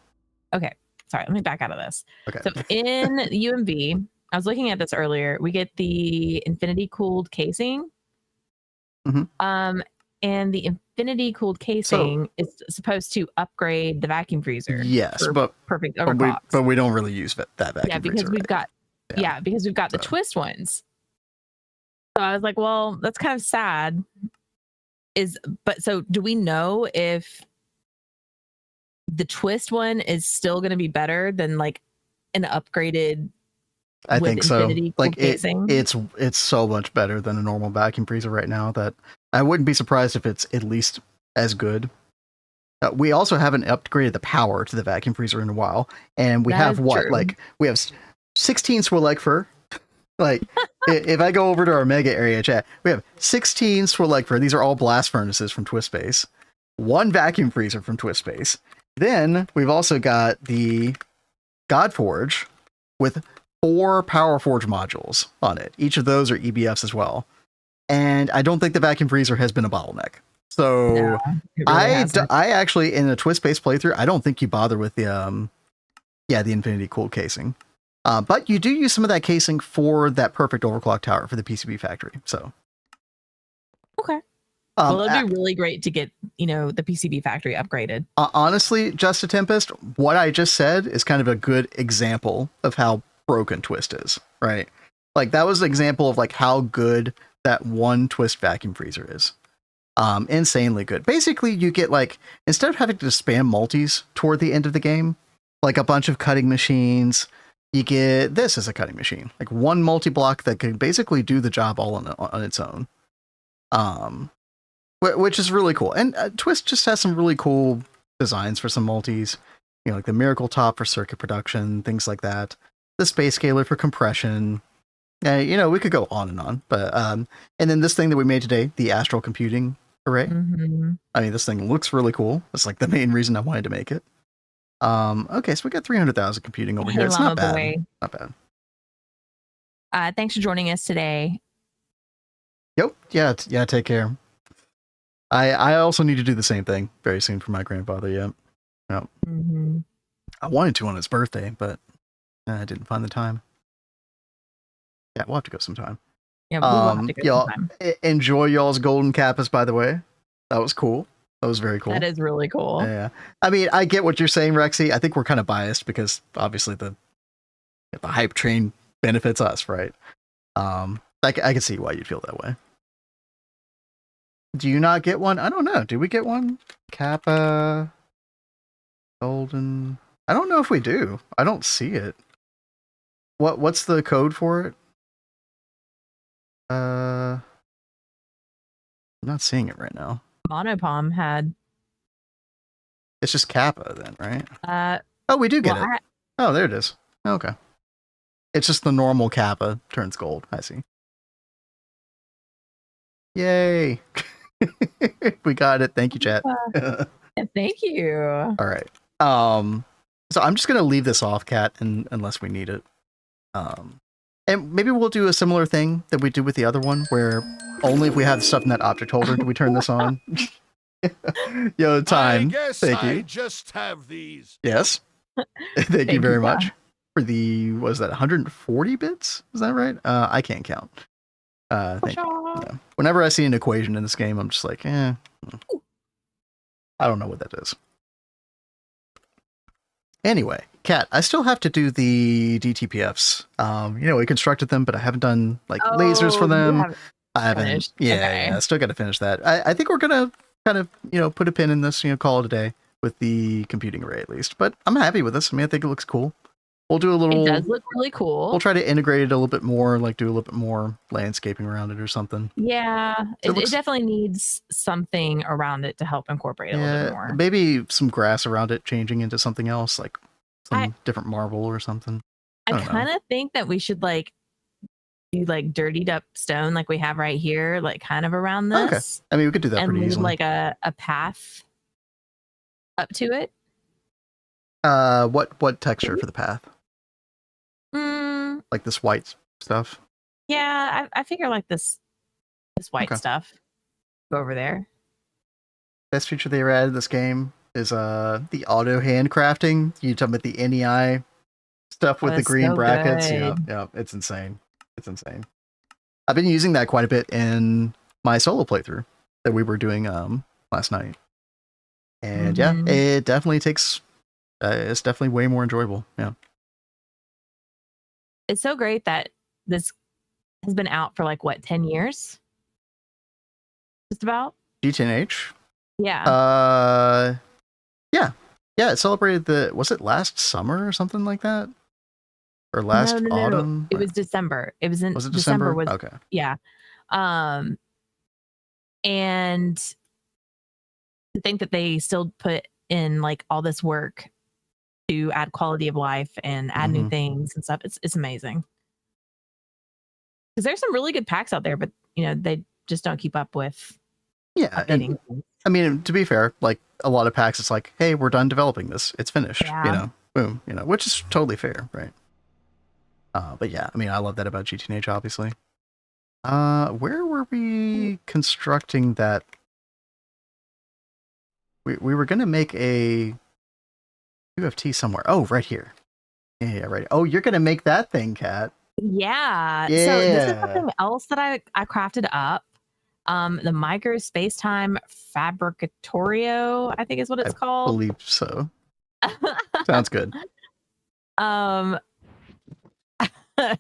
Okay. Sorry, let me back out of this. Okay. So in UMV, I was looking at this earlier. We get the Infinity cooled casing. Mm-hmm. And the Infinity cooled casing is supposed to upgrade the vacuum freezer. Yes, but perfect overclocks. But we don't really use that vacuum freezer. Because we've got the twist ones. So I was like, well, that's kind of sad. So do we know if the twist one is still going to be better than like an upgraded? I think so. Like it's so much better than a normal vacuum freezer right now that I wouldn't be surprised if it's at least as good. We also haven't upgraded the power to the vacuum freezer in a while, and we have we have 16 Swilekfer. Like if I go over to our mega area chat, we have 16 Swilekfer. These are all blast furnaces from TwistSpace, 1 vacuum freezer from TwistSpace. Then we've also got the Godforge with 4 PowerForge modules on it. Each of those are EBFs as well. And I don't think the vacuum freezer has been a bottleneck. So no, I actually, in a TwistSpace playthrough, I don't think you bother with the Infinity cooled casing. But you do use some of that casing for that perfect overclock tower for the PCB factory. So okay. Well, it'd be really great to get, the PCB factory upgraded. Honestly, Just a Tempest, what I just said is kind of a good example of how broken Twist is, right? Like that was an example of like how good that one Twist vacuum freezer is. Insanely good. Basically, you get like, instead of having to spam multis toward the end of the game, like a bunch of cutting machines, you get this as a cutting machine, like one multi-block that can basically do the job all on its own. Which is really cool. And Twist just has some really cool designs for some multis, like the Miracle Top for circuit production, things like that. The Space Scaler for compression. We could go on and on, but and then this thing that we made today, the Astral Computing Array. Mm-hmm. I mean, this thing looks really cool. That's like the main reason I wanted to make it. Okay, so we got 300,000 computing over here. It's not bad. Not bad. Thanks for joining us today. Yep. Yeah. Take care. I also need to do the same thing very soon for my grandfather. Yep. Mm-hmm. I wanted to on his birthday, but I didn't find the time. Yeah, we'll have to go sometime. Yeah, we'll have to go sometime. Enjoy y'all's golden kappas, by the way. That was cool. That was very cool. That is really cool. Yeah. I mean, I get what you're saying, Rexy. I think we're kind of biased because obviously the hype train benefits us, right? I can see why you'd feel that way. Do you not get one? I don't know. Do we get one? Kappa. Golden. I don't know if we do. I don't see it. What's the code for it? I'm not seeing it right now. Monopom had. It's just Kappa then, right? Oh, we do get it. Oh, there it is. Okay. It's just the normal Kappa turns gold. I see. Yay. We got it. Thank you, chat. Thank you. All right. So I'm just going to leave this off, Kat, unless we need it. And maybe we'll do a similar thing that we did with the other one, where only if we have stuff in that object holder do we turn this on. Yo, time. Thank you. I just have these. Yes. Thank you very much for the, what is that, 140 bits? Is that right? I can't count. Thank you. Yeah. Whenever I see an equation in this game, I'm just like, I don't know what that is. Anyway, Kat, I still have to do the DTPFs. We constructed them, but I haven't done like lasers for them. I haven't. Finished. Yeah, I still got to finish that. I think we're gonna kind of put a pin in this, call it a day with the computing array at least. But I'm happy with this. I mean, I think it looks cool. We'll do a little. It does look really cool. We'll try to integrate it a little bit more, like do a little bit more landscaping around it or something. Yeah, it definitely needs something around it to help incorporate it a little bit more. Maybe some grass around it changing into something else, like some different marble or something. I kind of think that we should like do like dirtied up stone like we have right here, like kind of around this. Okay. I mean, we could do that and pretty leave easily. like a path up to it. What texture for the path? Like this white stuff? Yeah, I figure like this white stuff over there. Best feature they ever added in this game is the auto handcrafting. You talking about the NEI stuff with the green brackets? Yeah, it's insane. It's insane. I've been using that quite a bit in my solo playthrough that we were doing last night. And yeah, it definitely takes it's definitely way more enjoyable. Yeah. It's so great that this has been out for like what, 10 years? Just about? GTNH? Yeah. Yeah, it celebrated was it last summer or something like that? Or last autumn? It was December. It was in December? Okay. Yeah. And to think that they still put in like all this work to add quality of life and add new things and stuff. It's amazing. Because there's some really good packs out there, but they just don't keep up with updating things. I mean, to be fair, like a lot of packs, it's like, hey, we're done developing this. It's finished. Boom, which is totally fair, right? But yeah, I mean, I love that about GTNH, obviously. Where were we constructing that? We were gonna make a UFT somewhere. Oh, right here. Yeah, right. Oh, you're gonna make that thing, Kat. Yeah. So this is something else that I crafted up. The Mirco SpaceTime Fabricatorio, I think is what it's called. I believe so. Sounds good.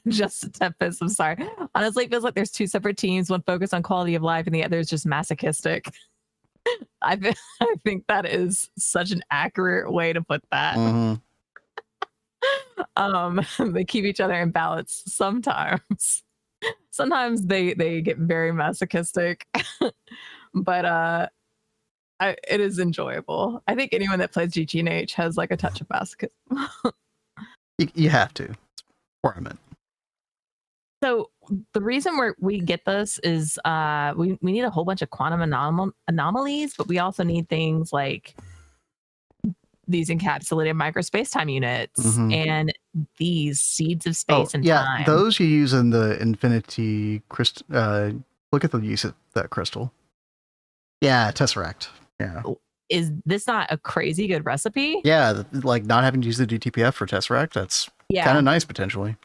Just a tempest. I'm sorry. Honestly, it feels like there's two separate teams, one focused on quality of life and the other is just masochistic. I think that is such an accurate way to put that. They keep each other in balance sometimes. Sometimes they get very masochistic, but it is enjoyable. I think anyone that plays GTNH has like a touch of masochism. You have to. It's requirement. So the reason we get this is we need a whole bunch of quantum anomalies, but we also need things like these encapsulated micro space-time units and these seeds of space and time. Yeah, those you use in the infinity crystal. Look at the use of that crystal. Yeah, Tesseract. Yeah. Is this not a crazy good recipe? Yeah, like not having to use the DTPF for Tesseract, that's kind of nice potentially.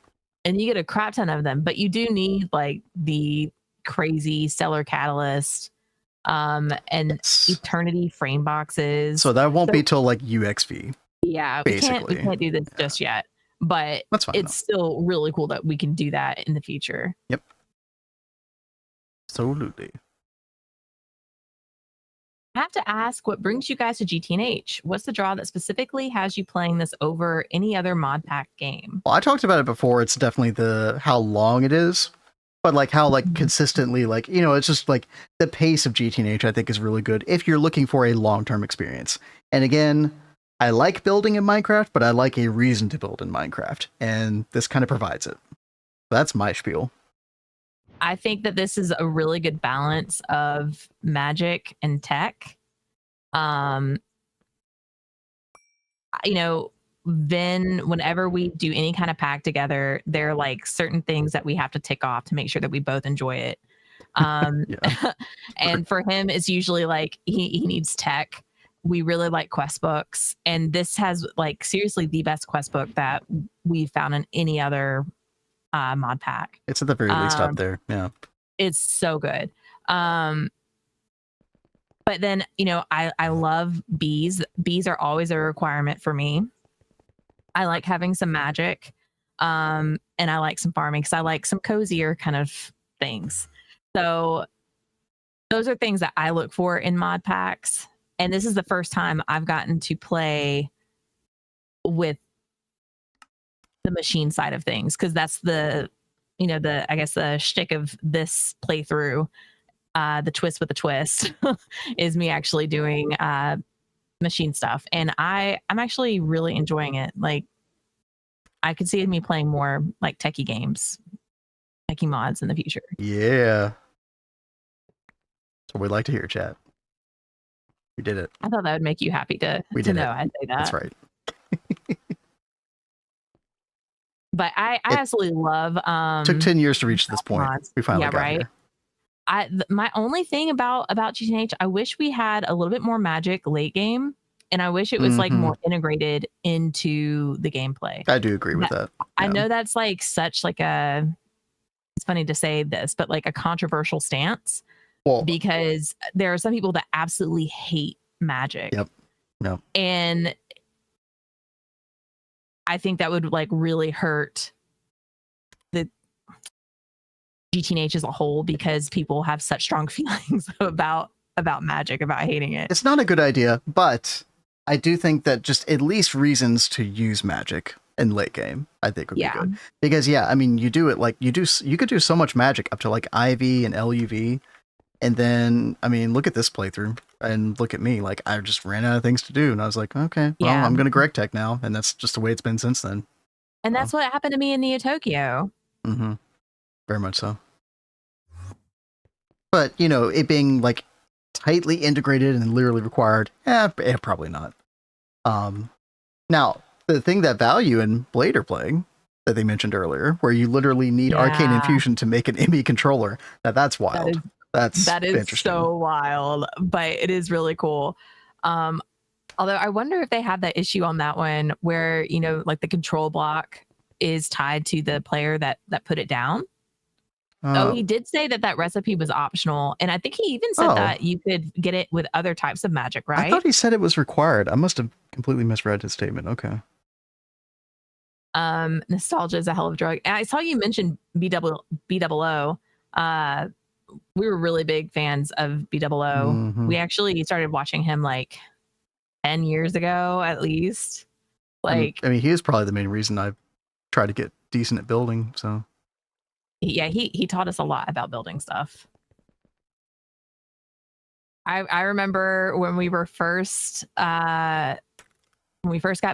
And you get a crap ton of them, but you do need like the crazy stellar catalyst and eternity frame boxes. So that won't be till like UXV. Yeah, we can't do this just yet, but that's fine, it's still really cool that we can do that in the future. Yep. Absolutely. I have to ask, what brings you guys to GTNH? What's the draw that specifically has you playing this over any other mod pack game? Well, I talked about it before. It's definitely how long it is, but like how like consistently, like, it's just like the pace of GTNH, I think, is really good if you're looking for a long-term experience. And again, I like building in Minecraft, but I like a reason to build in Minecraft, and this kind of provides it. That's my spiel. I think that this is a really good balance of magic and tech. You know, then whenever we do any kind of pack together, there are like certain things that we have to tick off to make sure that we both enjoy it. And for him, it's usually like he needs tech. We really like quest books, and this has like seriously the best quest book that we found in any other mod pack. It's at the very least up there. Yeah, it's so good. But then, you know, I love bees. Bees are always a requirement for me. I like having some magic, and I like some farming because I like some cozier kind of things. So those are things that I look for in mod packs. And this is the first time I've gotten to play with the machine side of things, because that's the, you know, the, I guess the shtick of this playthrough, the twist with the twist is me actually doing machine stuff. And I'm actually really enjoying it. Like, I could see me playing more like techie games, techie mods in the future. Yeah. That's what we'd like to hear, chat. We did it. I thought that would make you happy to know I'd say that. That's right. But I absolutely love. Took 10 years to reach this point. Mods. We finally got here. My only thing about GTNH, I wish we had a little bit more magic late game, and I wish it was like more integrated into the gameplay. I do agree with that. Yeah. I know that's like such like a, it's funny to say this, but like a controversial stance. Well, because there are some people that absolutely hate magic. Yep. No. And I think that would like really hurt the GTNH as a whole, because people have such strong feelings about magic, about hating it. It's not a good idea, but I do think that just at least reasons to use magic in late game, I think would be good. Because I mean, you do it like you could do so much magic up to like IV and LUV. And then, I mean, look at this playthrough and look at me. Like, I just ran out of things to do. And I was like, okay, well, I'm going to Greg Tech now. And that's just the way it's been since then. And that's what happened to me in Neo Tokyo. Mm-hmm. Very much so. But, you know, it being like tightly integrated and literally required, probably not. Now, the thing that Value and Blade are playing that they mentioned earlier, where you literally need Arcane Infusion to make an ME controller, that's wild. That is so wild, but it is really cool. Although I wonder if they have that issue on that one where, you know, like the control block is tied to the player that put it down. He did say that recipe was optional, and I think he even said that you could get it with other types of magic, right? I thought he said it was required. I must have completely misread his statement. Okay. Nostalgia is a hell of a drug. And I saw you mention BOO. We were really big fans of BOO. Mm-hmm. We actually started watching him like 10 years ago, at least. Like, I mean, he is probably the main reason I've tried to get decent at building. So, yeah, he taught us a lot about building stuff. I remember when we were first got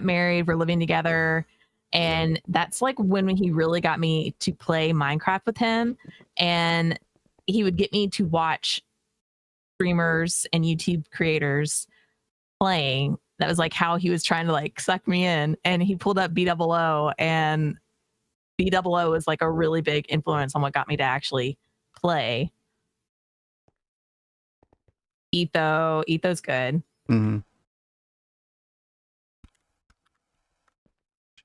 married, we're living together, and that's like when he really got me to play Minecraft with him, and he would get me to watch streamers and YouTube creators playing. That was like how he was trying to like suck me in. And he pulled up BOO, and BOO was like a really big influence on what got me to actually play. Etho's good. Mm-hmm.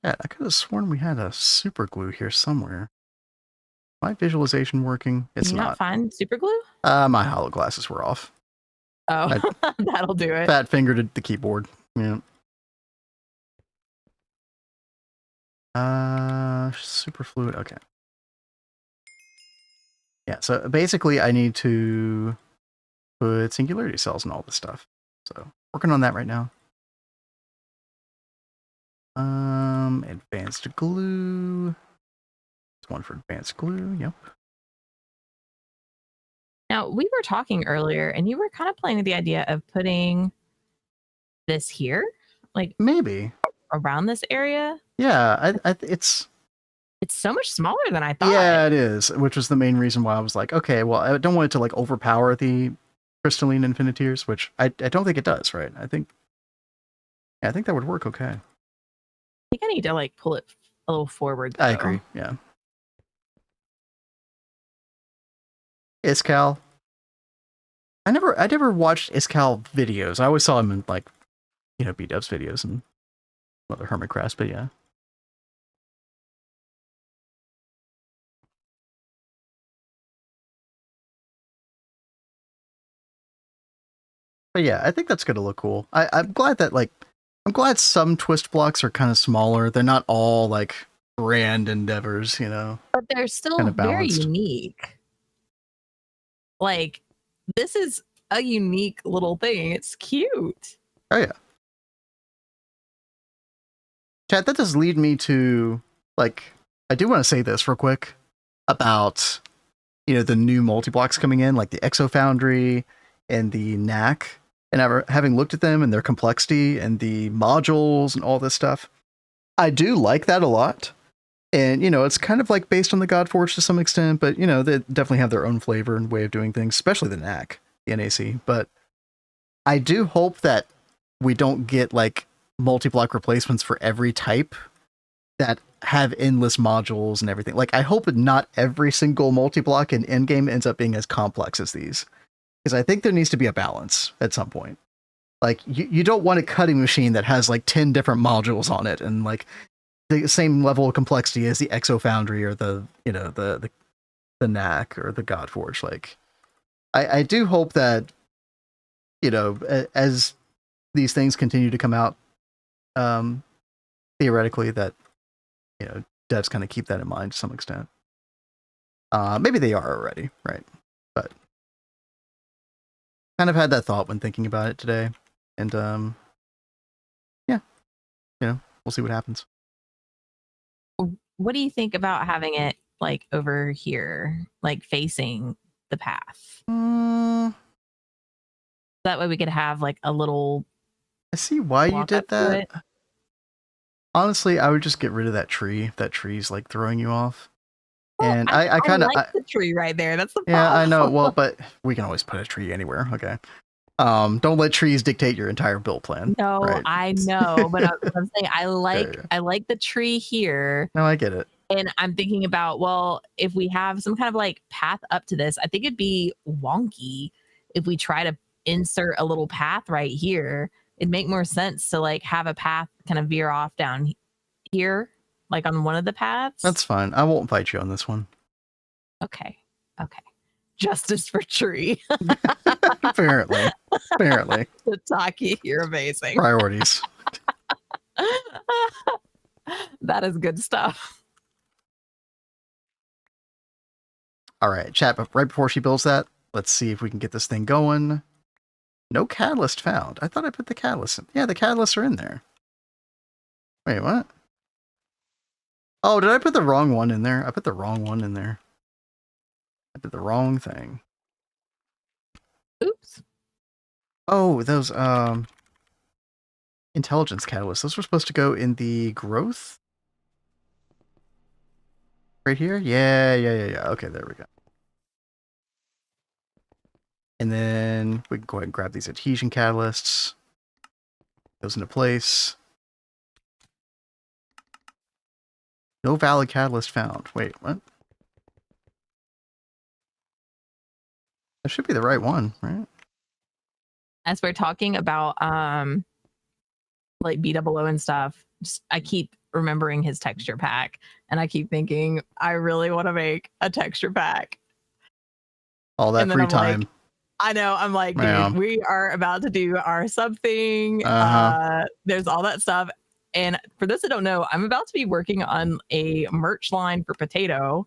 Yeah, I could have sworn we had a super glue here somewhere. My visualization working? It's not. Find super glue? My holo glasses were off. Oh, that'll do it. Fat fingered the keyboard. Yeah. Super fluid. Okay. Yeah. So basically, I need to put singularity cells and all this stuff. So working on that right now. Advanced glue. One for advanced glue. Yep. Now, we were talking earlier, and you were kind of playing with the idea of putting this here. Like maybe around this area. Yeah, it's so much smaller than I thought. Yeah, it is, which was the main reason why I was like, okay, well, I don't want it to like overpower the crystalline infiniteers, which I don't think it does, right? I think that would work okay. I think I need to like pull it a little forward, though. I agree, yeah. Iskal. I never watched Iskal videos. I always saw him in like, B-dubs videos and other Hermitcrafts, but yeah. But yeah, I think that's gonna look cool. I'm glad that I'm glad some twist blocks are kind of smaller. They're not all like grand endeavors, But they're still very unique. Like, this is a unique little thing. It's cute. Oh yeah. Chat, that does lead me to I do want to say this real quick about the new multi-blocks coming in, like the Exo Foundry and the NAC, and having looked at them and their complexity and the modules and all this stuff, I do like that a lot. And it's kind of like based on the Godforge to some extent, but they definitely have their own flavor and way of doing things, especially the NAC, the NAC. But I do hope that we don't get like multi-block replacements for every type that have endless modules and everything. Like, I hope not every single multi-block in endgame ends up being as complex as these, because I think there needs to be a balance at some point. Like, you don't want a cutting machine that has like 10 different modules on it and like the same level of complexity as the Exo Foundry or the NAC or the Godforge. Like, I do hope that as these things continue to come out, theoretically, that devs kind of keep that in mind to some extent. Maybe they are already, right? But kind of had that thought when thinking about it today, and yeah, we'll see what happens. What do you think about having it like over here, like facing the path? That way we could have like a little. I see why you did that. Honestly, I would just get rid of that tree. If that tree's like throwing you off. Well, and I kind of like the tree right there. That's the problem. Yeah, I know. Well, but we can always put a tree anywhere. Okay. Don't let trees dictate your entire build plan. No, right? I know, but I'm saying I like the tree here. No, I get it. And I'm thinking about, well, if we have some kind of like path up to this, I think it'd be wonky if we try to insert a little path right here. It'd make more sense to like have a path kind of veer off down here, like on one of the paths. That's fine. I won't fight you on this one. Okay. Justice for tree. Apparently. Taki, you're amazing. Priorities. That is good stuff. All right, chat, but right before she builds that, let's see if we can get this thing going. No catalyst found. I thought I put the catalyst in. Yeah, the catalysts are in there. Wait, what? Oh, did I put the wrong one in there? I put the wrong one in there. I did the wrong thing. Oops. Oh, those intelligence catalysts. Those were supposed to go in the growth. Right here? Yeah. Okay, there we go. And then we can go ahead and grab these adhesion catalysts. Goes into place. No valid catalyst found. Wait, what? That should be the right one, right? As we're talking about like BOO and stuff, I keep remembering his texture pack, and I keep thinking I really want to make a texture pack. All that free time. Like, I know. I'm like, dude, we are about to do our something. There's all that stuff. And for those that don't know, I'm about to be working on a merch line for Potato.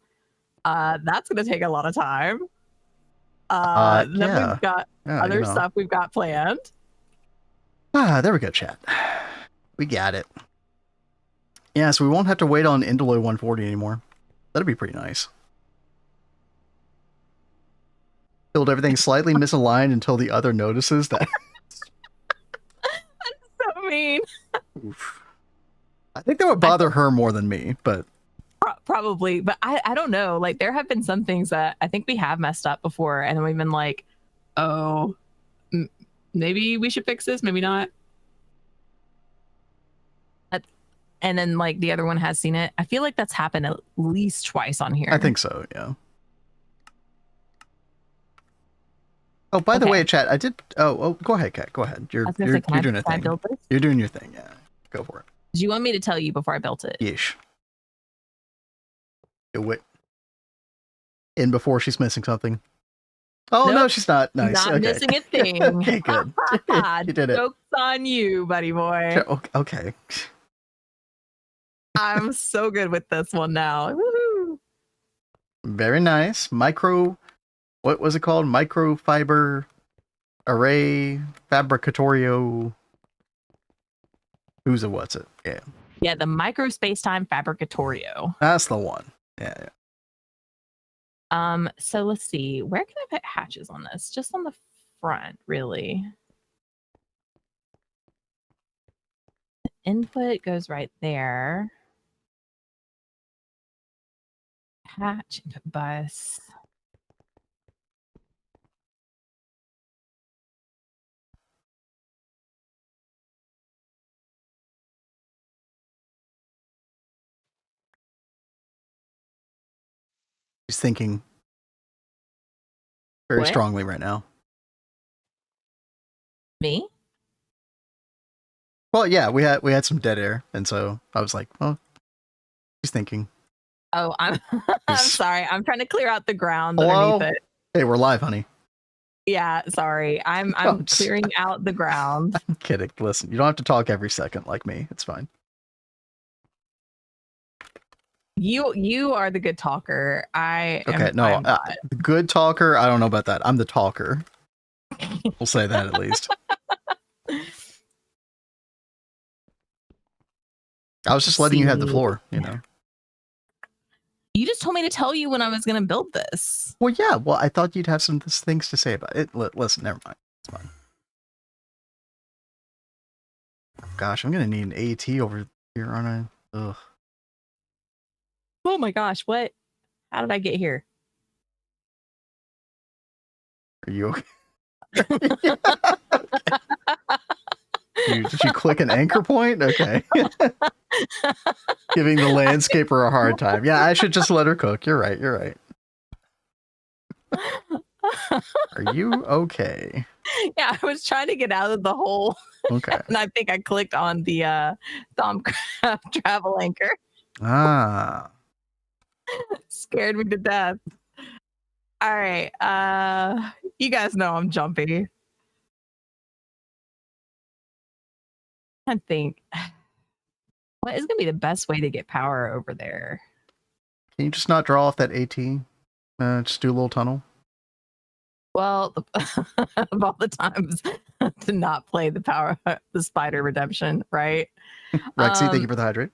That's going to take a lot of time. Then we've got other stuff we've got planned. There we go, chat. We got it. Yeah, so we won't have to wait on Indoloy 140 anymore. That'd be pretty nice. Build everything slightly misaligned until the other notices that. That's so mean. Oof. I think that would bother her more than me, but probably. But I don't know. Like there have been some things that I think we have messed up before, and then we've been like, oh, maybe we should fix this, maybe not. And then like the other one has seen it. I feel like that's happened at least twice on here. I think so, yeah. Oh, by the way, chat, I did. Oh, go ahead, Kat. Go ahead. You're doing a thing. You're doing your thing. Yeah, go for it. Do you want me to tell you before I built it? Yeesh. Do it. In before she's missing something. Oh, nope, no, she's not. Nice. Not missing a thing. Okay, good. You did it. Joke's on you, buddy boy. Okay. I'm so good with this one now. Woo-hoo. Very nice. What was it called? Microfiber Array Fabricatorio. What's it? Yeah. Yeah, the Mirco SpaceTime Fabricatorio. That's the one. Yeah. So let's see. Where can I put hatches on this? Just on the front, really. The input goes right there. Hatch, input bus. She's thinking very strongly right now. Me? Well, yeah, we had some dead air, and so I was like, well, she's thinking. Oh, I'm sorry. I'm trying to clear out the ground Hello? underneath it. Hey, we're live, honey. Yeah, sorry. I'm clearing out the ground. I'm kidding. Listen, you don't have to talk every second like me. It's fine. You are the good talker. The good talker. I don't know about that. I'm the talker. We'll say that at least. I was just letting you have the floor, you know. You just told me to tell you when I was going to build this. Well, yeah. Well, I thought you'd have some things to say about it. Listen, never mind. It's fine. Gosh, I'm going to need an AT over here, aren't I? Ugh. Oh my gosh, what? How did I get here? Are you okay? Did you click an anchor point? Okay. Giving the landscaper a hard time. Yeah, I should just let her cook. You're right. Are you okay? Yeah, I was trying to get out of the hole. Okay. And I think I clicked on the Thaumcraft travel anchor. Ah. Scared me to death. All right. You guys know I'm jumpy. I think what is gonna be the best way to get power over there? Can you just not draw off that AT? Just do a little tunnel. Well, of all the times to not play the spider redemption, right? Rexy, thank you for the hydrate.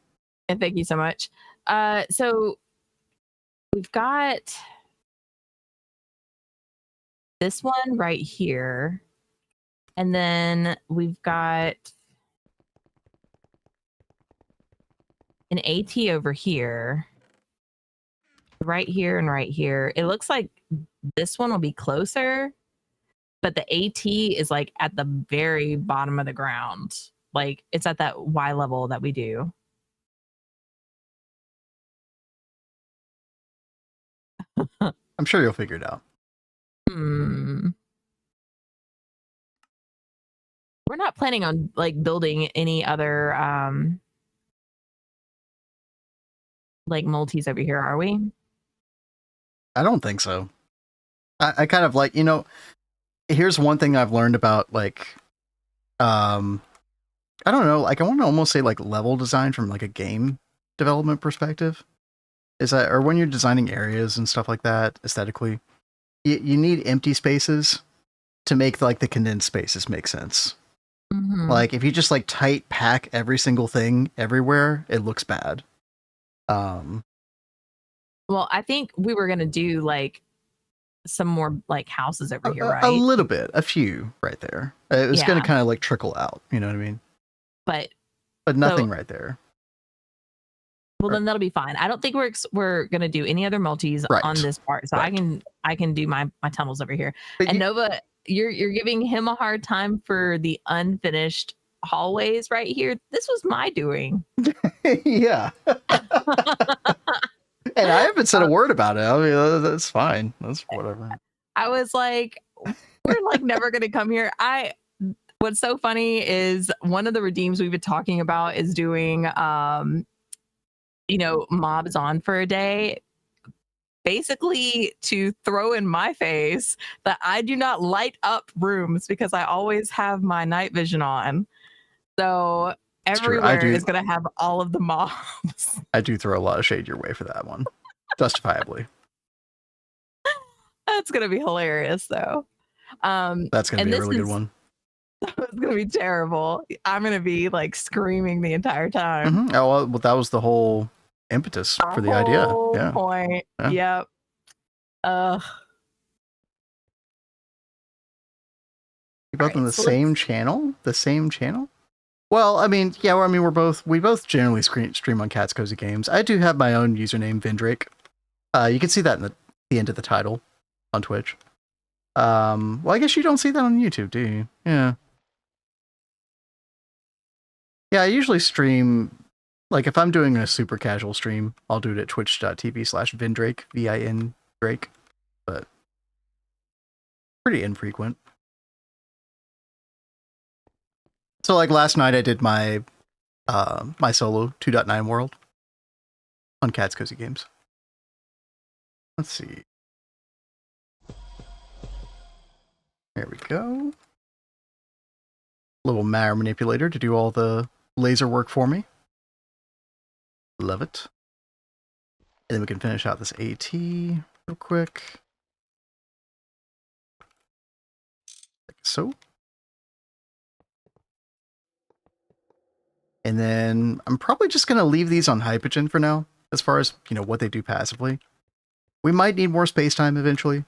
And thank you so much. So we've got this one right here, and then we've got an AT over here, right here and right here. It looks like this one will be closer, but the AT is like at the very bottom of the ground. Like it's at that Y level that we do. I'm sure you'll figure it out. We're not planning on like building any other like multis over here, are we? I don't think so. I kind of like, you know, here's one thing I've learned about like I don't know, like I want to almost say like level design from like a game development perspective. Is that, or when you're designing areas and stuff like that aesthetically, you need empty spaces to make like the condensed spaces make sense. Mm-hmm. Like if you just like tight pack every single thing everywhere, it looks bad. Well, I think we were gonna do like some more like houses over here, right? A little bit, a few right there. It was gonna kind of like trickle out, you know what I mean? But but nothing right there. Well, then that'll be fine. I don't think we're gonna do any other multis on this part, so I can do my tunnels over here. But and Nova, you're giving him a hard time for the unfinished hallways right here. This was my doing. Yeah. And I haven't said a word about it. I mean, that's fine. That's whatever. I was like, we're like never gonna come here. What's so funny is one of the redeems we've been talking about is doing mobs on for a day, basically to throw in my face that I do not light up rooms because I always have my night vision on. So everywhere is going to have all of the mobs. I do throw a lot of shade your way for that one, justifiably. That's going to be hilarious, though. That's going to be a really good one. It's going to be terrible. I'm going to be like screaming the entire time. Mm-hmm. Oh, well, that was the whole impetus for the idea. Yeah. Point. Yeah. Yep. You're both on the same channel? The same channel? Well, I mean, yeah, we both generally stream on Cat's Cozy Games. I do have my own username, Vindrake. You can see that in the end of the title on Twitch. Well, I guess you don't see that on YouTube, do you? Yeah. Yeah, I usually stream, like if I'm doing a super casual stream, I'll do it at twitch.tv/Vindrake, VIN Drake, but pretty infrequent. So like last night I did my my solo 2.9 world on Cat's Cozy Games. Let's see. There we go. Little matter manipulator to do all the laser work for me. Love it. And then we can finish out this AT real quick. Like so. And then I'm probably just going to leave these on Hypogen for now, as far as, what they do passively. We might need more space-time eventually.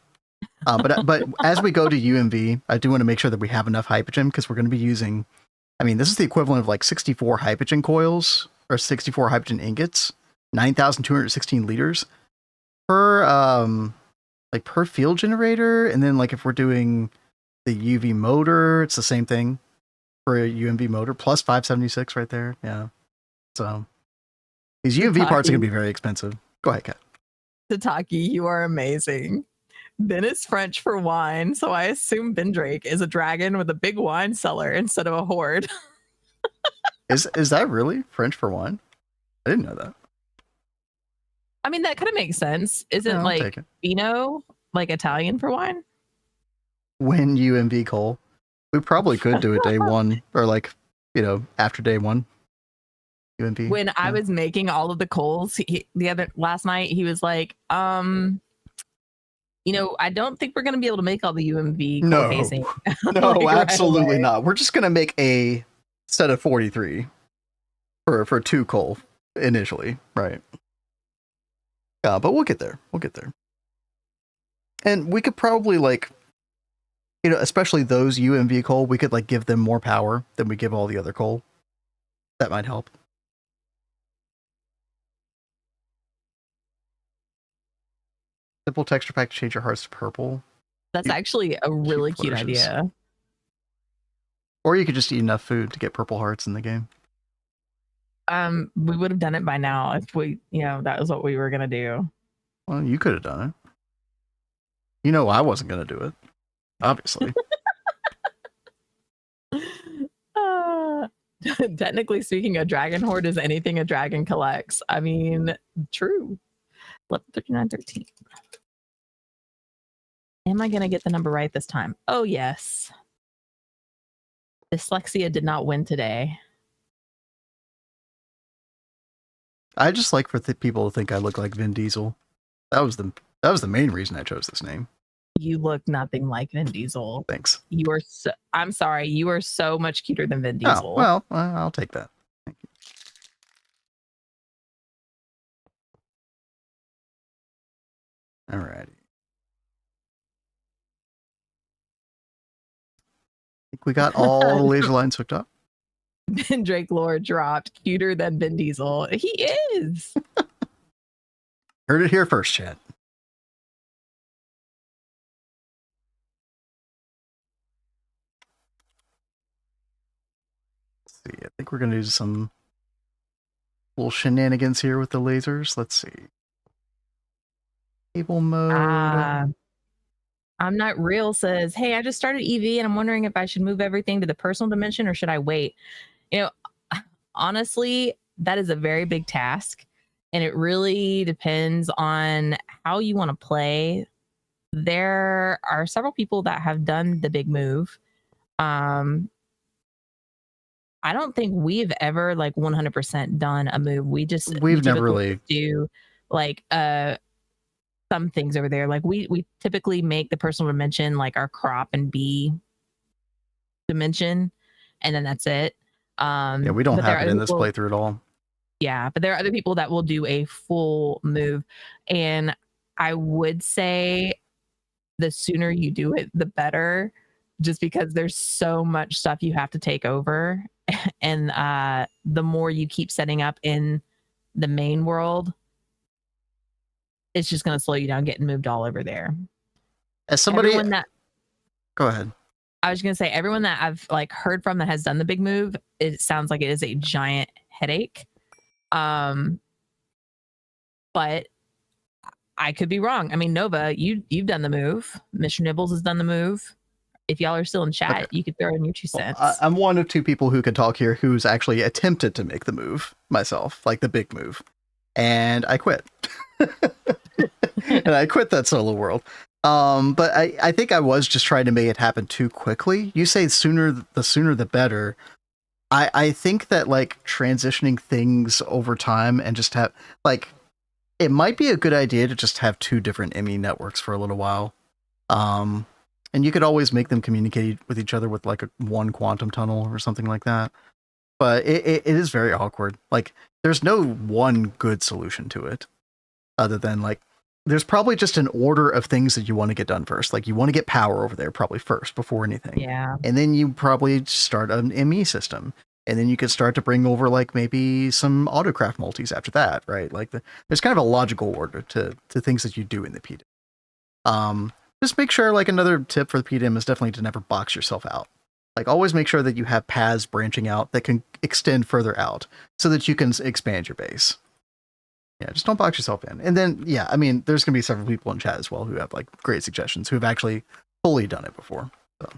But as we go to UMV, I do want to make sure that we have enough Hypogen, because we're going to be using, this is the equivalent of like 64 Hypogen coils, or 64 Hypogen ingots, 9,216 liters per field generator. And then like if we're doing the UV motor, it's the same thing for a UMV motor, plus 576 right there. Yeah. So these UMV parts are going to be very expensive. Go ahead, Kat. Tataki, you are amazing. Ben is French for wine, so I assume Vindrake is a dragon with a big wine cellar instead of a horde. Is that really French for wine? I didn't know that. That kind of makes sense. Isn't like Vino like Italian for wine? When UMV coal. We probably could do it day one, or like, after day one. UMV. When I was making all of the coals last night, he was like, I don't think we're going to be able to make all the UMV coal casing. No, like, absolutely right not. We're just going to make a set of 43 for 2 coal initially. Right. Yeah, but we'll get there. And we could probably especially those UMV coal, we could give them more power than we give all the other coal. That might help. Simple texture pack to change your hearts to purple. That's actually a really cute idea. Or you could just eat enough food to get purple hearts in the game. We would have done it by now if that was what we were gonna do. Well, you could have done it. I wasn't gonna do it. Obviously. Technically speaking, a dragon horde is anything a dragon collects. True. 11:39:13. Am I going to get the number right this time? Oh, yes. Dyslexia did not win today. I just like for people to think I look like Vin Diesel. That was the main reason I chose this name. You look nothing like Vin Diesel. Thanks. I'm sorry. You are so much cuter than Vin Diesel. Oh, well, I'll take that. Thank you. All righty. I think we got all the laser lines hooked up. Ben Drake lore dropped. Cuter than Vin Diesel. He is. Heard it here first, chat. Let's see. I think we're going to do some little shenanigans here with the lasers. Let's see. Table mode. I'm Not Real says, hey, I just started EV and I'm wondering if I should move everything to the personal dimension or should I wait? You know, honestly, that is a very big task. And it really depends on how you want to play. There are several people that have done the big move. I don't think we've ever like 100% done a move. We've never really do like some things over there. Like we typically make the personal dimension like our crop and B dimension, and then that's it. Yeah, we don't have it in this playthrough at all. Yeah, but there are other people that will do a full move, and I would say the sooner you do it, the better, just because there's so much stuff you have to take over, and the more you keep setting up in the main world, it's just going to slow you down getting moved all over there. As somebody go ahead. I was going to say, everyone that I've like heard from that has done the big move, it sounds like it is a giant headache. But I could be wrong. I mean, Nova, you've done the move. Mr. Nibbles has done the move. If y'all are still in chat, you could throw in your 2 cents. Well, I'm one of 2 people who can talk here who's actually attempted to make the move myself, like the big move. And I quit. And I quit that solo world. But I think I was just trying to make it happen too quickly. You say the sooner the better. I think that like transitioning things over time and just have like, it might be a good idea to just have 2 different ME networks for a little while. And you could always make them communicate with each other with like one quantum tunnel or something like that. But it is very awkward. Like there's no one good solution to it other than like, there's probably just an order of things that you want to get done first. Like you want to get power over there probably first before anything. Yeah. And then you probably start an ME system. And then you could start to bring over like maybe some autocraft multis after that, right? Like there's kind of a logical order to things that you do in the PDM. Just make sure, like another tip for the PDM is definitely to never box yourself out. Like always make sure that you have paths branching out that can extend further out so that you can expand your base. Yeah, just don't box yourself in. And then, yeah, I mean, there's going to be several people in chat as well who have like great suggestions, who have actually fully done it before. So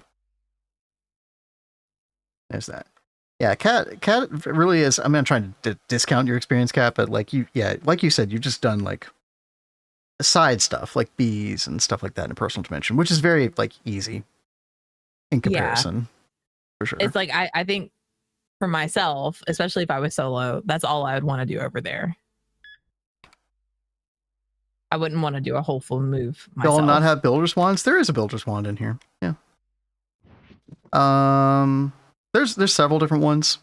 there's that. Yeah, Cat really is. I mean, I'm trying to discount your experience, Cat, but like like you said, you've just done like side stuff like bees and stuff like that in a personal dimension, which is very like easy in comparison. For sure. It's like I think for myself, especially if I was solo, that's all I would want to do over there. I wouldn't want to do a whole full move myself. Y'all not have builder's wands? There is a builder's wand in here. Yeah. There's several different ones.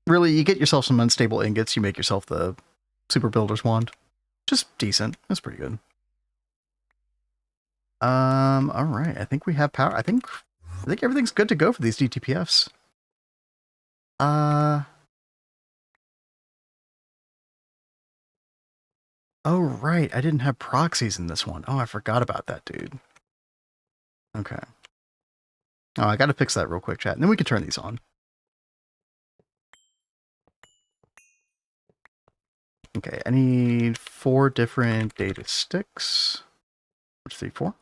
Really, you get yourself some unstable ingots, you make yourself the super builder's wand. Just decent. That's pretty good. All right. I think we have power. I think everything's good to go for these DTPFs. Oh, right. I didn't have proxies in this one. Oh, I forgot about that, dude. Okay. Oh, I got to fix that real quick, chat. And then we can turn these on. Okay, I need 4 different data sticks. 3, 4.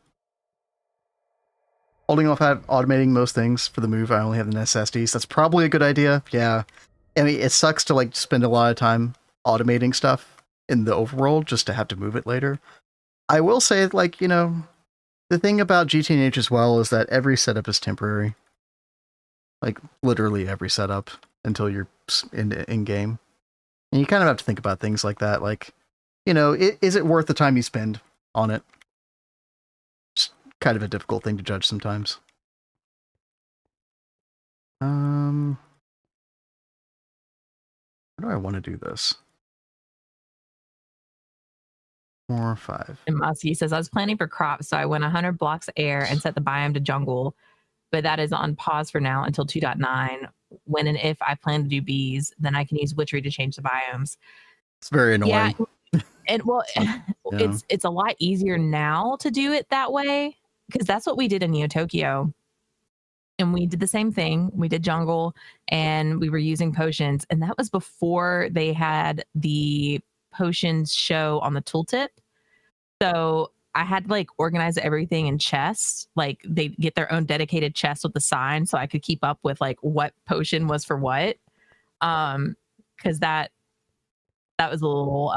Holding off automating most things for the move. I only have the necessities. That's probably a good idea. Yeah. I mean, it sucks to like spend a lot of time automating stuff in the overworld just to have to move it later. I will say, like, you know, the thing about GTNH as well is that every setup is temporary. Like, literally every setup until you're in game. And you kind of have to think about things like that. Like, you know, is it worth the time you spend on it? It's kind of a difficult thing to judge sometimes. How do I want to do this? 4 or 5. And Muskie says, I was planning for crops, so I went 100 blocks of air and set the biome to jungle. but that is on pause for now until 2.9. When and if I plan to do bees, then I can use Witchery to change the biomes. It's very annoying. Yeah, and well, it's a lot easier now to do it that way because that's what we did in Neo Tokyo. And we did the same thing. We did jungle and we were using potions. And that was before they had the potions show on the tooltip. So I had to like organize everything in chests. Like they get their own dedicated chest with the sign so I could keep up with like what potion was for what. Because that was a little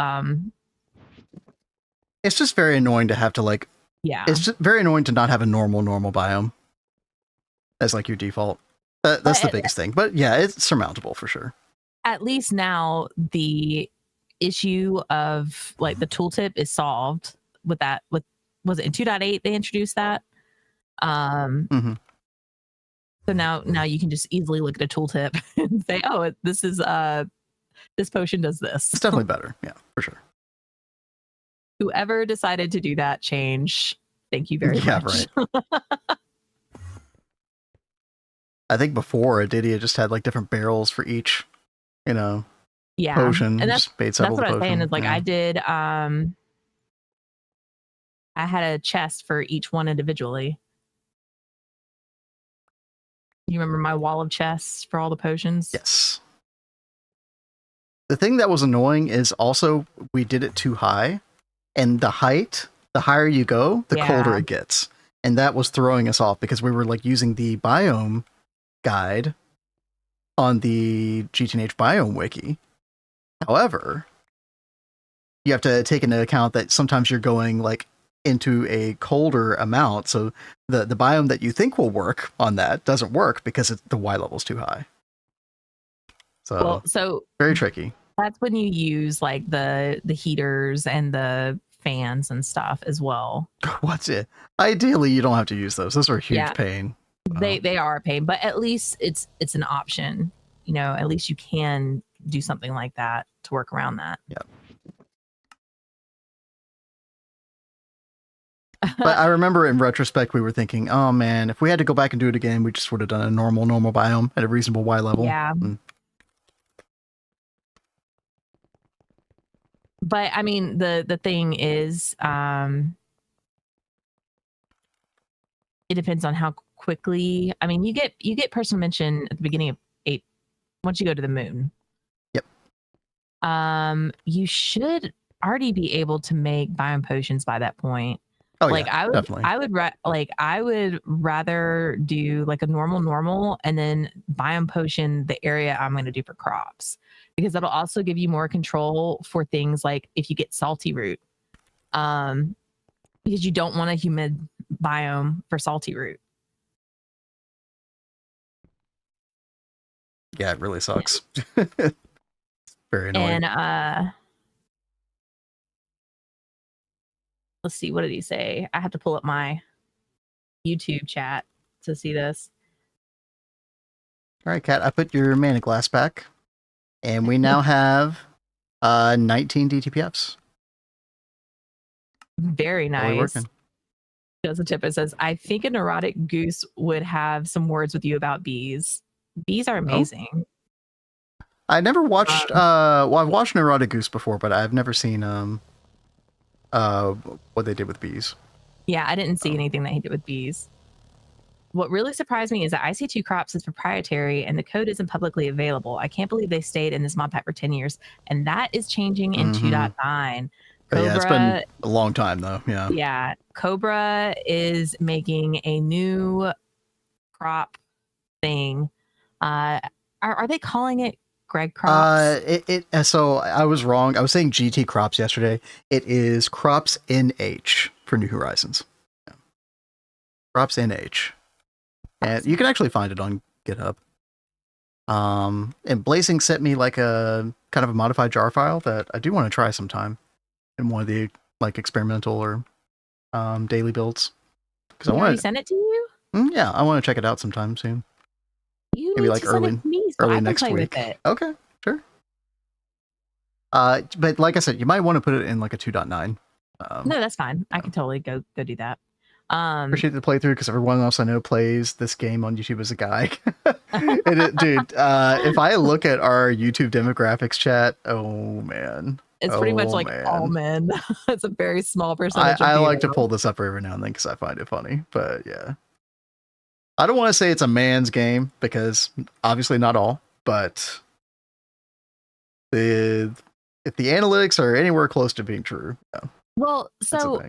it's just very annoying to have to like it's just very annoying to not have a normal biome as like your default. That's the biggest thing. But yeah, it's surmountable for sure. At least now the issue of like the tooltip is solved with that. With was it in 2.8 they introduced that? So now you can just easily look at a tooltip and say, oh, this is this potion does this. It's definitely better. Yeah, for sure. Whoever decided to do that change, thank you very much. Yeah, right. I think before Adidia just had like different barrels for each, potion. And that's what I was saying is like I did I had a chest for each one individually. You remember my wall of chests for all the potions? Yes. The thing that was annoying is also we did it too high, and the higher you go, the colder it gets. And that was throwing us off because we were like using the biome guide on the GTNH biome wiki. However, you have to take into account that sometimes you're going like into a colder amount, so the biome that you think will work on that doesn't work because the Y level's too high. So very tricky. That's when you use like the heaters and the fans and stuff as well. What's it? Ideally, you don't have to use those. Those are a huge pain. They are a pain, but at least it's an option. At least you can do something like that to work around that. Yeah. But I remember in retrospect, we were thinking, oh man, if we had to go back and do it again, we just would have done a normal biome at a reasonable Y level. Yeah. But I mean, the thing is, it depends on how quickly. I mean, you get personal mention at the beginning of 8 once you go to the moon. Yep. You should already be able to make biome potions by that point. Oh, like yeah, definitely. I would rather do like a normal and then biome potion the area I'm going to do for crops, because that'll also give you more control for things like if you get salty root, because you don't want a humid biome for salty root. Yeah, it really sucks. Very annoying. And let's see, what did he say? I have to pull up my YouTube chat to see this. All right, Kat, I put your mana glass back, and we now have 19 DTPFs. Very nice. Joseph Tippett says, I think a neurotic goose would have some words with you about bees. Bees are amazing. I never watched, well, I've watched Neurotic Goose before, but I've never seen what they did with bees. Yeah, I didn't see anything that he did with bees. What really surprised me is that IC2 Crops is proprietary and the code isn't publicly available. I can't believe they stayed in this mod pack for 10 years. And that is changing in 2.9. Cobra, yeah, it's been a long time though. Yeah. Yeah. Cobra is making a new crop thing. Are they calling it Greg Crops? So I was wrong. I was saying GT Crops yesterday. It is Crops NH for New Horizons. Yeah. Crops NH. And you can actually find it on GitHub. And Blazing sent me like a kind of a modified jar file that I do want to try sometime in one of the like experimental or daily builds. Because I want to send it to you. Yeah, I want to check it out sometime soon. Maybe like early next week. Okay, sure. But like I said, you might want to put it in like a 2.9. No, that's fine. I can totally go do that. Appreciate the playthrough because everyone else I know plays this game on YouTube as a guy. Dude, if I look at our YouTube demographics chat, oh man. It's pretty much like all men. It's a very small percentage. I like to pull this up every now and then because I find it funny, but yeah. I don't want to say it's a man's game because obviously not all, but if the analytics are anywhere close to being true, yeah, well, so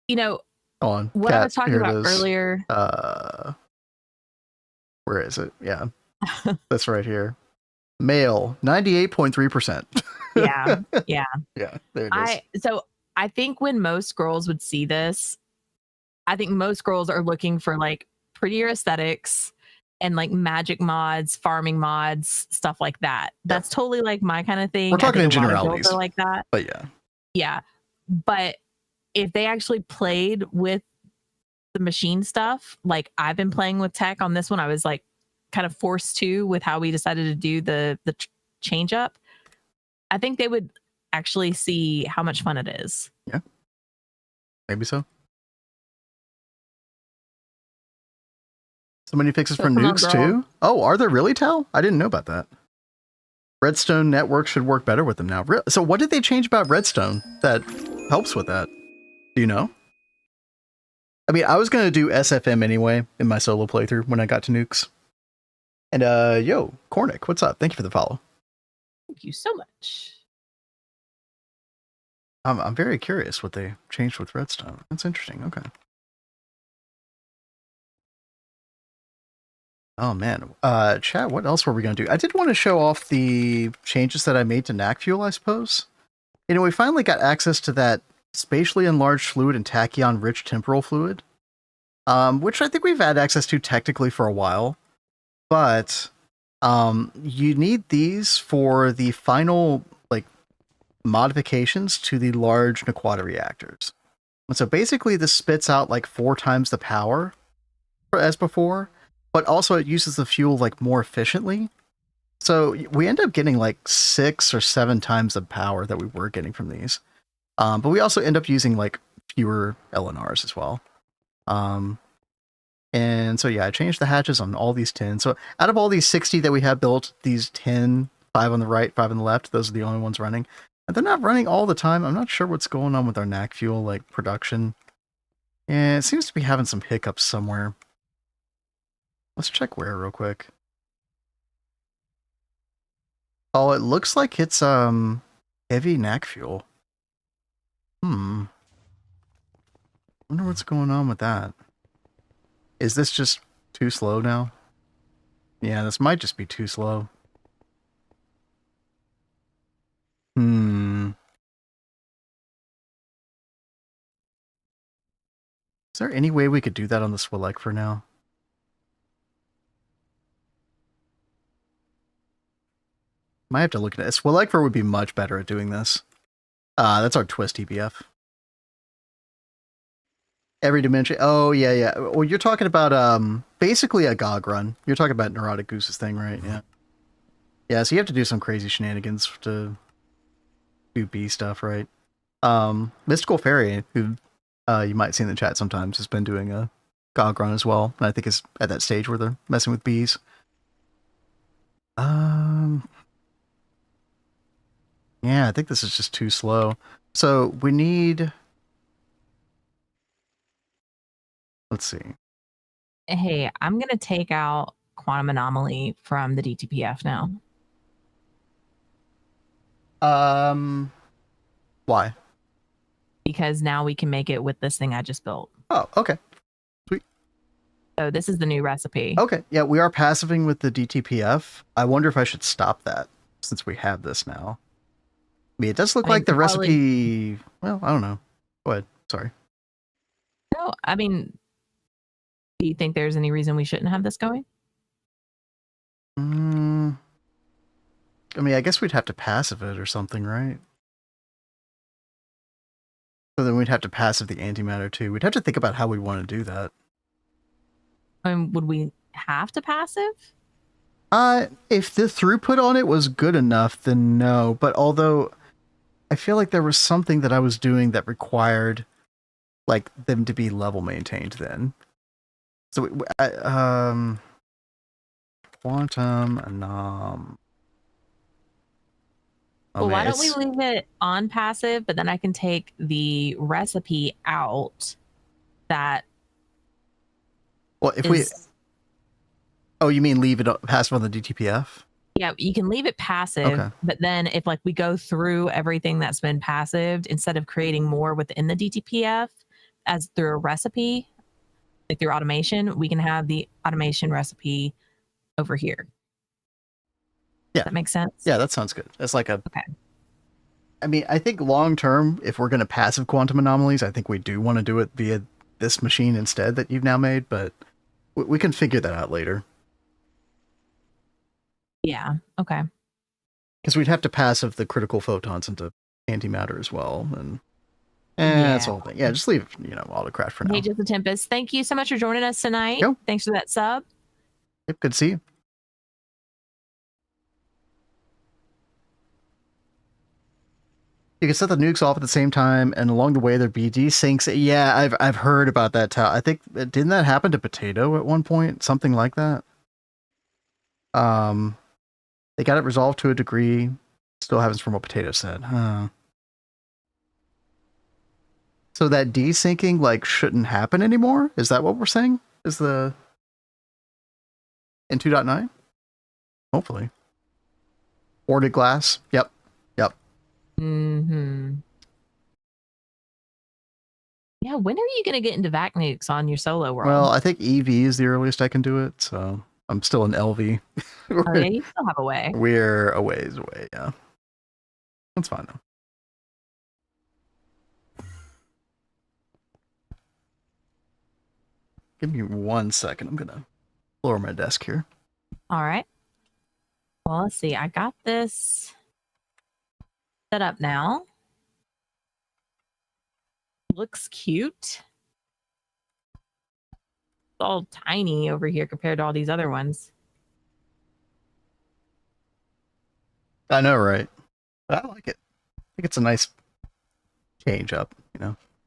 you know, on what Cat, I was talking about earlier. Where is it? Yeah, that's right here. Male, 98.3%. Yeah, yeah, yeah. There it is. So I think when most girls would see this, I think most girls are looking for like prettier aesthetics and like magic mods, farming mods, stuff like that. That's totally like my kind of thing. We're talking in generalities, like that. But yeah, yeah. But if they actually played with the machine stuff, like I've been playing with tech on this one, I was like kind of forced to with how we decided to do the change up. I think they would actually see how much fun it is. Yeah, maybe so. So many fixes for nukes too? Oh, are there really, Tal? I didn't know about that. Redstone network should work better with them now. So what did they change about Redstone that helps with that? Do you know? I mean, I was going to do SFM anyway in my solo playthrough when I got to nukes. And yo, Cornick, what's up? Thank you for the follow. Thank you so much. I'm very curious what they changed with Redstone. That's interesting. Okay. Oh man, chat, what else were we going to do? I did want to show off the changes that I made to NAC fuel, I suppose. You know, we finally got access to that spatially enlarged fluid and tachyon-rich temporal fluid, which I think we've had access to technically for a while. But you need these for the final like modifications to the large Naquata reactors. And so basically this spits out like 4 times the power as before, but also it uses the fuel like more efficiently. So we end up getting like 6 or 7 times the power that we were getting from these. But we also end up using like fewer LNRs as well. And so yeah, I changed the hatches on all these 10. So out of all these 60 that we have built, these 10, 5 on the right, 5 on the left, those are the only ones running. And they're not running all the time. I'm not sure what's going on with our NAC fuel like production. And it seems to be having some hiccups somewhere. Let's check where real quick. Oh, it looks like it's heavy NAC fuel. Wonder what's going on with that. Is this just too slow now? Yeah, this might just be too slow. Is there any way we could do that on the Swilek for now? Might have to look at it. Swilek would be much better at doing this. That's our twist TPF. Every dimension. Oh, yeah, yeah. Well, you're talking about basically a GOG run. You're talking about Neurotic Goose's thing, right? Yeah. Yeah, so you have to do some crazy shenanigans to do B stuff, right? Mystical Fairy, who you might see in the chat sometimes, has been doing a GOG run as well. And I think it's at that stage where they're messing with bees. Yeah, I think this is just too slow. So we need... Let's see. Hey, I'm going to take out Quantum Anomaly from the DTPF now. Why? Because now we can make it with this thing I just built. Oh, okay. Sweet. So this is the new recipe. Okay, yeah, we are passiving with the DTPF. I wonder if I should stop that since we have this now. I mean, it does look like the recipe... Well, I don't know. Go ahead. Sorry. No, I mean... Do you think there's any reason we shouldn't have this going? I mean, I guess we'd have to passive it or something, right? So then we'd have to passive the antimatter too. We'd have to think about how we want to do that. I mean, would we have to passive? If the throughput on it was good enough, then no. But although I feel like there was something that I was doing that required like them to be level maintained then. So quantum anom. Well, why don't we leave it on passive, but then I can take the recipe out that. Well, if we. Oh, you mean leave it passive on the DTPF? Yeah, you can leave it passive, but then if like we go through everything that's been passived, instead of creating more within the DTPF as through a recipe, like through automation, we can have the automation recipe over here. Yeah. Does that make sense? Yeah, that sounds good. That's like a... Okay. I mean, I think long term, if we're going to passive quantum anomalies, I think we do want to do it via this machine instead that you've now made, but we can figure that out later. Yeah, okay. Because we'd have to passive the critical photons into antimatter as well, and that's the whole thing. Yeah, just leave, autocraft for now. Hey, Just the Tempest, thank you so much for joining us tonight. Yo. Thanks for that sub. Yep, good to see you. You can set the nukes off at the same time, and along the way there be desyncs. Yeah, I've heard about that. I think didn't that happen to Potato at one point? Something like that. They got it resolved to a degree. Still happens from what Potato said. So that desyncing like shouldn't happen anymore? Is that what we're saying? Is the in 2.9? Hopefully. Boarded glass. Yep. Mm-hmm. Yeah, when are you going to get into vac nukes on your solo world? Well, I think EV is the earliest I can do it, so I'm still in LV. Oh, yeah, you still have a way. We're a ways away, yeah. That's fine, though. Give me 1 second. I'm going to lower my desk here. All right. Well, let's see. I got this set up now. Looks cute. It's all tiny over here compared to all these other ones. I know, right? But I like it. I think it's a nice change up,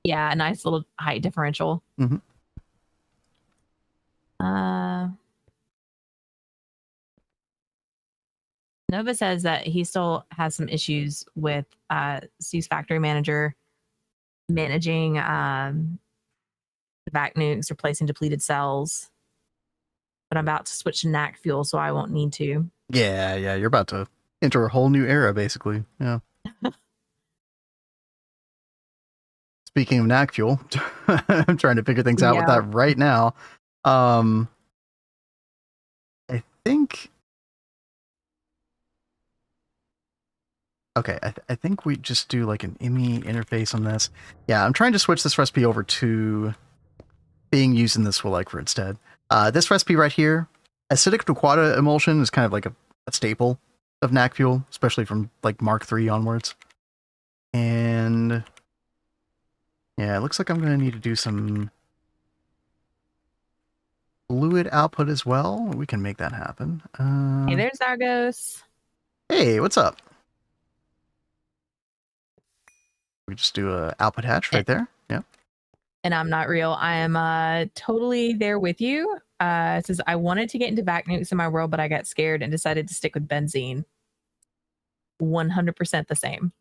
Yeah, a nice little height differential. Mm-hmm. Nova says that he still has some issues with Stu's factory manager managing the vac nukes, replacing depleted cells. But I'm about to switch to NAC fuel, so I won't need to. Yeah, you're about to enter a whole new era, basically. Yeah. Speaking of NAC fuel, I'm trying to figure things out with that right now. I think... Okay, I think we just do like an IMI interface on this. Yeah, I'm trying to switch this recipe over to being used in this for instead. This recipe right here, acidic to quad emulsion is kind of like a staple of NAC fuel, especially from like Mark III onwards. And yeah, it looks like I'm going to need to do some fluid output as well. We can make that happen. Hey, there's Argos. Hey, what's up? We just do a output hatch right there. Yeah. And I'm not real. I am totally there with you. It says I wanted to get into vac nukes in my world, but I got scared and decided to stick with benzene. 100% the same.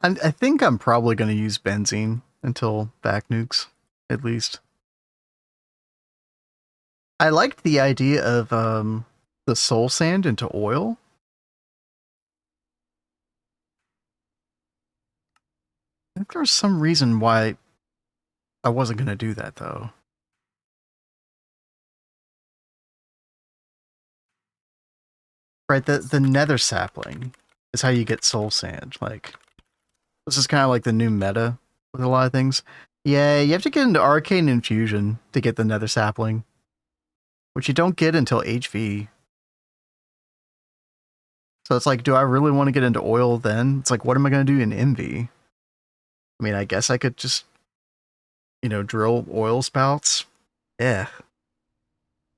I think I'm probably going to use benzene until vac nukes, at least. I liked the idea of the soul sand into oil. I think there's some reason why I wasn't going to do that, though. Right, the nether sapling is how you get soul sand. Like, this is kind of like the new meta with a lot of things. Yeah, you have to get into arcane infusion to get the nether sapling, which you don't get until HV. So it's like, do I really want to get into oil then? It's like, what am I going to do in MV? I mean, I guess I could just, drill oil spouts. Yeah.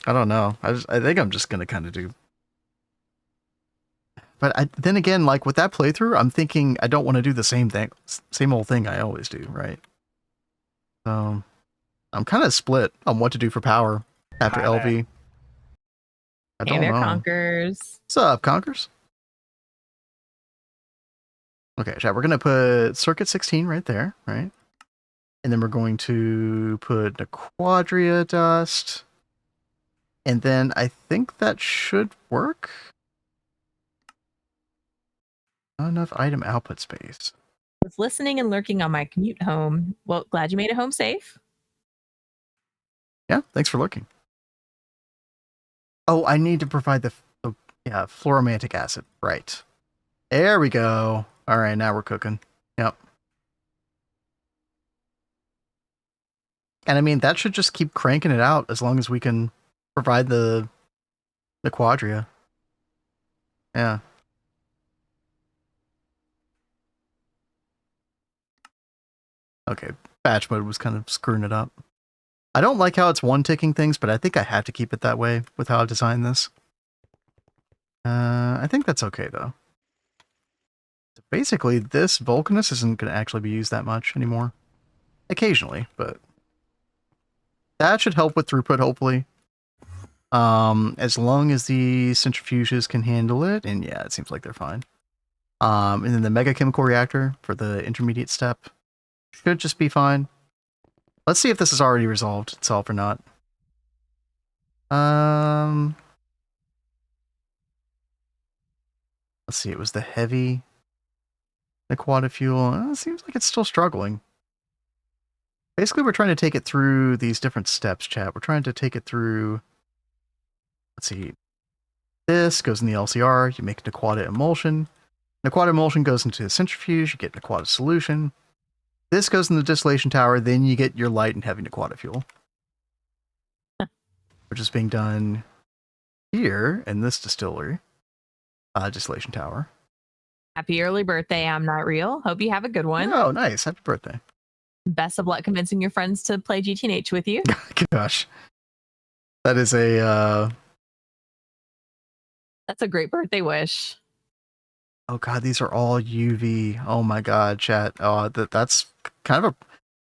I don't know. I think I'm just going to kind of do... But then again, like with that playthrough, I'm thinking I don't want to do the same old thing I always do, right? So I'm kind of split on what to do for power after LV. I don't know. Conkers. What's up, Conkers? Okay, chat, we're going to put circuit 16 right there, right? And then we're going to put the Quadria dust. And then I think that should work. Not enough item output space. Was listening and lurking on my commute home. Well, glad you made it home safe. Yeah, thanks for looking. Oh, I need to provide the fluoromantic acid. Right. There we go. All right, now we're cooking. Yep. And I mean, that should just keep cranking it out as long as we can provide the Quadria. Yeah. Okay, batch mode was kind of screwing it up. I don't like how it's one-ticking things, but I think I have to keep it that way with how I designed this. I think that's okay, though. Basically, this Vulcanus isn't going to actually be used that much anymore. Occasionally, but that should help with throughput, hopefully. As long as the centrifuges can handle it, and yeah, it seems like they're fine. And then the mega chemical reactor for the intermediate step should just be fine. Let's see if this is already resolved itself or not. Let's see, it was the heavy Aquata fuel. It seems like it's still struggling. Basically, we're trying to take it through these different steps, chat. We're trying to take it through, let's see, this goes in the LCR, you make an Aquata emulsion. An Aquata emulsion goes into the centrifuge, you get an Aquata solution. This goes in the distillation tower, then you get your light and heavy Aquata fuel. Which is being done here in this distillery. Distillation tower. Happy early birthday, I'm not real. Hope you have a good one. Oh, nice. Happy birthday. Best of luck convincing your friends to play GTNH with you. Gosh. That is a... That's a great birthday wish. Oh god, these are all UV. Oh my god, chat. Oh, that's kind of a...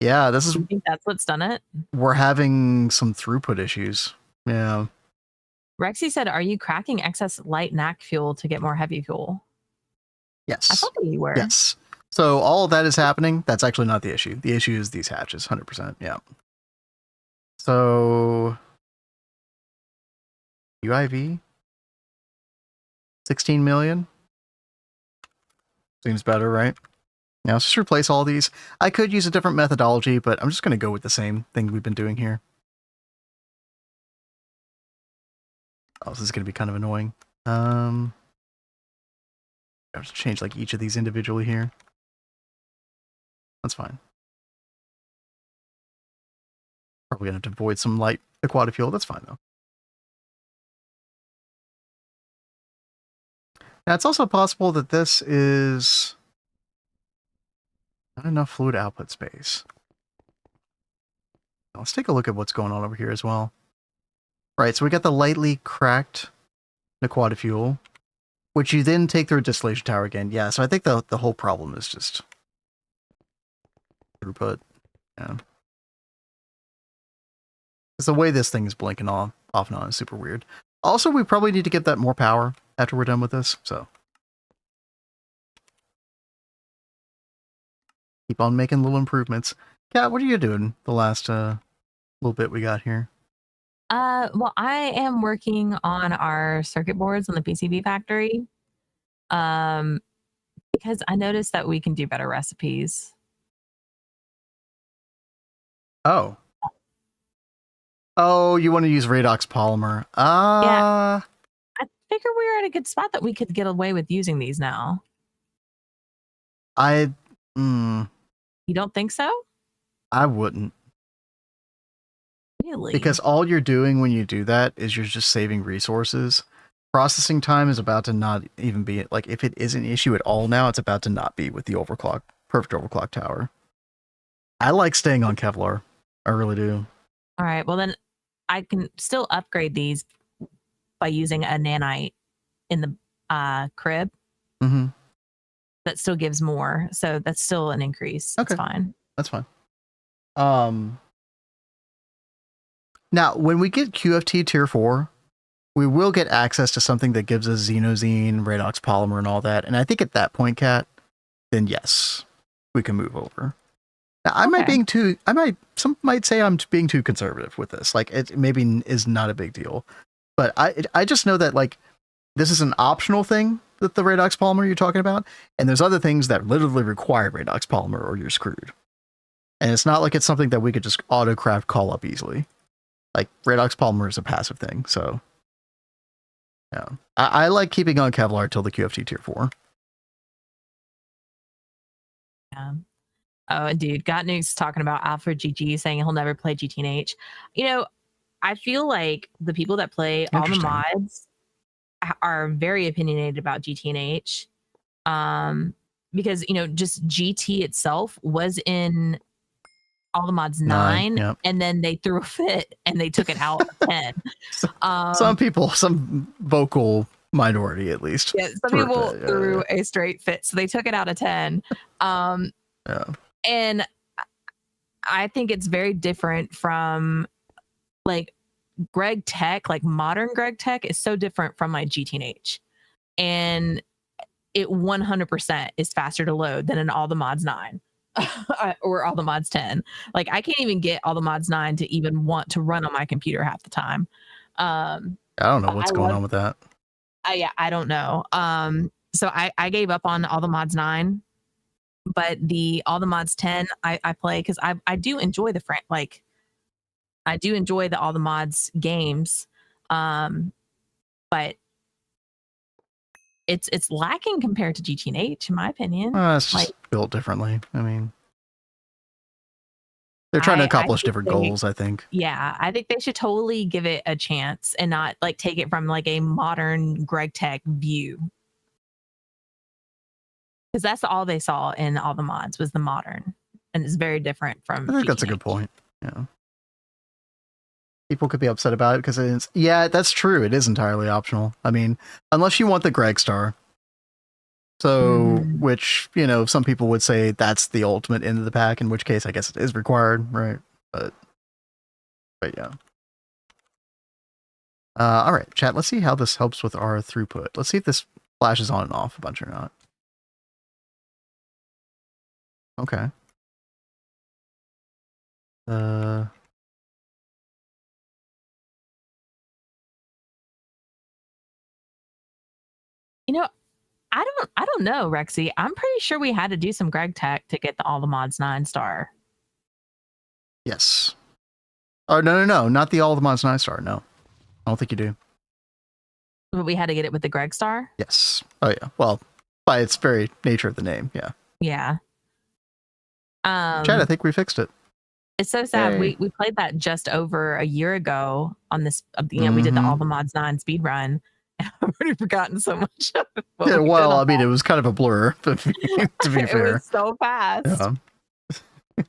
Yeah, this is... I think that's what's done it. We're having some throughput issues. Yeah. Rexy said, are you cracking excess light NAC fuel to get more heavy fuel? Yes. I thought you were. Yes. So all of that is happening. That's actually not the issue. The issue is these hatches, 100%. Yeah. So... UIV? 16 million? Seems better, right? Now let's just replace all these. I could use a different methodology, but I'm just going to go with the same thing we've been doing here. Oh, this is going to be kind of annoying. I have to change like each of these individually here. That's fine. Probably going to have to avoid some light Aquata fuel. That's fine, though. Now, it's also possible that this is not enough fluid output space. Now, let's take a look at what's going on over here as well. Right, so we got the lightly cracked Aquata fuel, which you then take through a distillation tower again. Yeah, so I think the whole problem is just throughput. Yeah. Because the way this thing is blinking off and on is super weird. Also, we probably need to get that more power after we're done with this, so. Keep on making little improvements. Kat, what are you doing the last little bit we got here? Well, I am working on our circuit boards on the PCB factory. Because I noticed that we can do better recipes. Oh. Oh, you want to use Redox polymer. Yeah. I figure we're at a good spot that we could get away with using these now. You don't think so? I wouldn't. Really? Because all you're doing when you do that is you're just saving resources. Processing time is about to not even be, like, if it is an issue at all now, it's about to not be with the perfect overclock tower. I like staying on Kevlar. I really do. All right, well then I can still upgrade these by using a nanite in the crib Mm-hmm. That still gives more. So that's still an increase. Okay. It's fine. That's fine. Now, when we get QFT tier 4, we will get access to something that gives us xenozine, redox polymer, and all that. And I think at that point, Kat, then yes, we can move over. Now, some might say I'm being too conservative with this. Like, it maybe is not a big deal. But I just know that, like, this is an optional thing that the redox polymer you're talking about. And there's other things that literally require redox polymer or you're screwed. And it's not like it's something that we could just auto-craft call up easily. Like, redox polymer is a passive thing, so... Yeah. I like keeping on Kevlar till the QFT tier 4. Yeah. Oh, and dude, Got Nukes talking about Alfred GG saying he'll never play GTNH. You know, I feel like the people that play all the mods are very opinionated about GTNH. Because, you know, just GT itself was in all the mods 9, yep. And then they threw a fit and they took it out of 10. Some people, some vocal minority at least. Yeah, some people threw a straight fit, so they took it out of 10. Yeah. And I think it's very different from like Greg Tech, like modern Greg Tech is so different from like GTNH. And it 100% is faster to load than in all the mods 9. Or all the mods 10. Like I can't even get all the mods 9 to even want to run on my computer half the time. I don't know what's going on with that. I don't know. So I gave up on all the mods 9, but all the mods 10 I play because I do enjoy I do enjoy the all the mods games. But it's lacking compared to GTNH, in my opinion. It's just built differently. I mean, they're trying to accomplish different goals, I think. Yeah, I think they should totally give it a chance and not like take it from like a modern Greg Tech view. Because that's all they saw in all the mods was the modern. And it's very different from I think that's a good point. Yeah. People could be upset about it because it's, yeah, that's true. It is entirely optional. I mean, unless you want the Greg Star. So, which, you know, some people would say that's the ultimate end of the pack, in which case I guess it is required, right? But yeah. All right, chat, let's see how this helps with our throughput. Let's see if this flashes on and off a bunch or not. Okay. You know, I don't know, Rexy. I'm pretty sure we had to do some Greg Tech to get all the mods 9 star. Yes. Oh, no, not the all the mods 9 star. No, I don't think you do. But we had to get it with the Greg Star? Yes. Oh, yeah. Well, by its very nature of the name, yeah. Yeah. Chad, I think we fixed it. It's so sad. Hey. We played that just over a year ago on this. You know, we did the all the mods 9 speed run. I've already forgotten so much of it. Yeah, well, I mean, it was kind of a blur, to be fair. It was so fast. Yeah.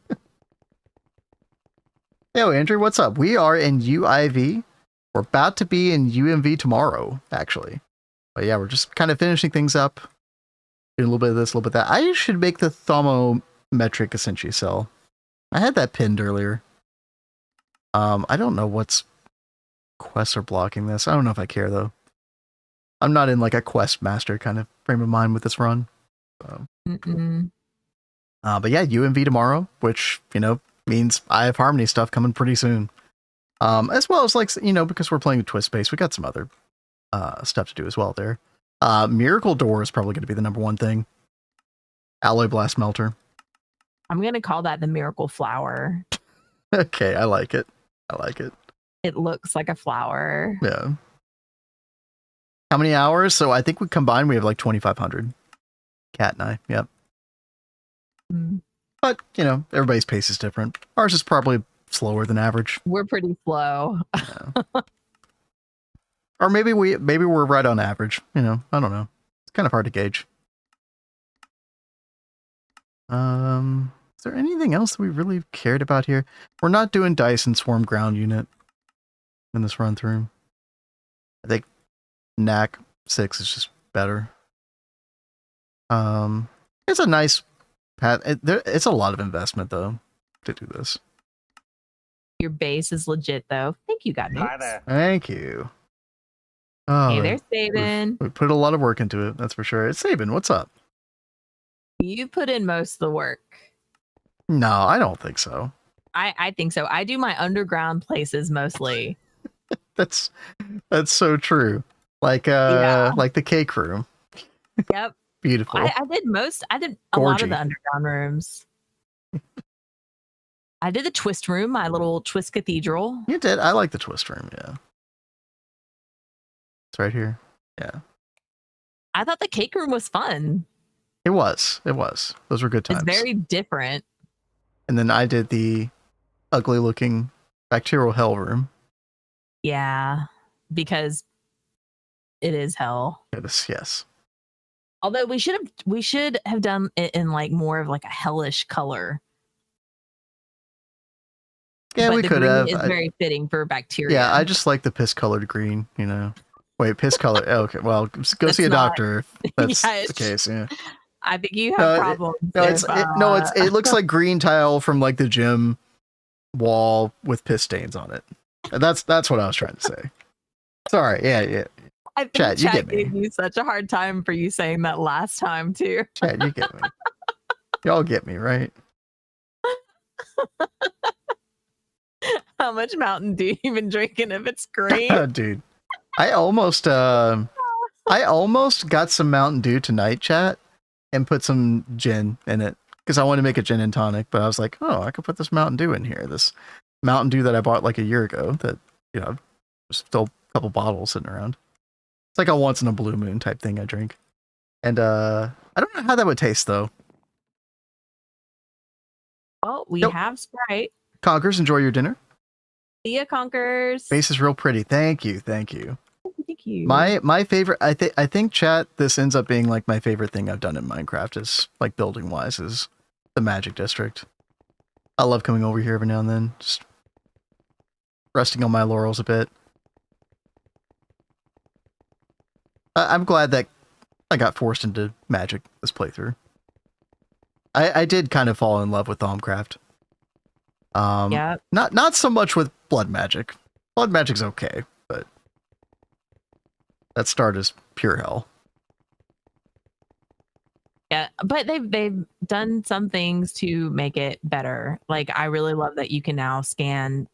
Yo, Andrew, what's up? We are in UIV. We're about to be in UMV tomorrow, actually. But yeah, we're just kind of finishing things up. Doing a little bit of this, a little bit of that. I should make the thermometric Essentially cell. I had that pinned earlier. I don't know what's quests are blocking this. I don't know if I care, though. I'm not in like a quest master kind of frame of mind with this run. So. But yeah, UMV tomorrow, which, you know, means I have Harmony stuff coming pretty soon. As well as, like, you know, because we're playing with TwistSpace, we got some other stuff to do as well there. Miracle Door is probably going to be the #1 thing. Alloy Blast Melter. I'm going to call that the Miracle Flower. Okay, I like it. It looks like a flower. Yeah. How many hours? So I think we combined, we have like 2,500. Kat and I, yep. But, you know, everybody's pace is different. Ours is probably slower than average. We're pretty slow. Yeah. Or maybe we're right on average. You know, I don't know. It's kind of hard to gauge. Is there anything else that we really cared about here? We're not doing Dyson Swarm Ground Unit in this run through. I think NAC 6 is just better. It's a nice path. It's a lot of investment though to do this. Your base is legit though. Thank you, God. Hi there. Thank you. Oh, Hey, there's Saban. We put a lot of work into it, that's for sure. It's Saban, what's up? You put in most of the work. No, I don't think so. I think so. I do my underground places mostly. That's so true. Like like the cake room. Yep. Beautiful. I did a lot of the underground rooms. I did the twist room, my little twist cathedral. You did. I like the twist room, yeah. It's right here. Yeah. I thought the cake room was fun. It was. Those were good times. It's very different. And then I did the ugly looking bacterial hell room. Yeah, because it is hell. It is, yes. Although we should have done it in like more of like a hellish color. Yeah, but we could have. It's very fitting for bacteria. Yeah, I just like the piss colored green, you know. Wait, piss color. Okay, well, go see a doctor if that's the case. Yeah. I think you have problems. It looks like green tile from like the gym wall with piss stains on it. That's what I was trying to say. Sorry, yeah. I think Chad, you get me. Gave you such a hard time for you saying that last time too. Chad, you get me. Y'all get me, right? How much Mountain Dew you been drinking if it's green? Dude, I almost got some Mountain Dew tonight, chat, and put some gin in it because I wanted to make a gin and tonic, but I was like, oh, I could put this Mountain Dew in here. This Mountain Dew that I bought like a year ago that, you know, there's still a couple bottles sitting around. It's like a once in a blue moon type thing I drink. And I don't know how that would taste though. Oh, we have Sprite. Conkers, enjoy your dinner. See ya, Conkers. Base is real pretty. Thank you. Thank you. My favorite, I think chat, this ends up being like my favorite thing I've done in Minecraft is like building wise is the Magic District. I love coming over here every now and then, just resting on my laurels a bit. I'm glad that I got forced into Magic this playthrough. I did kind of fall in love with Thaumcraft. Yeah. Not so much with Blood Magic. Blood Magic's okay, but that start is pure hell. Yeah, but they've done some things to make it better. Like I really love that you can now scan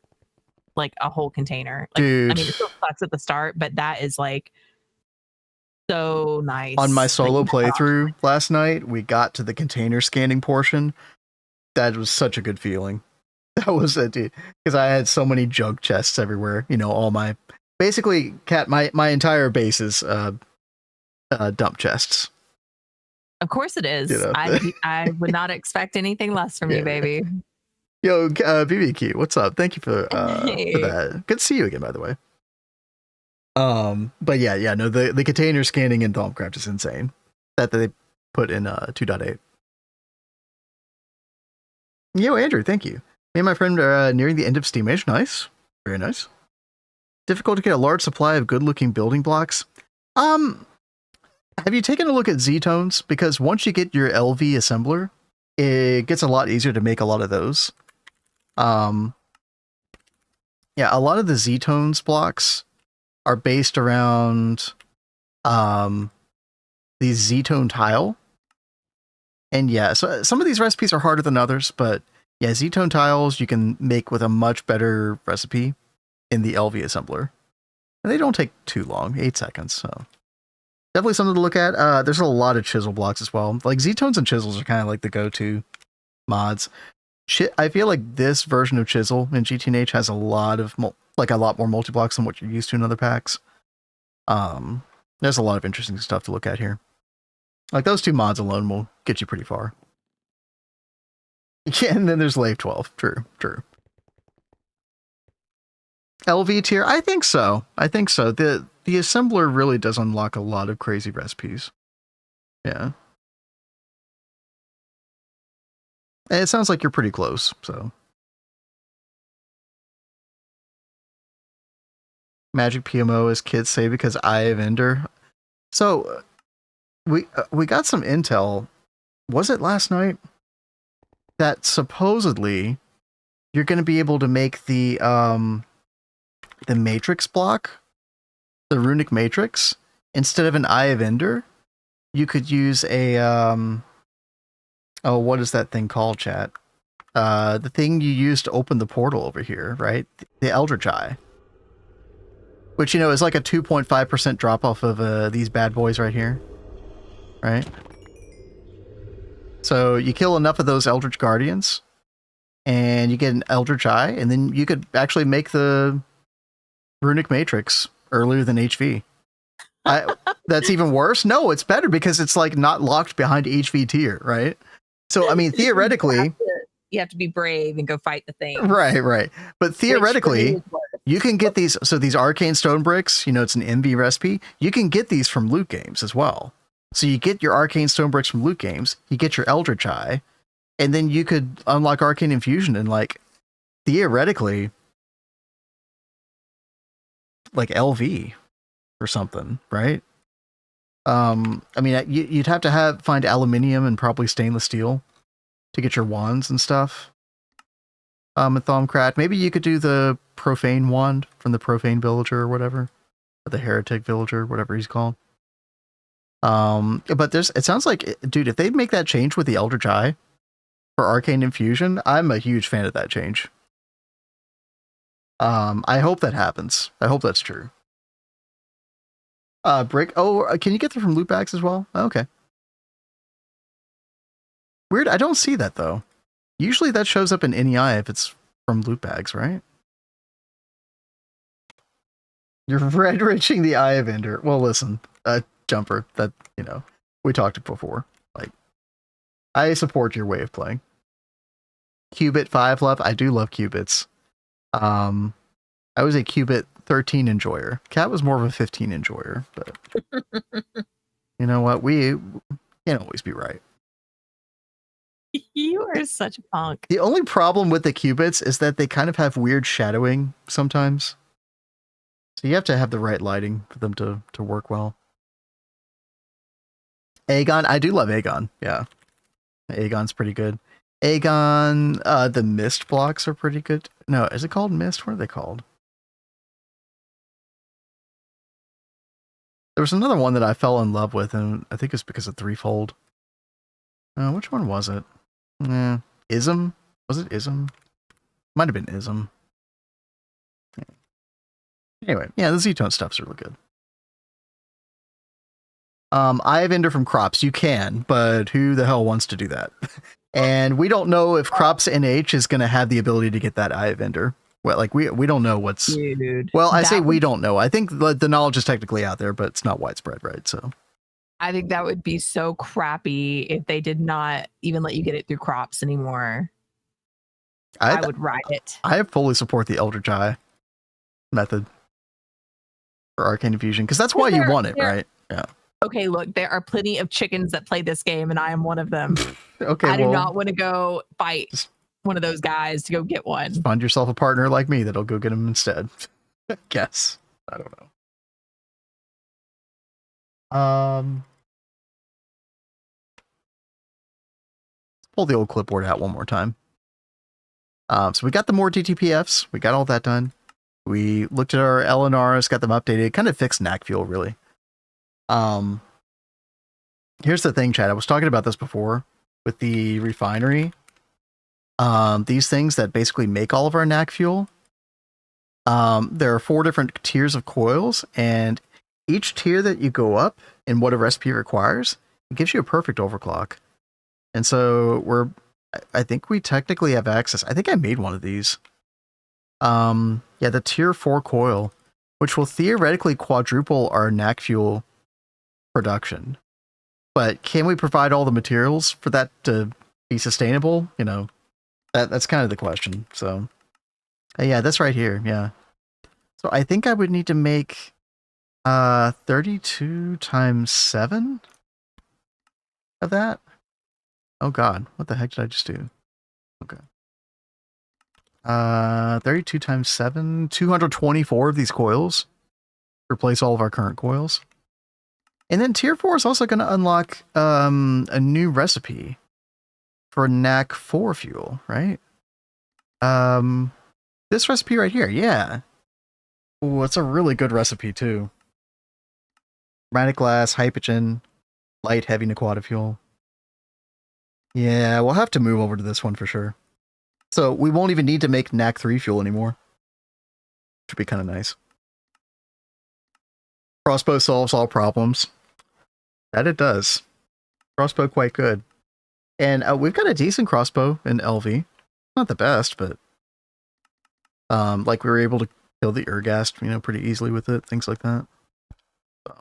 like a whole container. Like, dude, I mean, it still sucks at the start, but that is like so nice. On my solo playthrough last night, we got to the container scanning portion. That was such a good feeling. That was it, dude. Because I had so many jug chests everywhere. You know, all my basically my entire base is dump chests. Of course it is. You know? I would not expect anything less from you, baby. Yo, BBQ, what's up? Thank you for that. Good to see you again, by the way. But yeah, no, the container scanning in Thaumcraft is insane. That they put in 2.8. Yo, Andrew, thank you. Me and my friend are nearing the end of Steam Age. Nice. Very nice. Difficult to get a large supply of good-looking building blocks. Have you taken a look at Z-tones? Because once you get your LV assembler, it gets a lot easier to make a lot of those. Yeah, a lot of the Z-tones blocks are based around the Z-tone tile. And yeah, so some of these recipes are harder than others, but yeah, Z-tone tiles you can make with a much better recipe in the LV assembler. And they don't take too long, 8 seconds, so definitely something to look at. There's a lot of chisel blocks as well. Like Z-tones and chisels are kind of like the go-to mods. I feel like this version of chisel in GTNH has a lot more multi-blocks than what you're used to in other packs. There's a lot of interesting stuff to look at here. Like those two mods alone will get you pretty far. Yeah, and then there's Lave 12. True. LV tier? I think so. The assembler really does unlock a lot of crazy recipes. Yeah. And it sounds like you're pretty close, so. Magic PMO, as kids say, because Eye of Ender. So, we got some intel. Was it last night? That supposedly you're going to be able to make the matrix block, the runic matrix, instead of an Eye of Ender, you could use a oh, what is that thing called, chat? The thing you use to open the portal over here, right? The Eldritch Eye. Which, you know, is like a 2.5% drop off of these bad boys right here. Right? So you kill enough of those Eldritch Guardians, and you get an Eldritch Eye, and then you could actually make the Runic Matrix earlier than HV. That's even worse? No, it's better because it's like not locked behind HV tier, right? So, I mean, theoretically... You have to be brave and go fight the thing. Right. But theoretically, you can get these... So these Arcane Stone Bricks, you know, it's an MV recipe. You can get these from loot games as well. So you get your Arcane Stone Bricks from loot games, you get your Eldritch Eye, and then you could unlock Arcane Infusion and, like, theoretically, like LV or something, right? I mean, you'd have to find aluminium and probably stainless steel to get your wands and stuff. And Thomcrat, maybe you could do the Profane wand from the Profane Villager or whatever, or the Heretic Villager, whatever he's called. But it sounds like, dude, if they make that change with the Eldritch Eye for Arcane Infusion, I'm a huge fan of that change. I hope that happens. I hope that's true. Brick. Oh, can you get them from loot bags as well? Okay. Weird. I don't see that though. Usually that shows up in NEI if it's from loot bags, right? You're red riching the Eye of Ender. Well, listen, Jumper, that, you know, we talked before. Like, I support your way of playing. Qubit 5 love. I do love qubits. I was a Qubit 13 enjoyer. Cat was more of a 15 enjoyer, but you know what? We can't always be right. You are such a punk. The only problem with the qubits is that they kind of have weird shadowing sometimes. So you have to have the right lighting for them to work well. Aegon, I do love Aegon. Yeah. Aegon's pretty good. Aegon, the mist blocks are pretty good. No, is it called mist? What are they called? There was another one that I fell in love with, and I think it's because of threefold. Which one was it? Ism? Was it Ism? Might have been Ism. Yeah. Anyway, yeah, the Zetone stuff's really good. Eye of Ender from Crops, you can, but who the hell wants to do that? And we don't know if Crops NH is going to have the ability to get that Eye of Ender. Well, like we don't know what's... Dude, well, I say we don't know. I think the knowledge is technically out there, but it's not widespread, right? So I think that would be so crappy if they did not even let you get it through Crops anymore. I would ride it. I fully support the Eldritch Eye method for Arcane Infusion, because that's why you want it, right? Yeah. Okay, look, there are plenty of chickens that play this game, and I am one of them. Okay, I do not want to go fight one of those guys to go get one. Find yourself a partner like me that'll go get him instead. Guess. I don't know. Let's pull the old clipboard out one more time. So we got the more DTPFs. We got all that done. We looked at our LNRs, got them updated, kind of fixed knack fuel, really. Here's the thing, Chad. I was talking about this before with the refinery. These things that basically make all of our knack fuel. There are 4 different tiers of coils, and each tier that you go up in what a recipe requires, it gives you a perfect overclock. And so I think we technically have access. I think I made one of these. Yeah, the tier 4 coil, which will theoretically quadruple our knack fuel production. But can we provide all the materials for that to be sustainable? You know, that's kind of the question. So yeah, that's right here. Yeah. So I think I would need to make 32 times 7 of that. Oh God, what the heck did I just do? Okay. 32 times 7, 224 of these coils. Replace all of our current coils. And then tier 4 is also going to unlock a new recipe for NAC 4 fuel, right? This recipe right here, yeah. Ooh, it's a really good recipe too. Chromatic glass, hypogen, light, heavy Naquata fuel. Yeah, we'll have to move over to this one for sure. So we won't even need to make NAC 3 fuel anymore. Which would be kind of nice. Crossbow solves all problems. That it does. Crossbow quite good. And we've got a decent crossbow in LV. Not the best, but like we were able to kill the Urgast, you know, pretty easily with it, things like that. So.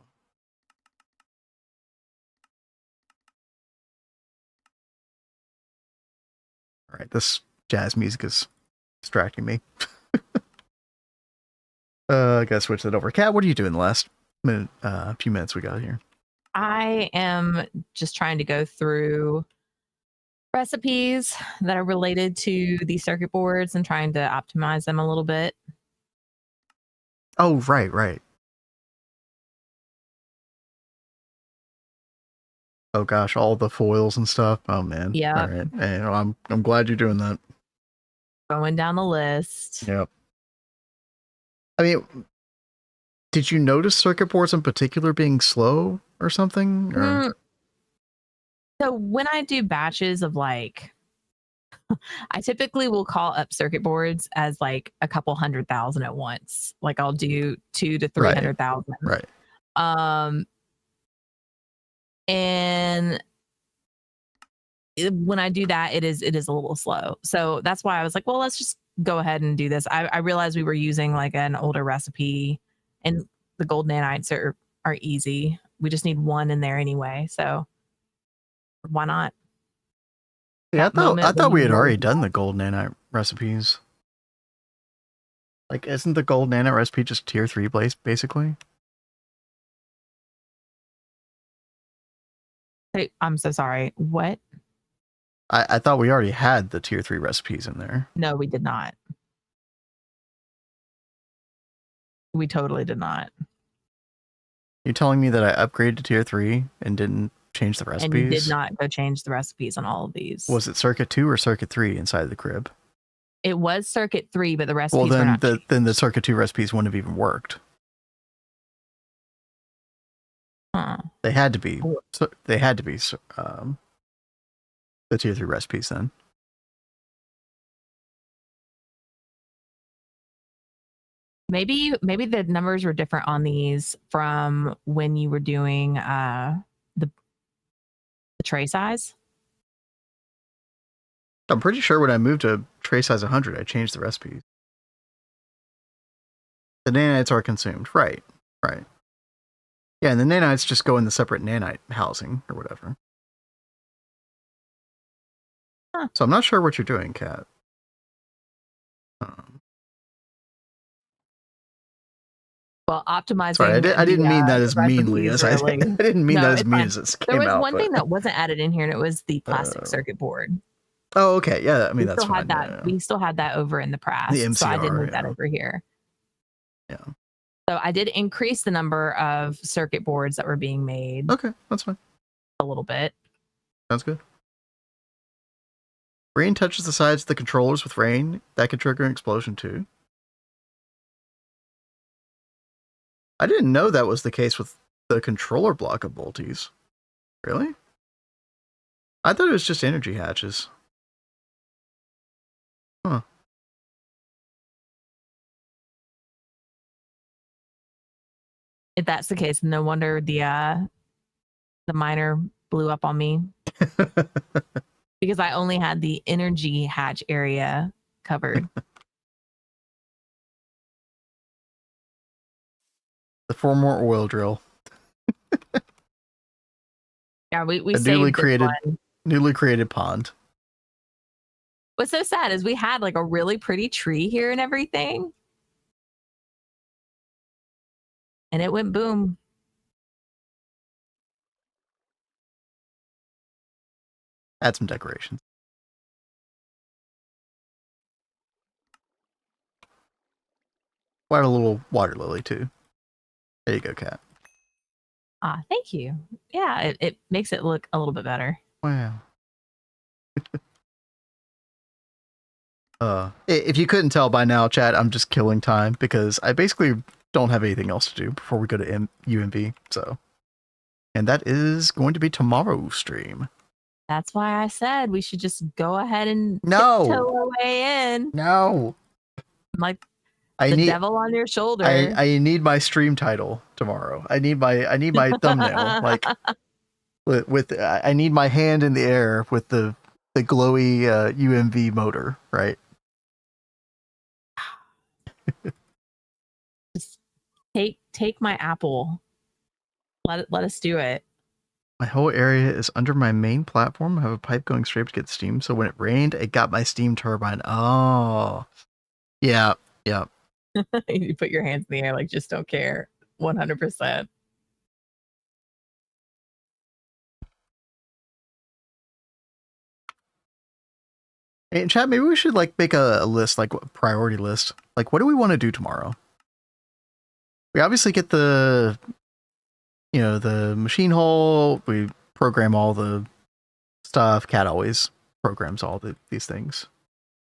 All right, this jazz music is distracting me. I gotta switch that over. Kat, what are you doing the last minute, few minutes we got here? I am just trying to go through recipes that are related to these circuit boards and trying to optimize them a little bit. Oh, right. Oh gosh, all the foils and stuff. Oh man. Yeah. All right. Hey, I'm glad you're doing that. Going down the list. Yep. I mean, did you notice circuit boards in particular being slow or something? Or? So when I do batches of like, I typically will call up circuit boards as like a couple 100,000 at once. Like I'll do 200 to 300,000. Right. And when I do that, it is a little slow. So that's why I was like, well, let's just go ahead and do this. I realized we were using like an older recipe, and the gold nanites are easy. We just need one in there anyway. So why not? Yeah, I thought we had already done the gold nanite recipes. Like, isn't the gold nanite recipe just tier 3 place basically? Hey, I'm so sorry. What? I thought we already had the tier 3 recipes in there. No, we did not. We totally did not. You're telling me that I upgraded to tier 3 and didn't change the recipes? And you did not go change the recipes on all of these. Was it circuit 2 or circuit 3 inside the crib? It was circuit 3, but the recipes were not then the circuit 2 recipes wouldn't have even worked. Huh. They had to be. So they had to be the tier 3 recipes then. Maybe the numbers were different on these from when you were doing the tray size. I'm pretty sure when I moved to tray size 100, I changed the recipes. The nanites are consumed. Right. Yeah, and the nanites just go in the separate nanite housing or whatever. Huh. So I'm not sure what you're doing, Kat. Well, optimizing. Sorry, I didn't mean that as meanly as I didn't mean that as mean as it came out. There was one thing that wasn't added in here, and it was the plastic circuit board. Oh, okay. Yeah, I mean, that's fine. We still had that over in the press, the MCR, so I did move that over here. Yeah. So I did increase the number of circuit boards that were being made. Okay, that's fine. A little bit. Sounds good. Rain touches the sides of the controllers with rain. That could trigger an explosion too. I didn't know that was the case with the controller block of bolties. Really? I thought it was just energy hatches. Huh. If that's the case, no wonder the miner blew up on me. Because I only had the energy hatch area covered. The 4 more oil drill. Yeah, we a saved newly created pond. What's so sad is we had like a really pretty tree here and everything. And it went boom. Add some decorations. Add a little water lily too. There you go, Kat. Ah, thank you. Yeah, it makes it look a little bit better. Wow. If you couldn't tell by now, chat, I'm just killing time because I basically don't have anything else to do before we go to UMV. So, and that is going to be tomorrow's stream. That's why I said we should just go ahead and no tiptoe our way in. No, I'm like the devil on your shoulder. I need my stream title tomorrow. I need my thumbnail like with I need my hand in the air with the glowy UMV motor, right? Just take my apple. Let us do it. My whole area is under my main platform. I have a pipe going straight to get steam. So when it rained, it got my steam turbine. Oh, yeah. You put your hands in the air like just don't care. 100%. Hey, chat, maybe we should like make a list, like a priority list. Like, what do we want to do tomorrow? We obviously get the machine hull. We program all the stuff. Cat always programs all these things.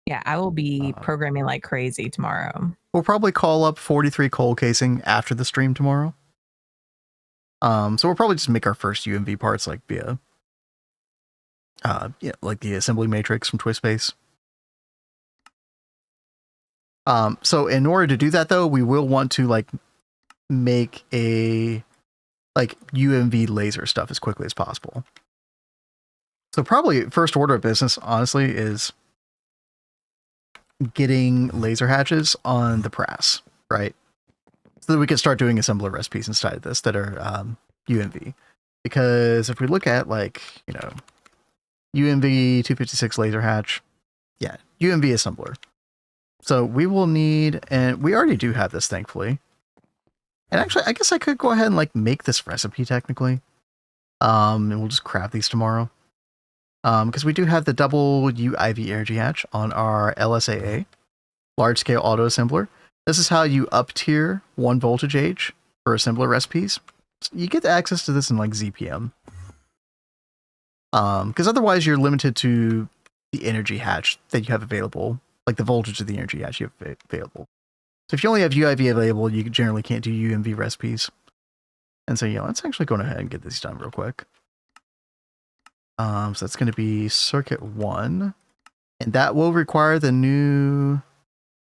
Yeah, I will be programming like crazy tomorrow. We'll probably call up 43 coal casing after the stream tomorrow. So we'll probably just make our first UMV parts like via like the assembly matrix from TwistSpace. So in order to do that though, we will want to like make a like UMV laser stuff as quickly as possible. So probably first order of business, honestly, is getting laser hatches on the press, right? So that we can start doing assembler recipes inside of this that are UMV. Because if we look at like, UMV 256 laser hatch, yeah, UMV assembler. So we will need, and we already do have this, thankfully. And actually, I guess I could go ahead and like make this recipe technically. And we'll just craft these tomorrow. Because we do have the double UIV energy hatch on our LSAA, large scale auto assembler. This is how you up tier 1 voltage age for assembler recipes. You get access to this in like ZPM. Because otherwise you're limited to the energy hatch that you have available, like the voltage of the energy hatch you have available. So if you only have UIV available, you generally can't do UMV recipes. And so, let's actually go ahead and get this done real quick. So that's going to be circuit 1. And that will require the new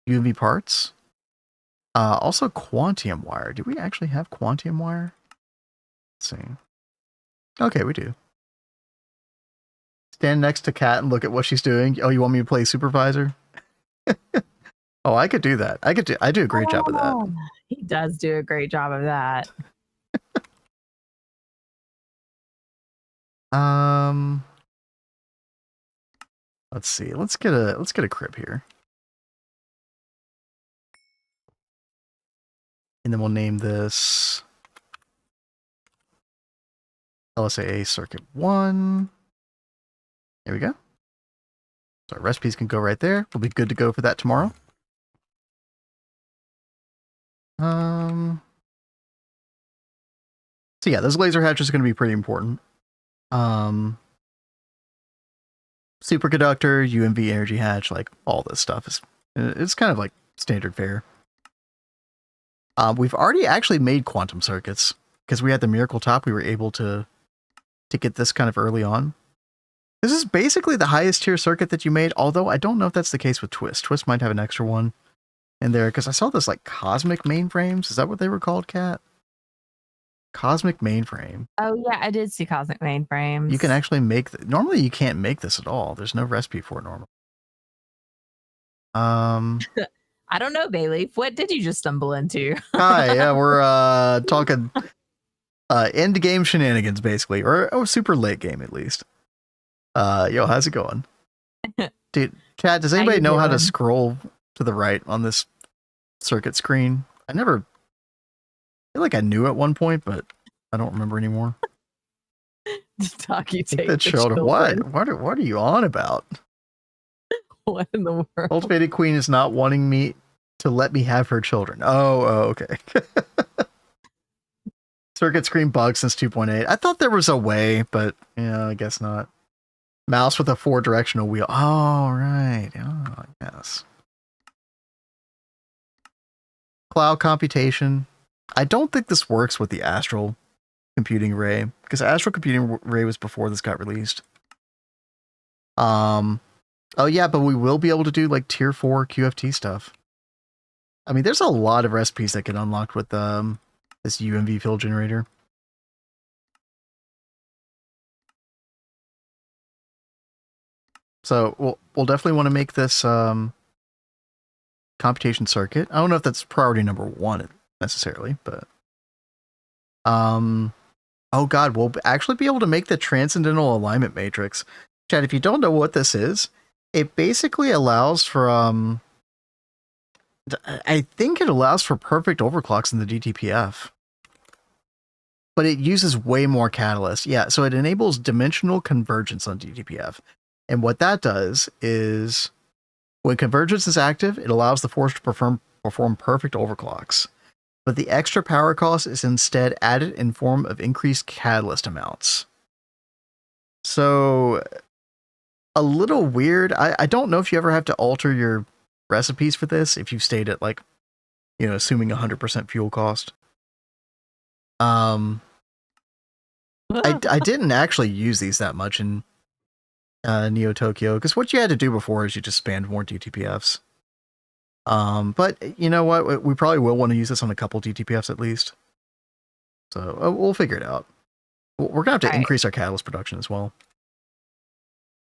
UMV parts. Also Quantium wire. Do we actually have Quantium wire? Let's see. Okay, we do. Stand next to Kat and look at what she's doing. Oh, you want me to play supervisor? Oh, I could do that. I do a great job of that. He does do a great job of that. Let's see. Let's get a crib here. And then we'll name this LSAA circuit 1. There we go. So our recipes can go right there. We'll be good to go for that tomorrow. So yeah, those laser hatches are going to be pretty important. Superconductor, UMV energy hatch, like all this stuff it's kind of like standard fare. We've already actually made quantum circuits because we had the Miracle Top. We were able to get this kind of early on. This is basically the highest tier circuit that you made, although I don't know if that's the case with Twist. Twist might have an extra one in there because I saw this like cosmic mainframes. Is that what they were called, Kat? Cosmic mainframe. Oh yeah, I did see cosmic mainframes. You can actually make normally you can't make this at all. There's no recipe for it normally. I don't know, Bailey. What did you just stumble into? Hi, yeah, we're talking end game shenanigans basically, or super late game at least. Yo, how's it going? Dude, Kat, does anybody know how to scroll to the right on this circuit screen? I feel like I knew at one point, but I don't remember anymore. Take the children. What are you on about? What in the world? Cultivated Queen is not wanting me to let me have her children. Oh, okay. Circuit screen bug since 2.8. I thought there was a way, but yeah, I guess not. Mouse with a 4-directional wheel. Oh, right. Oh, yes. Cloud computation. I don't think this works with the Astral Computing Array, because Astral Computing Array was before this got released. Oh yeah, but we will be able to do like tier 4 QFT stuff. I mean, there's a lot of recipes that get unlocked with this UMV field generator. So we'll definitely want to make this computation circuit. I don't know if that's priority number 1 necessarily, but oh god, we'll actually be able to make the transcendental alignment matrix. Chad, if you don't know what this is, it basically allows for I think it allows for perfect overclocks in the DTPF. But it uses way more catalyst. Yeah, so it enables dimensional convergence on DTPF. And what that does is when convergence is active, it allows the force to perform perfect overclocks. But the extra power cost is instead added in form of increased catalyst amounts. So a little weird. I don't know if you ever have to alter your recipes for this if you've stayed at like, you know, assuming 100% fuel cost. I didn't actually use these that much in Neo Tokyo, because what you had to do before is you just spanned more DTPFs. But you know what? We probably will want to use this on a couple DTPFs at least. So we'll figure it out. We're gonna have to increase our catalyst production as well.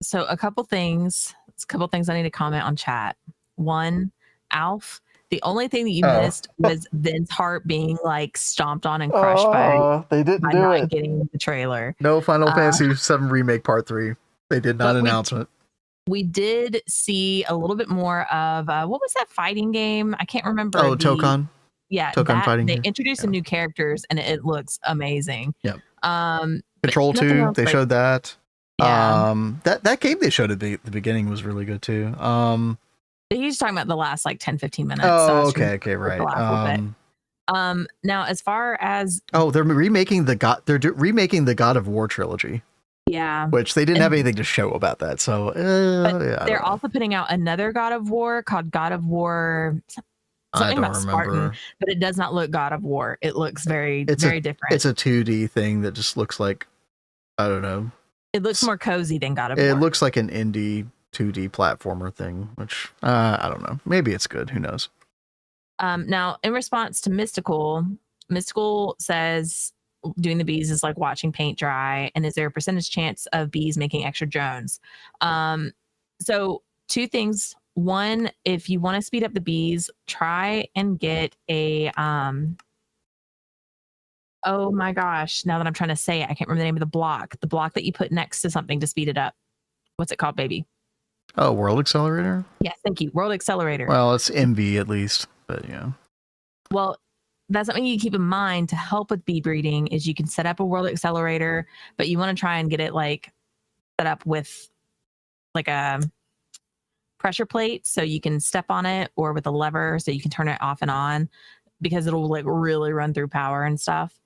So a couple things I need to comment on chat. One, Alf, the only thing that you missed was Vin's heart being like stomped on and crushed by they didn't do not it. getting the trailer. No Final Fantasy VII Remake Part 3. They did not announce it. We did see a little bit more of what was that fighting game? I can't remember. Oh, Tokon. Yeah, Tokon fighting. They introduced some new characters and it looks amazing. Yep. Control 2, they showed that. Yeah. That game they showed at the beginning was really good too. He's talking about the last like 10-15 minutes. Oh, so okay, right. Now as far as they're remaking the God of War trilogy. Yeah, which they didn't have anything to show about that. So they're also putting out another God of War called God of War. Something about Spartan, but it does not look God of War. It looks very different. It's a 2D thing that just looks like, I don't know. It looks more cozy than God of War. It looks like an indie 2D platformer thing, which I don't know. Maybe it's good. Who knows? Now, in response to Mystical says doing the bees is like watching paint dry. And is there a percentage chance of bees making extra drones? So 2 things. One, if you want to speed up the bees, try and get a oh my gosh, now that I'm trying to say it, I can't remember the name of the block that you put next to something to speed it up. What's it called, baby? Oh, World Accelerator? Yes, thank you. World Accelerator. Well, it's MV at least, but yeah. Well, that's something you keep in mind to help with bee breeding is you can set up a World Accelerator, but you want to try and get it like set up with like a pressure plate so you can step on it, or with a lever so you can turn it off and on, because it'll like really run through power and stuff.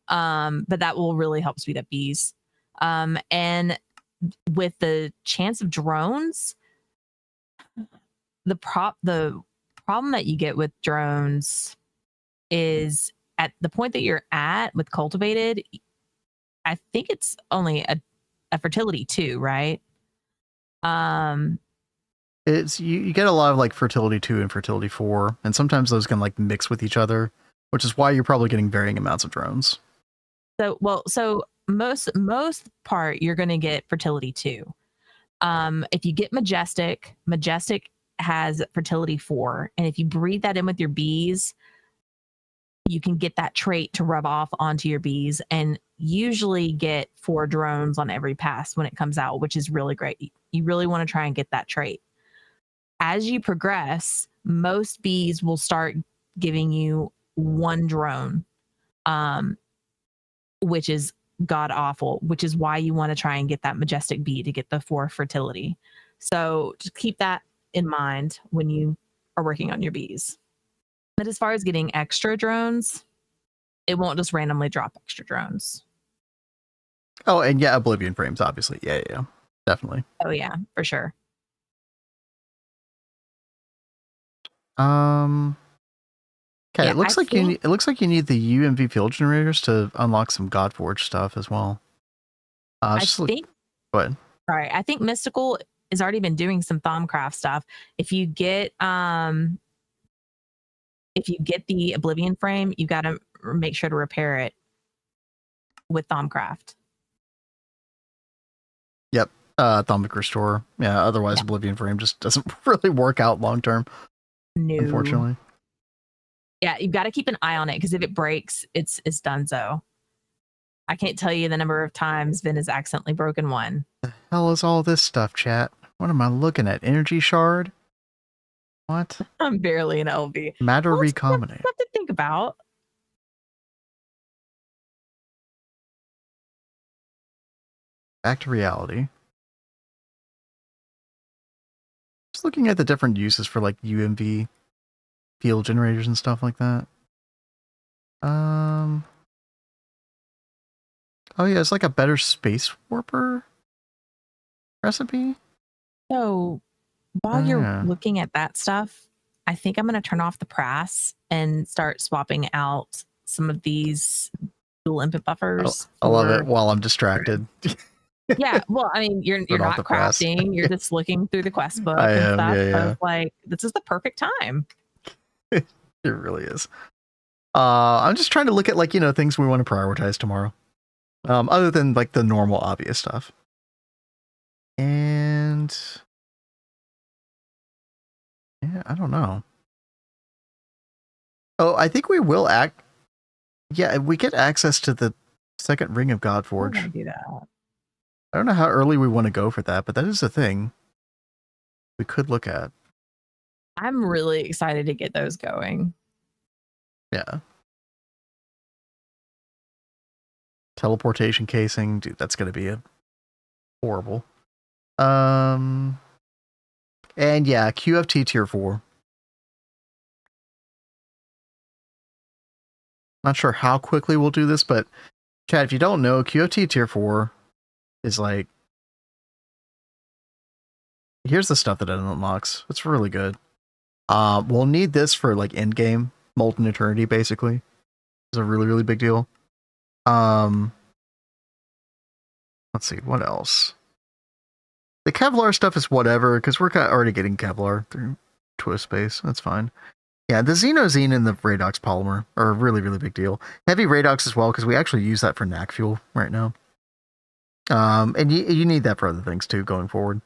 But that will really help speed up bees. And with the chance of drones, the problem that you get with drones is at the point that you're at with cultivated, I think it's only a fertility 2, right? It's you get a lot of like fertility 2 and fertility 4, and sometimes those can like mix with each other, which is why you're probably getting varying amounts of drones. So most part you're going to get fertility 2. If you get majestic has fertility 4, and if you breed that in with your bees, you can get that trait to rub off onto your bees and usually get 4 drones on every pass when it comes out, which is really great. You really want to try and get that trait. As you progress, most bees will start giving you 1 drone, which is god awful, which is why you want to try and get that majestic bee to get the 4 fertility. So just keep that in mind when you are working on your bees. But as far as getting extra drones, it won't just randomly drop extra drones. Oh, and yeah, Oblivion frames, obviously. Yeah, definitely. Oh yeah, for sure. Okay, it looks like it looks like you need the UMV field generators to unlock some Godforge stuff as well. I think. Go ahead. Sorry, I think Mystical has already been doing some Thaumcraft stuff. If you get the Oblivion frame, you got to make sure to repair it with Thaumcraft. Yep, Thaumic Restore. Yeah, otherwise Oblivion frame just doesn't really work out long term. No. Unfortunately. Yeah, you've got to keep an eye on it because if it breaks, it's donezo. I can't tell you the number of times Vin has accidentally broken one. The hell is all this stuff, chat? What am I looking at? Energy shard? What? I'm barely an LV. Matter recombinate. Stuff to think about. Back to reality. Just looking at the different uses for like UMV field generators and stuff like that. Oh yeah, it's like a better space warper recipe. So while you're looking at that stuff, I think I'm going to turn off the prass and start swapping out some of these dual input buffers. I love it while I'm distracted. Yeah, well, I mean, you're not crafting. You're just looking through the quest book and stuff. Yeah. I was like, this is the perfect time. It really is. I'm just trying to look at like, things we want to prioritize tomorrow. Other than like the normal obvious stuff. And yeah, I don't know. Oh, I think we will we get access to the second ring of Godforge. I'm gonna do that. I don't know how early we want to go for that, but that is a thing we could look at. I'm really excited to get those going. Yeah. Teleportation casing, dude, that's going to be horrible. And yeah, QFT tier 4. Not sure how quickly we'll do this, but Chad, if you don't know, QFT tier 4 is like, here's the stuff that it unlocks. It's really good. We'll need this for like end game, Molten Eternity, basically. It's a really, really big deal. Let's see, what else? The Kevlar stuff is whatever, because we're already getting Kevlar through TwistSpace. That's fine. Yeah, the Xenozine and the Radox polymer are a really, really big deal. Heavy Radox as well, because we actually use that for NAC fuel right now. And you need that for other things too, going forward.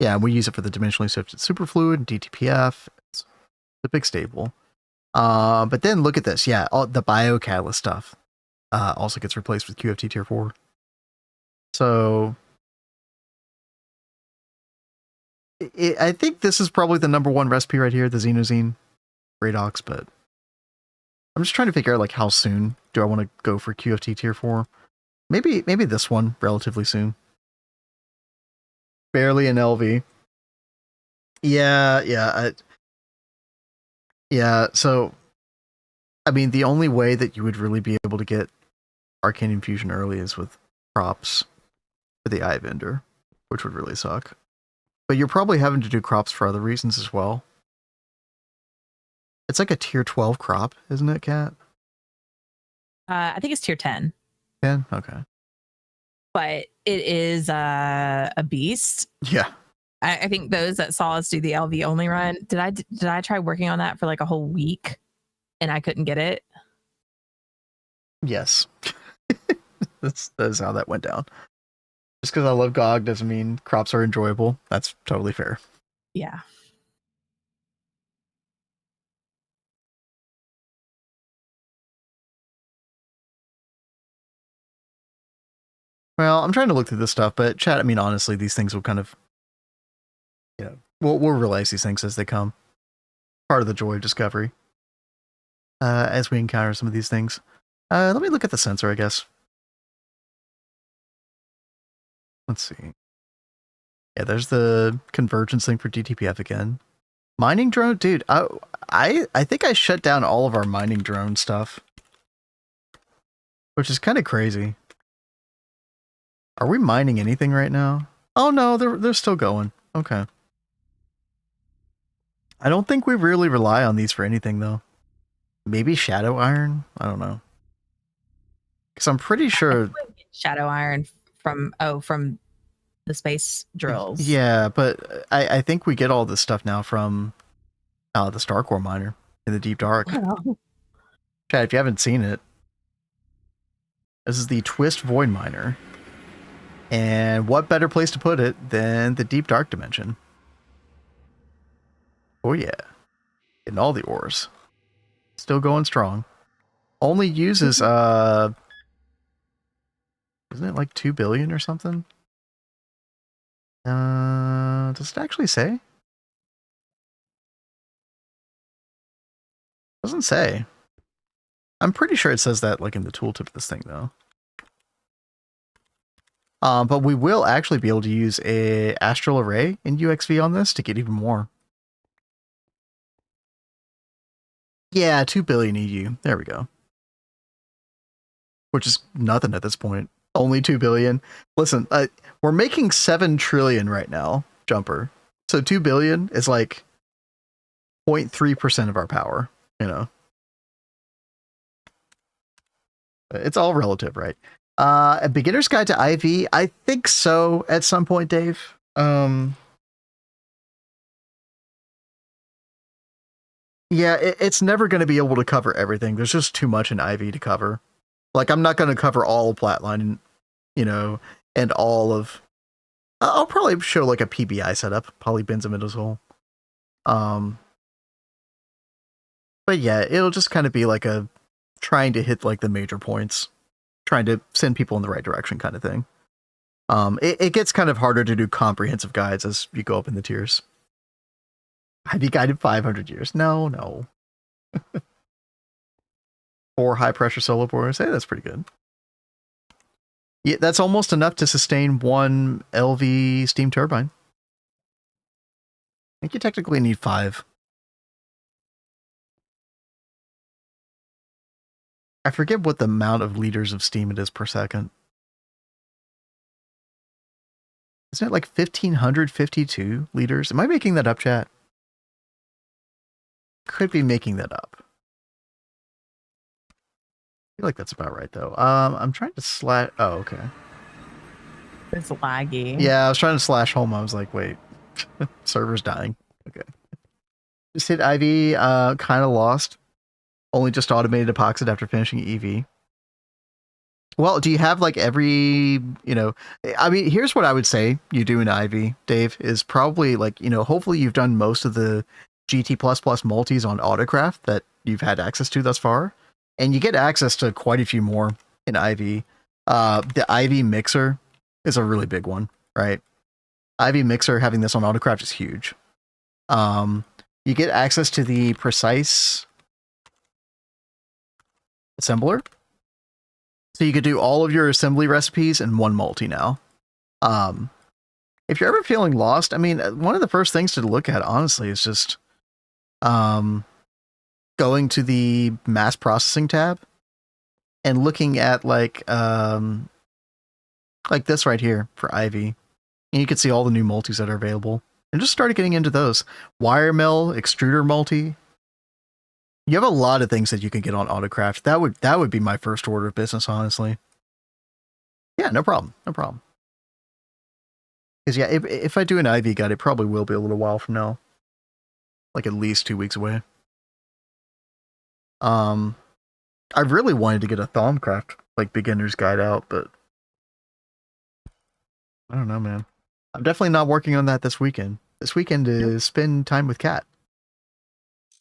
Yeah, we use it for the dimensionally shifted superfluid and DTPF. It's a big staple. But then look at this. Yeah, all the biocatalyst stuff also gets replaced with QFT tier 4. So I think this is probably the number one recipe right here, the Xenozine Radox, but I'm just trying to figure out like how soon do I want to go for QFT tier 4. Maybe this one relatively soon. Barely an LV. Yeah. So, I mean, the only way that you would really be able to get Arcane Infusion early is with crops for the Eye Vendor, which would really suck. But you're probably having to do crops for other reasons as well. It's like a tier 12 crop, isn't it, Kat? I think it's tier 10. 10? Okay. But it is a beast. Yeah. I think those that saw us do the LV only run, did I try working on that for like a whole week and I couldn't get it? Yes. That's how that went down. Just because I love GOG doesn't mean crops are enjoyable. That's totally fair. Yeah. Well, I'm trying to look through this stuff, but chat, I mean, honestly, these things will kind of, we'll realize these things as they come. Part of the joy of discovery. As we encounter some of these things. Let me look at the sensor, I guess. Let's see. Yeah, there's the convergence thing for DTPF again. Mining drone? Dude, I think I shut down all of our mining drone stuff. which is kind of crazy. Are we mining anything right now? Oh no, they're still going. Okay. I don't think we really rely on these for anything though. Maybe shadow iron? I don't know. Because I'm pretty sure shadow iron from the space drills. Yeah, but I think we get all this stuff now from the Star Core miner in the deep dark. Oh. Chad, if you haven't seen it, this is the Twist Void Miner. And what better place to put it than the deep dark dimension? Oh yeah. Getting all the ores. Still going strong. Only uses isn't it like 2 billion or something? Does it actually say? Doesn't say. I'm pretty sure it says that like in the tooltip of this thing though. But we will actually be able to use a Astral Array in UXV on this to get even more. Yeah, 2 billion EU. There we go. Which is nothing at this point. Only 2 billion. Listen, we're making 7 trillion right now, Jumper. So 2 billion is like 0.3% of our power, you know. It's all relative, right? A beginner's guide to IV? I think so at some point, Dave. Yeah, it's never going to be able to cover everything. There's just too much in IV to cover. Like, I'm not going to cover all of Flatline, you know, and all of... I'll probably show, like, a PBI setup, polybenzimidazole. But yeah, it'll just kind of be like a trying to hit, like, the major points. Trying to send people in the right direction kind of thing. It gets kind of harder to do comprehensive guides as you go up in the tiers. IV guided 500 years. No. 4 high pressure solo bores. Hey, that's pretty good. Yeah, that's almost enough to sustain 1 LV steam turbine. I think you technically need 5. I forget what the amount of liters of steam it is per second. Isn't it like 1552 liters? Am I making that up, chat? Could be making that up. I feel like that's about right though. I'm trying to slash. Oh, okay. It's laggy. Yeah, I was trying to slash home. I was like, wait, server's dying. Okay. Just hit IV. Kind of lost. Only just automated epoxid after finishing EV. Well, do you have like every, you know, I mean, here's what I would say you do in IV, Dave, is probably like, you know, hopefully you've done most of the GT++ multis on Autocraft that you've had access to thus far. And you get access to quite a few more in IV. The IV mixer is a really big one, right? IV mixer, having this on Autocraft is huge. You get access to the precise assembler. So you could do all of your assembly recipes in one multi now. If you're ever feeling lost, I mean, one of the first things to look at, honestly, is just going to the mass processing tab and looking at like this right here for Ivy. And you can see all the new multis that are available. And just started getting into those. Wire mill, extruder multi. You have a lot of things that you can get on Autocraft. That would be my first order of business, honestly. Yeah, no problem. No problem. Because yeah, if I do an IV guide, it probably will be a little while from now. Like at least 2 weeks away. I really wanted to get a Thaumcraft, like beginner's guide out, but I don't know, man. I'm definitely not working on that this weekend. This weekend is spend time with Kat.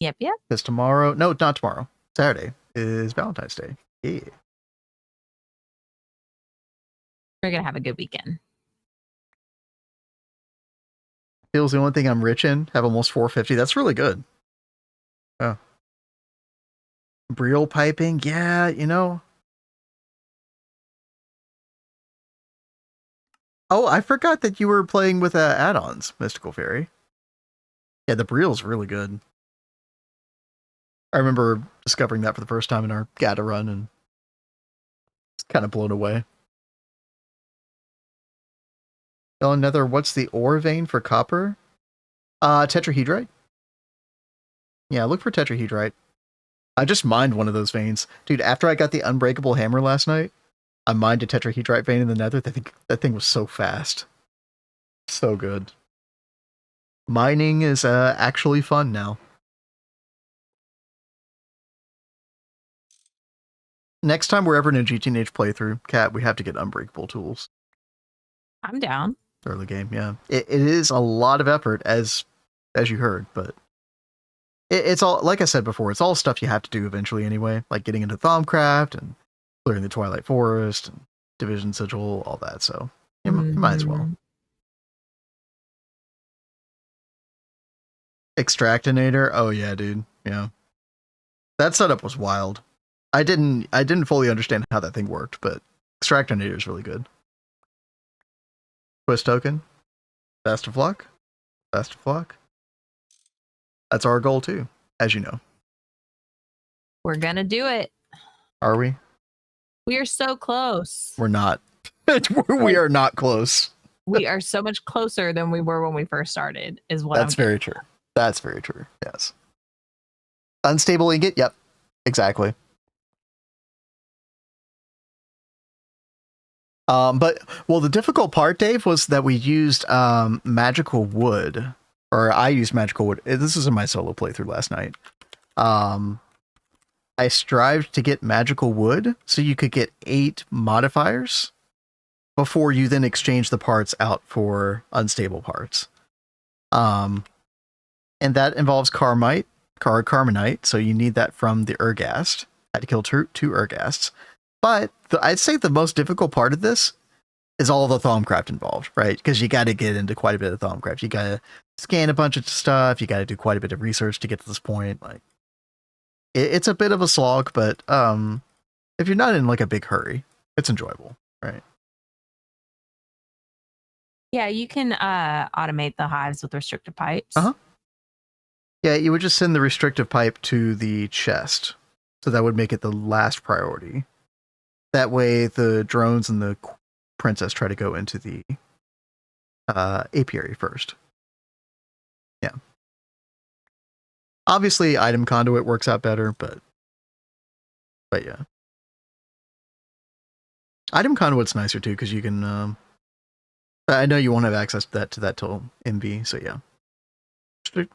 Yep. Because tomorrow, no, not tomorrow. Saturday is Valentine's Day. Yeah. We're gonna have a good weekend. Feels the only thing I'm rich in. Have almost 450. That's really good. Oh. Briel piping, yeah, you know. Oh, I forgot that you were playing with add-ons, Mystical Fairy. Yeah, the Briel's really good. I remember discovering that for the first time in our GATA run, and kind of blown away. Another, what's the ore vein for copper? Tetrahedrite. Yeah, look for tetrahedrite. I just mined one of those veins. Dude, after I got the unbreakable hammer last night, I mined a tetrahedrite vein in the nether. That thing was so fast. So good. Mining is actually fun now. Next time we're ever in a GTNH playthrough, Cat, we have to get unbreakable tools. I'm down. Early game, yeah. It is a lot of effort, as you heard, but it's all, like I said before, it's all stuff you have to do eventually anyway, like getting into Thaumcraft and clearing the Twilight Forest and Division Sigil, all that, so you might as well. Extractinator, oh yeah, dude, yeah. That setup was wild. I didn't fully understand how that thing worked, but Extractinator is really good. Twist token. Best of luck. Best of luck. That's our goal too, as you know. We're gonna do it. Are we? We are so close. We're not. We are not close. We are so much closer than we were when we first started, is what That's very true. That's very true. Yes. Unstable ingot? Yep. Exactly. But the difficult part, Dave, was that we used magical wood, or I used magical wood. This was in my solo playthrough last night. I strived to get magical wood so you could get 8 modifiers before you then exchange the parts out for unstable parts. And that involves Carmite, Carmenite, so you need that from the Ergast. I had to kill 2 Ergasts. But I'd say the most difficult part of this is all the Thaumcraft involved, right? Because you got to get into quite a bit of Thaumcraft. You got to scan a bunch of stuff. You got to do quite a bit of research to get to this point. Like, it's a bit of a slog, but if you're not in like a big hurry, it's enjoyable, right? Yeah, you can automate the hives with restrictive pipes. Yeah, you would just send the restrictive pipe to the chest, so that would make it the last priority. That way, the drones and the princess try to go into the apiary first. Yeah. Obviously, item conduit works out better, but yeah. Item conduit's nicer too, because you can. I know you won't have access to that till MV, so yeah.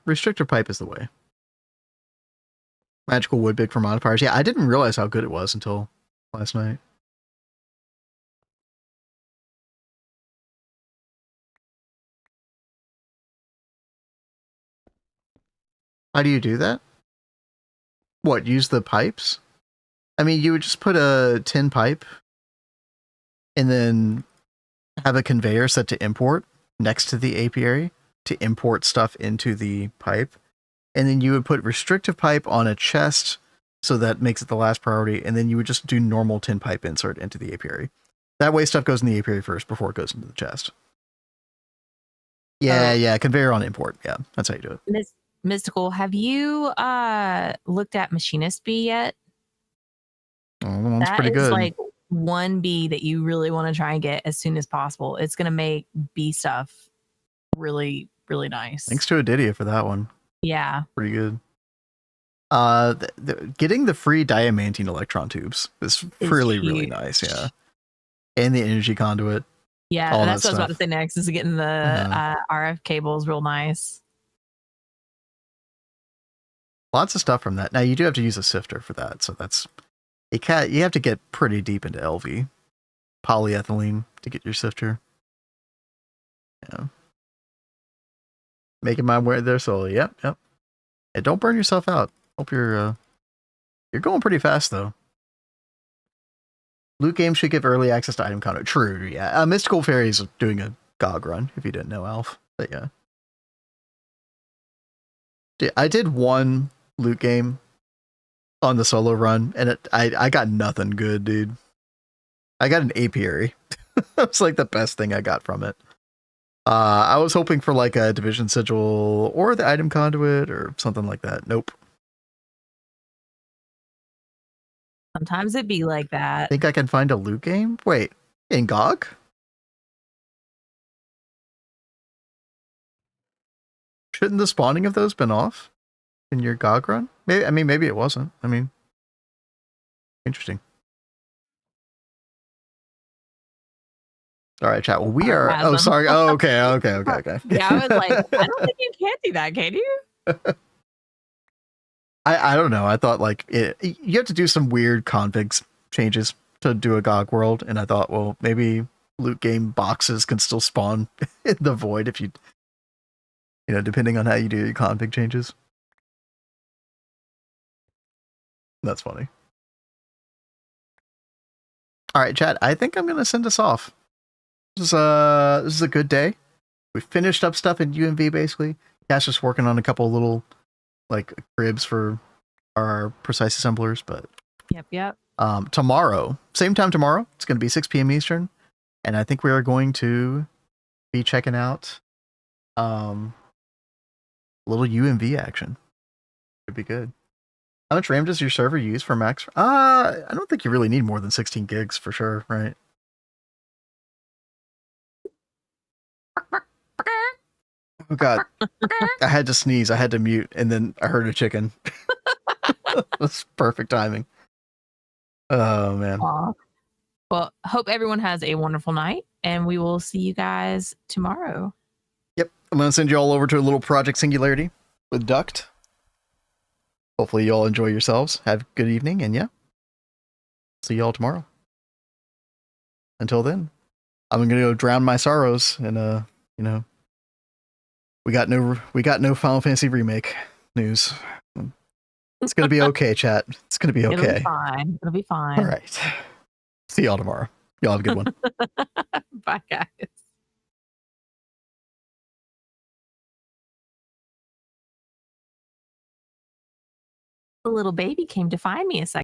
Restrictor pipe is the way. Magical wood big for modifiers. Yeah, I didn't realize how good it was until last night. How do you do that? What, use the pipes? I mean, you would just put a tin pipe and then have a conveyor set to import next to the apiary to import stuff into the pipe. And then you would put restrictive pipe on a chest, so that makes it the last priority. And then you would just do normal tin pipe insert into the apiary. That way stuff goes in the apiary first before it goes into the chest. Yeah, conveyor on import. Yeah, that's how you do it. Mystical, have you looked at Machinist B yet? Oh, that's pretty good. That is like one B that you really want to try and get as soon as possible. It's going to make B stuff really, really nice. Thanks to Adidia for that one. Yeah. Pretty good. Getting the free diamantine electron tubes is really nice, yeah. And the energy conduit. Yeah, and that's what I was about to say next, is getting the RF cables real nice. Lots of stuff from that. Now you do have to use a sifter for that, so that's you have to get pretty deep into LV. Polyethylene to get your sifter. Yeah. Making my way there slowly. Yep. And don't burn yourself out. Hope you're going pretty fast though. Loot games should give early access to item conduit. True, yeah. Mystical Fairies doing a GOG run, if you didn't know, Alf. But yeah. I did one loot game on the solo run, and I got nothing good, dude. I got an apiary. That's like the best thing I got from it. I was hoping for like a Division Sigil or the item conduit or something like that. Nope. Sometimes it be like that. I think I can find a loot game. Wait, in GOG? Shouldn't the spawning of those been off in your GOG run? Maybe it wasn't. Interesting. All right, chat. Well, we are. Oh, sorry. Oh, okay. Yeah, I was like, I don't think you can do that, can you? I don't know. I thought like you have to do some weird configs changes to do a GOG world, and I thought, well, maybe loot game boxes can still spawn in the void if you depending on how you do your config changes. That's funny. All right, chat. I think I'm gonna send us off. This is a good day. We finished up stuff in UMV basically. Cash just working on a couple of little like cribs for our precise assemblers, but Yep. Tomorrow, same time tomorrow, it's going to be 6 p.m. Eastern, and I think we are going to be checking out little UMV action. Could be good. How much RAM does your server use for max? I don't think you really need more than 16 gigs for sure, right? Oh god. I had to sneeze, I had to mute, and then I heard a chicken. That's perfect timing. Oh man. Aww. Well, hope everyone has a wonderful night, and we will see you guys tomorrow. Yep. I'm going to send you all over to a little Project Singularity with Duct. Hopefully you all enjoy yourselves. Have a good evening, and yeah. See you all tomorrow. Until then, I'm going to go drown my sorrows and we got no Final Fantasy remake news. It's going to be okay, chat. It's going to be okay. It'll be fine. All right. See y'all tomorrow. Y'all have a good one. Bye, guys. The little baby came to find me a second.